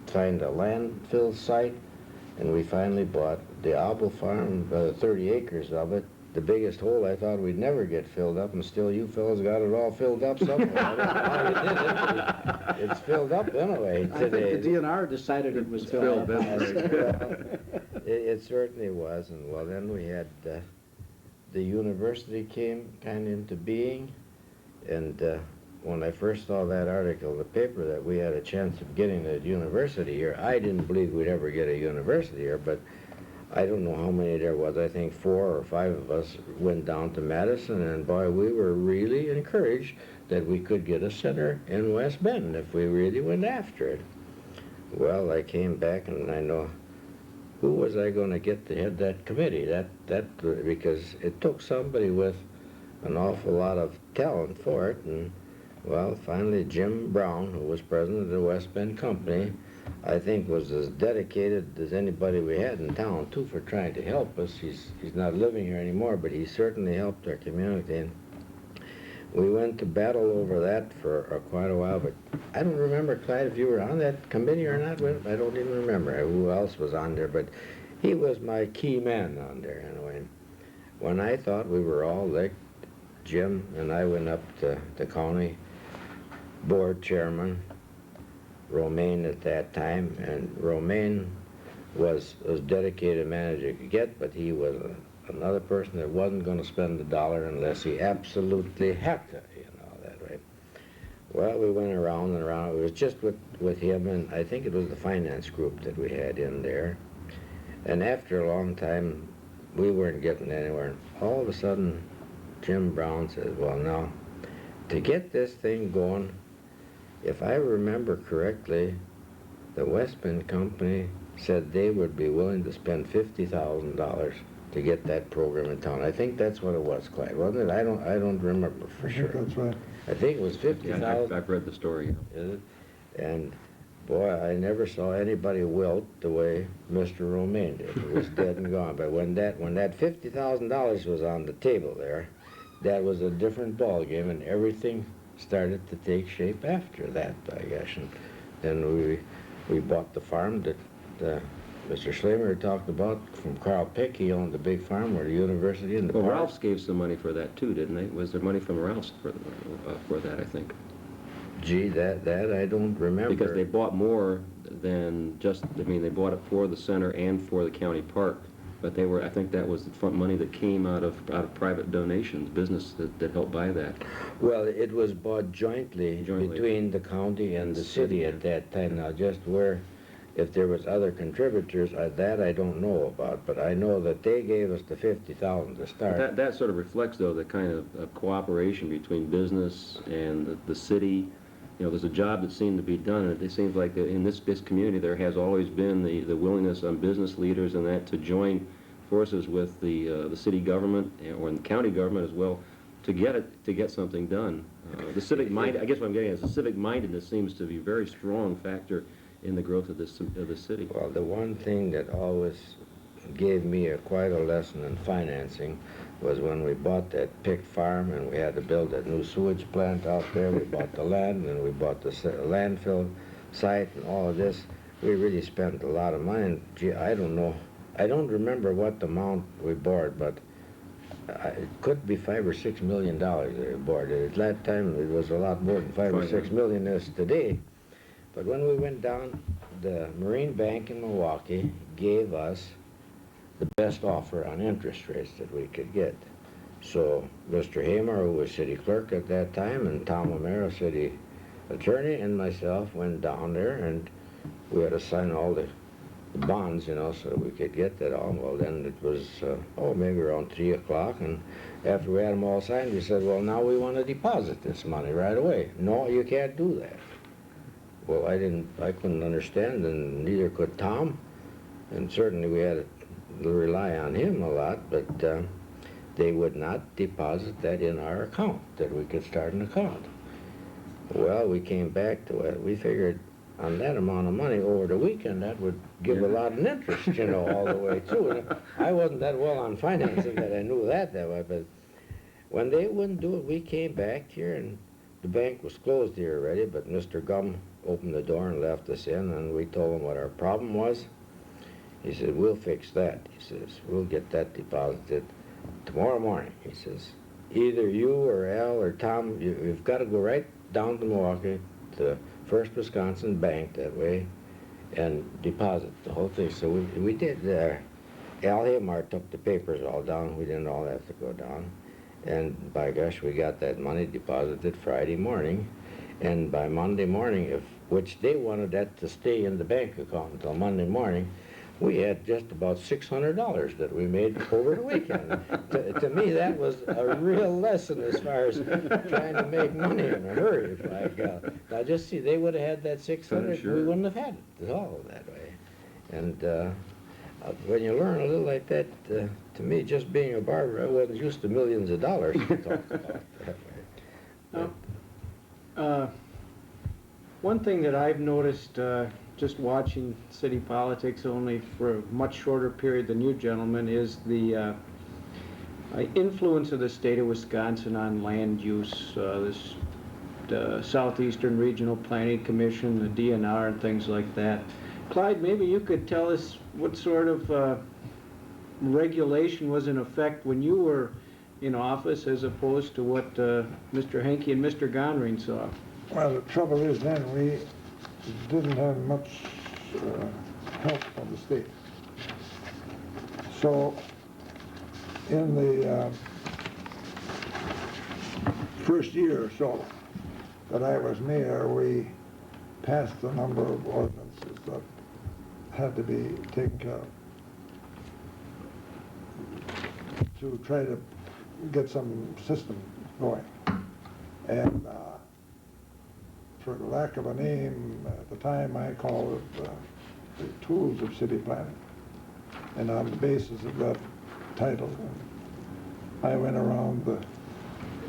[SPEAKER 12] find a landfill site, and we finally bought the Apple Farm, 30 acres of it. The biggest hole I thought we'd never get filled up, and still you fellas got it all filled up somewhere. I don't know how you did it, but it's filled up anyway
[SPEAKER 13] I
[SPEAKER 12] today.
[SPEAKER 13] think the DNR decided it was filled up.
[SPEAKER 12] It certainly was, and well, then we had the university came kind of into being, and when I first saw that article in the paper that we had a chance of getting a university here, I didn't believe we'd ever get a university here, but I don't know how many there was. I think 4 or 5 of us went down to Madison, and boy, we were really encouraged that we could get a center in West Bend if we really went after it. Well, I came back, and I know who was I going to get to head that committee? Because it took somebody with an awful lot of talent for it, and well, finally Jim Brown, who was president of the West Bend Company, I think was as dedicated as anybody we had in town, too, for trying to help us. He's not living here anymore, but he certainly helped our community. And we went to battle over that for quite a while, but I don't remember, Clyde, if you were on that committee or not. I don't even remember who else was on there, but he was my key man on there anyway. When I thought we were all licked, Jim and I went up to the county board chairman, Romaine at that time, and Romaine was as dedicated a manager could get, but he was another person that wasn't going to spend $1 unless he absolutely had to, that way. Well, we went around and around. It was just with him, and I think it was the finance group that we had in there. And after a long time, we weren't getting anywhere. And all of a sudden, Jim Brown says, well, now, to get this thing going, if I remember correctly, the West Bend Company said they would be willing to spend $50,000 to get that program in town. I think that's what it was, Clyde, wasn't it? I don't remember for sure.
[SPEAKER 11] That's right.
[SPEAKER 12] I think it was $50,000.
[SPEAKER 10] Yeah, I've read the story.
[SPEAKER 12] Is it? And boy, I never saw anybody wilt the way Mr. Romaine did. It was dead and gone. But when that $50,000 was on the table there, that was a different ball game, and everything started to take shape after that, I guess. And then we bought the farm that Mr. Schlamer talked about from Carl Pick. He owned the big farm where the university and the
[SPEAKER 10] Well,
[SPEAKER 12] park.
[SPEAKER 10] Ralph's gave some money for that too, didn't they? Was there money from Ralph's for that, I think?
[SPEAKER 12] Gee, that I don't remember.
[SPEAKER 10] Because they bought more than just, they bought it for the center and for the county park. But I think that was the front money that came out of private donations, business that helped buy that.
[SPEAKER 12] Well, it was bought jointly between the county and the city at that time. Now, just where, if there was other contributors, that I don't know about, but I know that they gave us the $50,000 to start.
[SPEAKER 10] That sort of reflects, though, the kind of cooperation between business and the city. There's a job that seemed to be done, and it seems like that in this community there has always been the willingness on business leaders and that to join forces with the city government or the county government as well to get something done. The civic mind, I guess what I'm getting at is the civic mindedness seems to be a very strong factor in the growth of the city.
[SPEAKER 12] Well, the one thing that always gave me quite a lesson in financing was when we bought that Pick farm and we had to build that new sewage plant out there. We bought the land and we bought the landfill site and all of this. We really spent a lot of money. And, gee, I don't know. I don't remember what the amount we borrowed, but it could be $5 or $6 million that we borrowed. At that time, it was a lot more than $5 or $6 million is today. But when we went down, the Marine Bank in Milwaukee gave us the best offer on interest rates that we could get. So Mr. Hamer, who was city clerk at that time, and Tom O'Mara, city attorney, and myself went down there, and we had to sign all the the bonds, you know, so we could get that all. Well, then it was, maybe around 3 o'clock, and after we had them all signed, we said, well, now we want to deposit this money right away. No, you can't do that. Well, I couldn't understand, and neither could Tom, and certainly we had to rely on him a lot, but they would not deposit that in our account, that we could start an account. Well, we came back to it. We figured on that amount of money over the weekend, that would give a lot of interest, you know, all the way through. And I wasn't that well on financing that I knew that way, but when they wouldn't do it, we came back here, and the bank was closed here already, but Mr. Gum opened the door and left us in, and we told him what our problem was. He said, we'll fix that. He says, we'll get that deposited tomorrow morning. He says, either you or Al or Tom, you've got to go right down to Milwaukee to First Wisconsin Bank that way and deposit the whole thing. So we did. Al Hamar took the papers all down. We didn't all have to go down. And by gosh, we got that money deposited Friday morning. And by Monday morning, which they wanted that to stay in the bank account until Monday morning, we had just about $600 that we made over the weekend. To me, that was a real lesson as far as trying to make money in a hurry. By God. Now, just see, they would have had that 600,
[SPEAKER 4] Sure.
[SPEAKER 12] we wouldn't have had it at all that way. And when you learn a little like that, to me, just being a barber, I wasn't used to millions of dollars to talk about that way.
[SPEAKER 7] One thing that I've noticed just watching city politics only for a much shorter period than you gentlemen is the influence of the state of Wisconsin on land use, the Southeastern Regional Planning Commission, the DNR, and things like that. Clyde, maybe you could tell us what sort of regulation was in effect when you were in office as opposed to what Mr. Henke and Mr. Gonring saw.
[SPEAKER 11] Well, the trouble is then we didn't have much help from the state. So in the first year or so that I was mayor, we passed a number of ordinances that had to be taken care of to try to get some system going. And for lack of a name, at the time I called it the tools of city planning. And on the basis of that title, I went around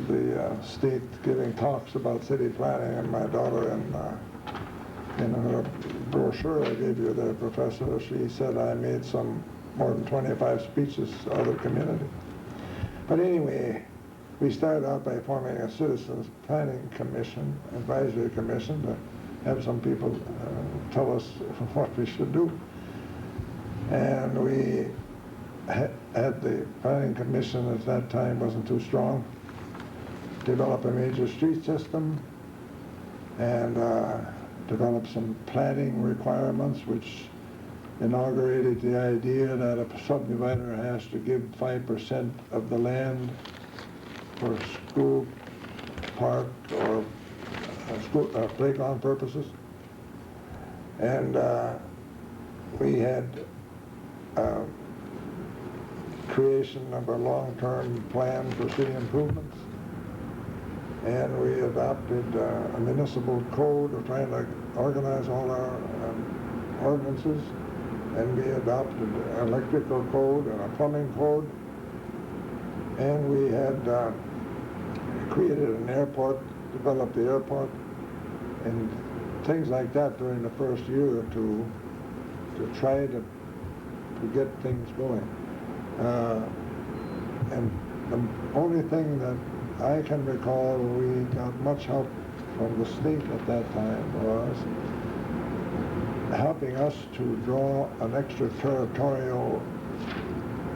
[SPEAKER 11] the state giving talks about city planning, and my daughter in her brochure I gave you there, Professor, she said I made some more than 25 speeches to other community. But anyway, we started out by forming a citizens planning commission, advisory commission, to have some people tell us what we should do. And we had the planning commission at that time wasn't too strong, develop a major street system, and develop some planning requirements, which inaugurated the idea that a subdivider has to give 5% of the land for school, park, or school, playground purposes. And we had creation of a long-term plan for city improvements. And we adopted a municipal code of trying to organize all our ordinances. And we adopted an electrical code and a plumbing code. And we had created an airport, developed the airport, and things like that during the first year or two to try to get things going. And the only thing that I can recall we got much help from the state at that time was helping us to draw an extraterritorial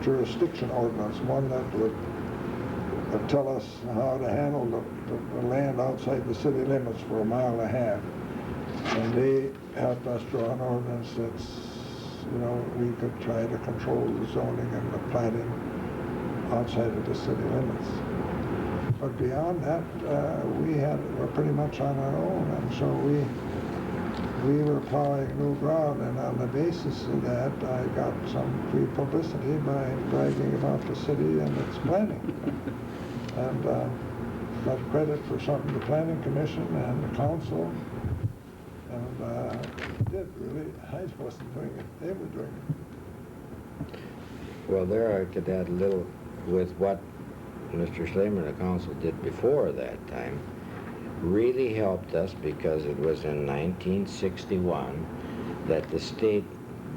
[SPEAKER 11] jurisdiction ordinance, one that would tell us how to handle the land outside the city limits for 1.5 miles. And they helped us draw an ordinance that's, you know, we could try to control the zoning and the planning outside of the city limits. But beyond that, we were pretty much on our own, and so we we were plowing new ground, and on the basis of that, I got some free publicity by bragging about the city and its planning. And got credit for something the planning commission and the council, and did really. I wasn't doing it, they were doing it.
[SPEAKER 12] Well, there I could add a little with what Mr. Slamer and the council did before that time. Really helped us because it was in 1961 that the state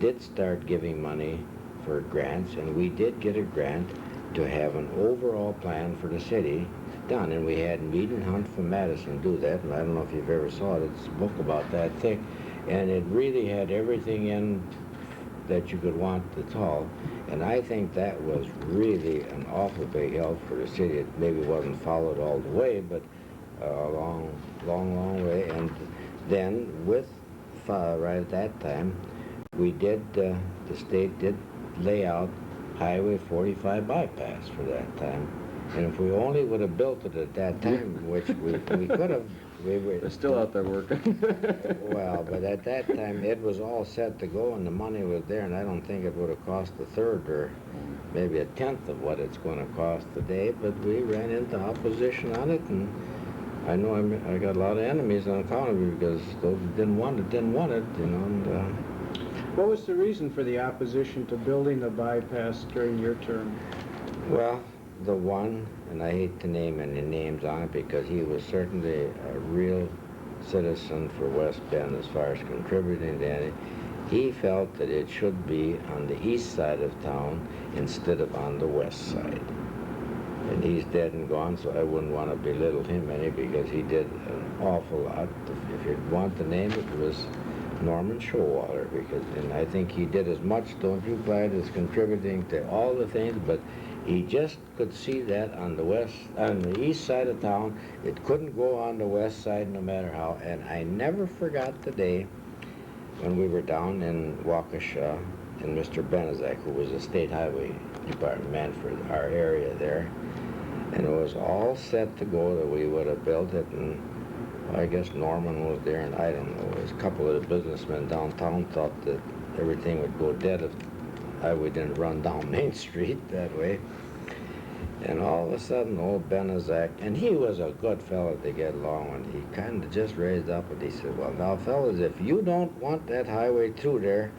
[SPEAKER 12] did start giving money for grants, and we did get a grant to have an overall plan for the city done, and we had Mead and Hunt from Madison do that, and I don't know if you've ever saw it, it's a book about that thick, and it really had everything in that you could want at all, and I think that was really an awful big help for the city. It maybe wasn't followed all the way, but a long way. And then with right at that time, we did the state did lay out Highway 45 bypass for that time, and if we only would have built it at that time, which we could have,
[SPEAKER 10] They're still out there working.
[SPEAKER 12] well, but at that time it was all set to go and the money was there, and I don't think it would have cost a third or maybe a tenth of what it's going to cost today, but we ran into opposition on it, and I know I got a lot of enemies on account of it because those who didn't want it, you know. And,
[SPEAKER 7] What was the reason for the opposition to building the bypass during your term?
[SPEAKER 12] well, the one, and I hate to name any names on it because he was certainly a real citizen for West Bend as far as contributing to it. He felt that it should be on the east side of town instead of on the west side. And he's dead and gone, so I wouldn't want to belittle him any because he did an awful lot. If you want to name it, it was Norman Showalter, because, and I think he did as much, don't you, Clyde, as contributing to all the things, but he just could see that on the east side of town, it couldn't go on the west side no matter how, and I never forgot the day when we were down in Waukesha, and Mr. Benezak, who was the State Highway Department man for our area there, and it was all set to go that we would have built it, and I guess Norman was there, and I don't know, a couple of the businessmen downtown thought that everything would go dead if highway didn't run down Main Street that way. And all of a sudden, old Benezak, and he was a good fellow to get along with, he kind of just raised up and he said, well, now, fellas, if you don't want that highway through there,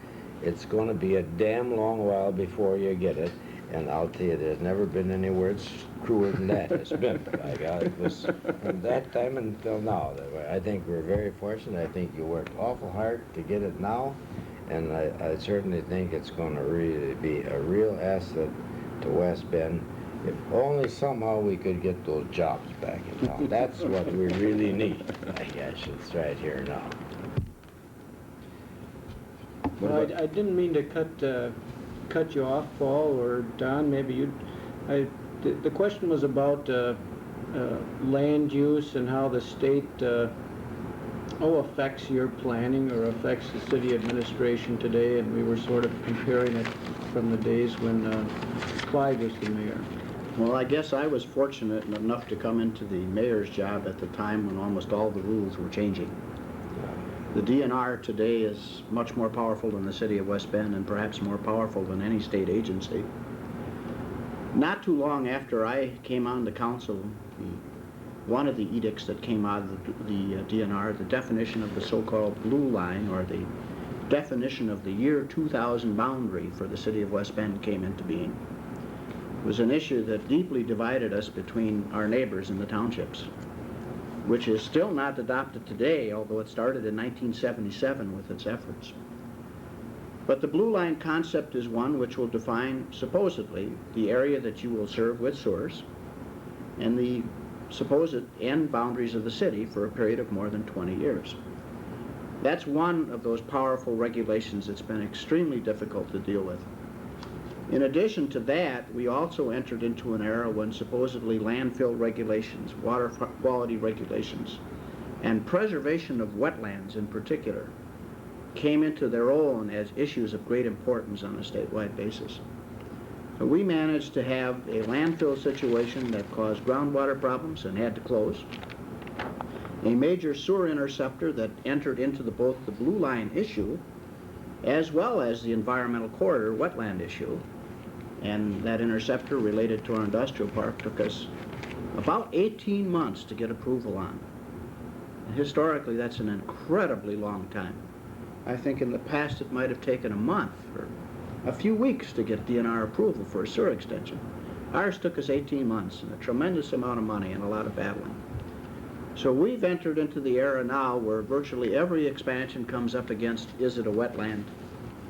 [SPEAKER 12] it's going to be a damn long while before you get it. And I'll tell you, there's never been any words truer than that. It's been, by God, it was from that time until now. I think we're very fortunate. I think you worked awful hard to get it now, and I certainly think it's going to really be a real asset to West Bend. If only somehow we could get those jobs back in town. That's what we really need, I guess. It's right here now.
[SPEAKER 7] Well, I didn't mean to cut you off, Paul or Don. Maybe you'd. The question was about land use and how the state affects your planning or affects the city administration today, and we were sort of comparing it from the days when Clyde was the mayor.
[SPEAKER 13] Well, I guess I was fortunate enough to come into the mayor's job at the time when almost all the rules were changing. The DNR today is much more powerful than the city of West Bend and perhaps more powerful than any state agency. Not too long after I came on the council, one of the edicts that came out of the DNR, the definition of the so-called blue line, or the definition of the year 2000 boundary for the city of West Bend, came into being. It was an issue that deeply divided us between our neighbors in the townships, which is still not adopted today, although it started in 1977 with its efforts. But the blue line concept is one which will define, supposedly, the area that you will serve with sewers and the supposed end boundaries of the city for a period of more than 20 years. That's one of those powerful regulations that's been extremely difficult to deal with. In addition to that, we also entered into an era when supposedly landfill regulations, water quality regulations, and preservation of wetlands in particular came into their own as issues of great importance on a statewide basis. So we managed to have a landfill situation that caused groundwater problems and had to close. a major sewer interceptor that entered into both the Blue Line issue as well as the environmental corridor wetland issue. And that interceptor related to our industrial park took us about 18 months to get approval on. And historically, that's an incredibly long time. I think in the past it might have taken a month or a few weeks to get DNR approval for a sewer extension. Ours took us 18 months and a tremendous amount of money and a lot of battling. So we've entered into the era now where virtually every expansion comes up against, is it a wetland?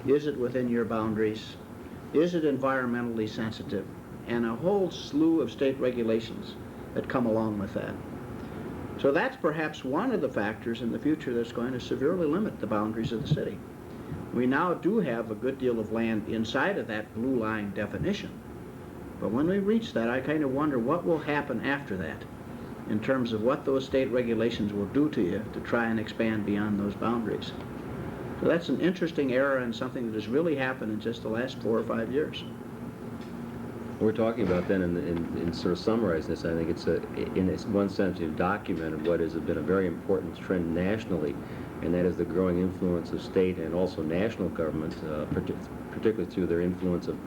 [SPEAKER 13] Is it within your boundaries? Is it environmentally sensitive? And a whole slew of state regulations that come along with that. So that's perhaps one of the factors in the future that's going to severely limit the boundaries of the city. We now do have a good deal of land inside of that Blue Line definition. But when we reach that, I kind of wonder what will happen after that in terms of what those state regulations will do to you to try and expand beyond those boundaries. So that's an interesting era and something that has really happened in just the last 4 or 5 years.
[SPEAKER 10] We're talking about then, in sort of summarizing this, I think it's in one sense, you've documented what has been a very important trend nationally, and that is the growing influence of state and also national government, particularly through their influence of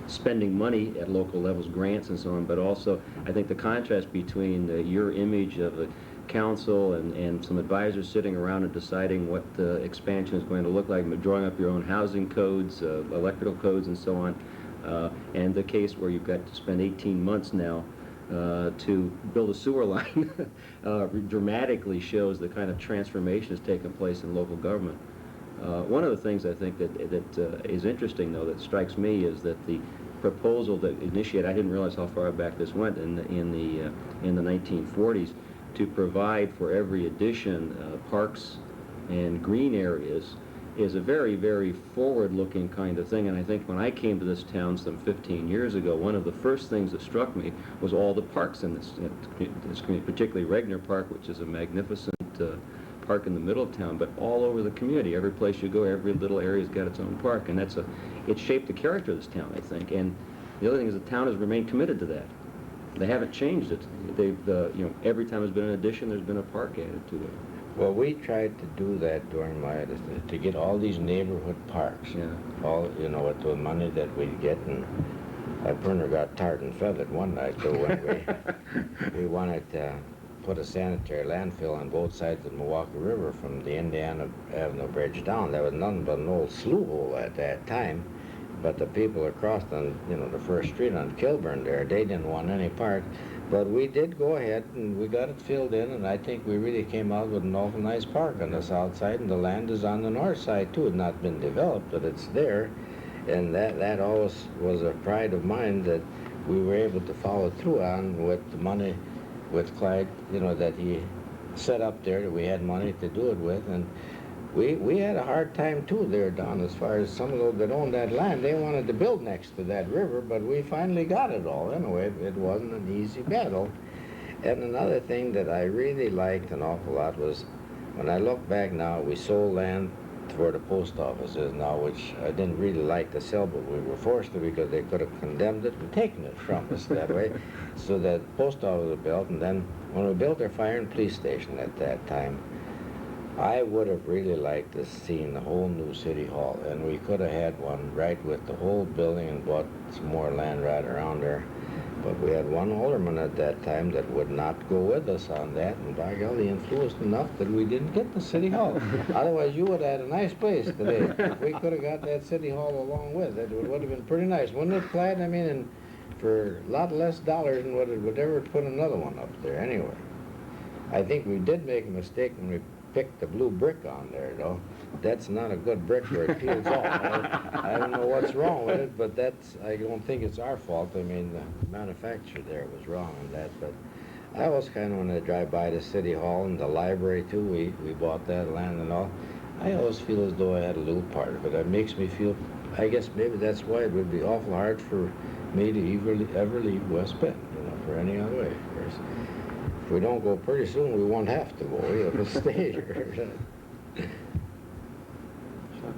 [SPEAKER 10] spending money at local levels, grants and so on, but also I think the contrast between your image of a council and some advisors sitting around and deciding what the expansion is going to look like, drawing up your own housing codes, electrical codes and so on, and the case where you've got to spend 18 months now to build a sewer line dramatically shows the kind of transformation that's taken place in local government. One of the things I think that is interesting, though, that strikes me is that the proposal that initiated, I didn't realize how far back this went in the 1940s, to provide for every addition parks and green areas is a very, very forward-looking kind of thing. And I think when I came to this town some 15 years ago, one of the first things that struck me was all the parks in this community, particularly Regner Park, which is a magnificent park in the middle of town, but all over the community. Every place you go, every little area's got its own park, and it shaped the character of this town, I think. And the other thing is the town has remained committed to that. They haven't changed it. Every time there's been an addition, there's been a park added to it.
[SPEAKER 12] Well, we tried to do that during my, to get all these neighborhood parks.
[SPEAKER 10] Yeah.
[SPEAKER 12] All, with the money that we'd get, and I pretty got tarred and feathered one night, though, when we wanted to put a sanitary landfill on both sides of the Milwaukee River from the Indiana Avenue Bridge down. That was nothing but an old slough hole at that time. But the people across on, the first street on Kilburn there, they didn't want any part. But we did go ahead and we got it filled in, and I think we really came out with an awful nice park on the south side, and the land is on the north side too. It's not been developed, but it's there. And that always was a pride of mine that we were able to follow through on with the money with Clyde, that he set up there, that we had money to do it with. And we had a hard time too there, Don, as far as some of those that owned that land. They wanted to build next to that river, but we finally got it all. Anyway, it wasn't an easy battle. And another thing that I really liked an awful lot was, when I look back now, we sold land where the post office is now, which I didn't really like to sell, but we were forced to because they could have condemned it and taken it from us that way. So that post office was built, and then when we built our fire and police station at that time, I would have really liked to seen the whole new city hall, and we could have had one right with the whole building and bought some more land right around there. But we had one alderman at that time that would not go with us on that, and by golly, influenced enough that we didn't get the city hall. Otherwise, you would have had a nice place today. If we could have got that city hall along with it, it would have been pretty nice, wouldn't it, Clyde? I mean, and for a lot less dollars than what it would ever put another one up there anyway. I think we did make a mistake when we picked the blue brick on there, though. That's not a good brick where it peels off. I don't know what's wrong with it, but I don't think it's our fault. I mean, the manufacturer there was wrong on that. But I was kind of, when I drive by the city hall and the library too, we bought that land and all. I always feel as though I had a little part of it. It makes me feel, I guess maybe that's why it would be awful hard for me to ever leave West Bend, for any other way. If we don't go pretty soon, we won't have to go. We'll stay here.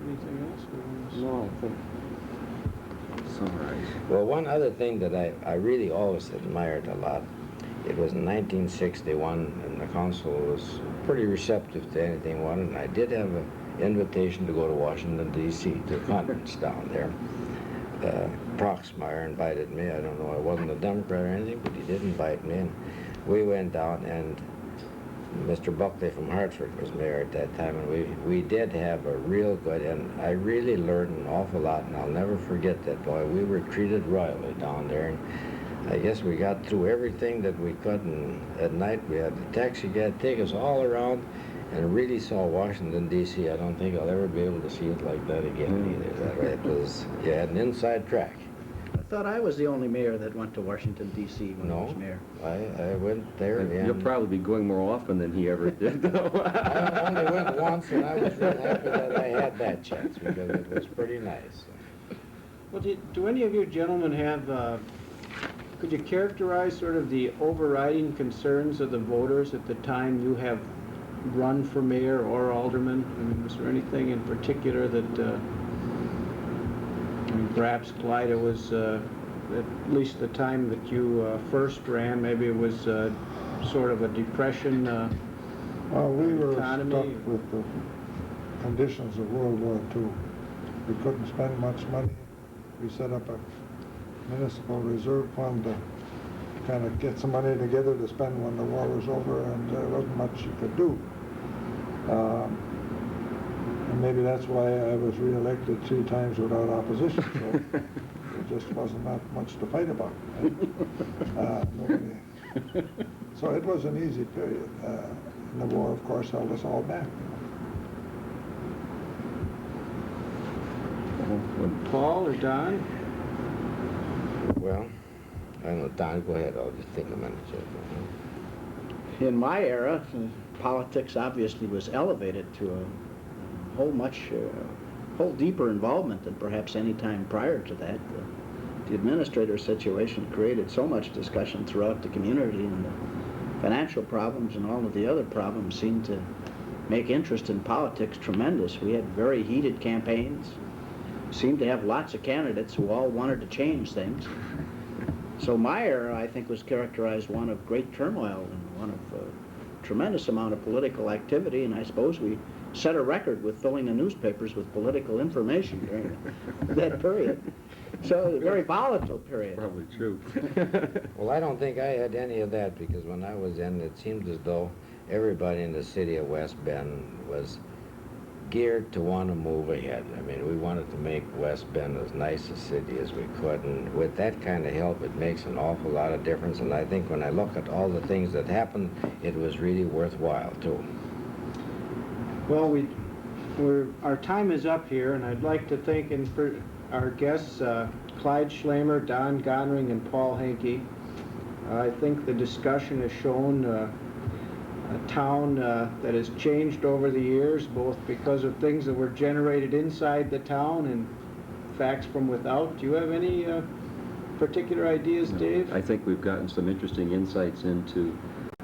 [SPEAKER 7] Anything else?
[SPEAKER 10] No, I think summarize.
[SPEAKER 12] Well, one other thing that I really always admired a lot It was in 1961, and the council was pretty receptive to anything we wanted, and I did have an invitation to go to Washington, D.C. to a conference down there. Proxmire invited me. I don't know, I wasn't a Democrat or anything, but he did invite me, and we went down, and Mr. Buckley from Hartford was mayor at that time, and we did have a real good, and I really learned an awful lot, and I'll never forget that, boy. We were treated royally down there, and I guess we got through everything that we could, and at night we had the taxi guy take us all around, and really saw Washington, D.C. I don't think I'll ever be able to see it like that again either. It was, you had an inside track.
[SPEAKER 13] I thought I was the only mayor that went to Washington, D.C. when I was mayor.
[SPEAKER 12] I went there. And
[SPEAKER 10] You'll probably be going more often than he ever did, though.
[SPEAKER 12] I only went once, and I was real happy that I had that chance, because it was pretty nice.
[SPEAKER 7] Well, do any of you gentlemen have, could you characterize sort of the overriding concerns of the voters at the time you have run for mayor or alderman? I mean, was there anything in particular that, I mean, perhaps Clyde, it was at least the time that you first ran, maybe it was sort of a depression
[SPEAKER 11] Well, we were
[SPEAKER 7] economy?
[SPEAKER 11] stuck with the conditions of World War II. We couldn't spend much money. We set up a municipal reserve fund to kind of get some money together to spend when the war was over, and there wasn't much you could do. And maybe that's why I was re-elected 3 times without opposition, so there just wasn't that much to fight about. Nobody. So it was an easy period. And the war, of course, held us all back.
[SPEAKER 7] Paul or Don?
[SPEAKER 12] Well, I don't know, Don, go ahead. I'll just think a minute.
[SPEAKER 13] In my era, politics obviously was elevated to a whole deeper involvement than perhaps any time prior to that. The administrator situation created so much discussion throughout the community, and the financial problems and all of the other problems seemed to make interest in politics tremendous. We had very heated campaigns, seemed to have lots of candidates who all wanted to change things. So my era, I think, was characterized one of great turmoil and one of a tremendous amount of political activity, and I suppose we set a record with filling the newspapers with political information during that period. So it was a very volatile period.
[SPEAKER 10] Probably true.
[SPEAKER 12] Well, I don't think I had any of that, because when I was in, it seemed as though everybody in the city of West Bend was geared to want to move ahead. I mean, we wanted to make West Bend as nice a city as we could, and with that kind of help, it makes an awful lot of difference. And I think when I look at all the things that happened, it was really worthwhile, too.
[SPEAKER 7] Well, our time is up here, and I'd like to thank our guests, Clyde Schlamer, Don Gonring, and Paul Henke. I think the discussion has shown a town that has changed over the years, both because of things that were generated inside the town and facts from without. Do you have any particular ideas, Dave?
[SPEAKER 10] I think we've gotten some interesting insights into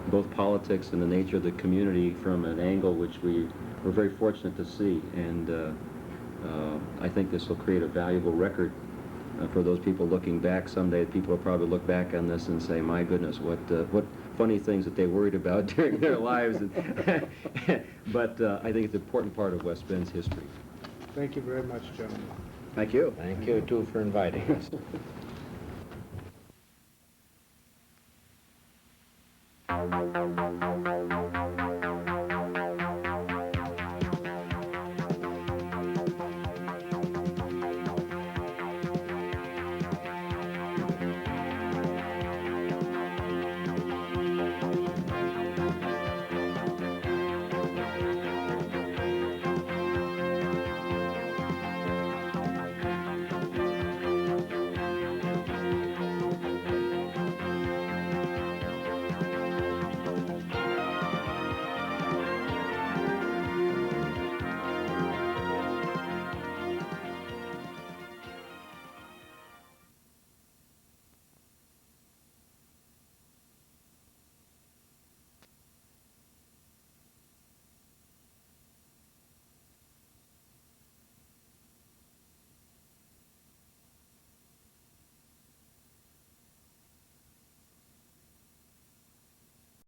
[SPEAKER 10] both politics and the nature of the community from an angle which we're very fortunate to see, and I think this will create a valuable record for those people looking back. Someday people will probably look back on this and say, my goodness, what funny things that they worried about during their lives. But I think it's an important part of West Bend's history.
[SPEAKER 7] Thank you very much, gentlemen.
[SPEAKER 13] Thank you.
[SPEAKER 12] Thank you, too, for inviting us.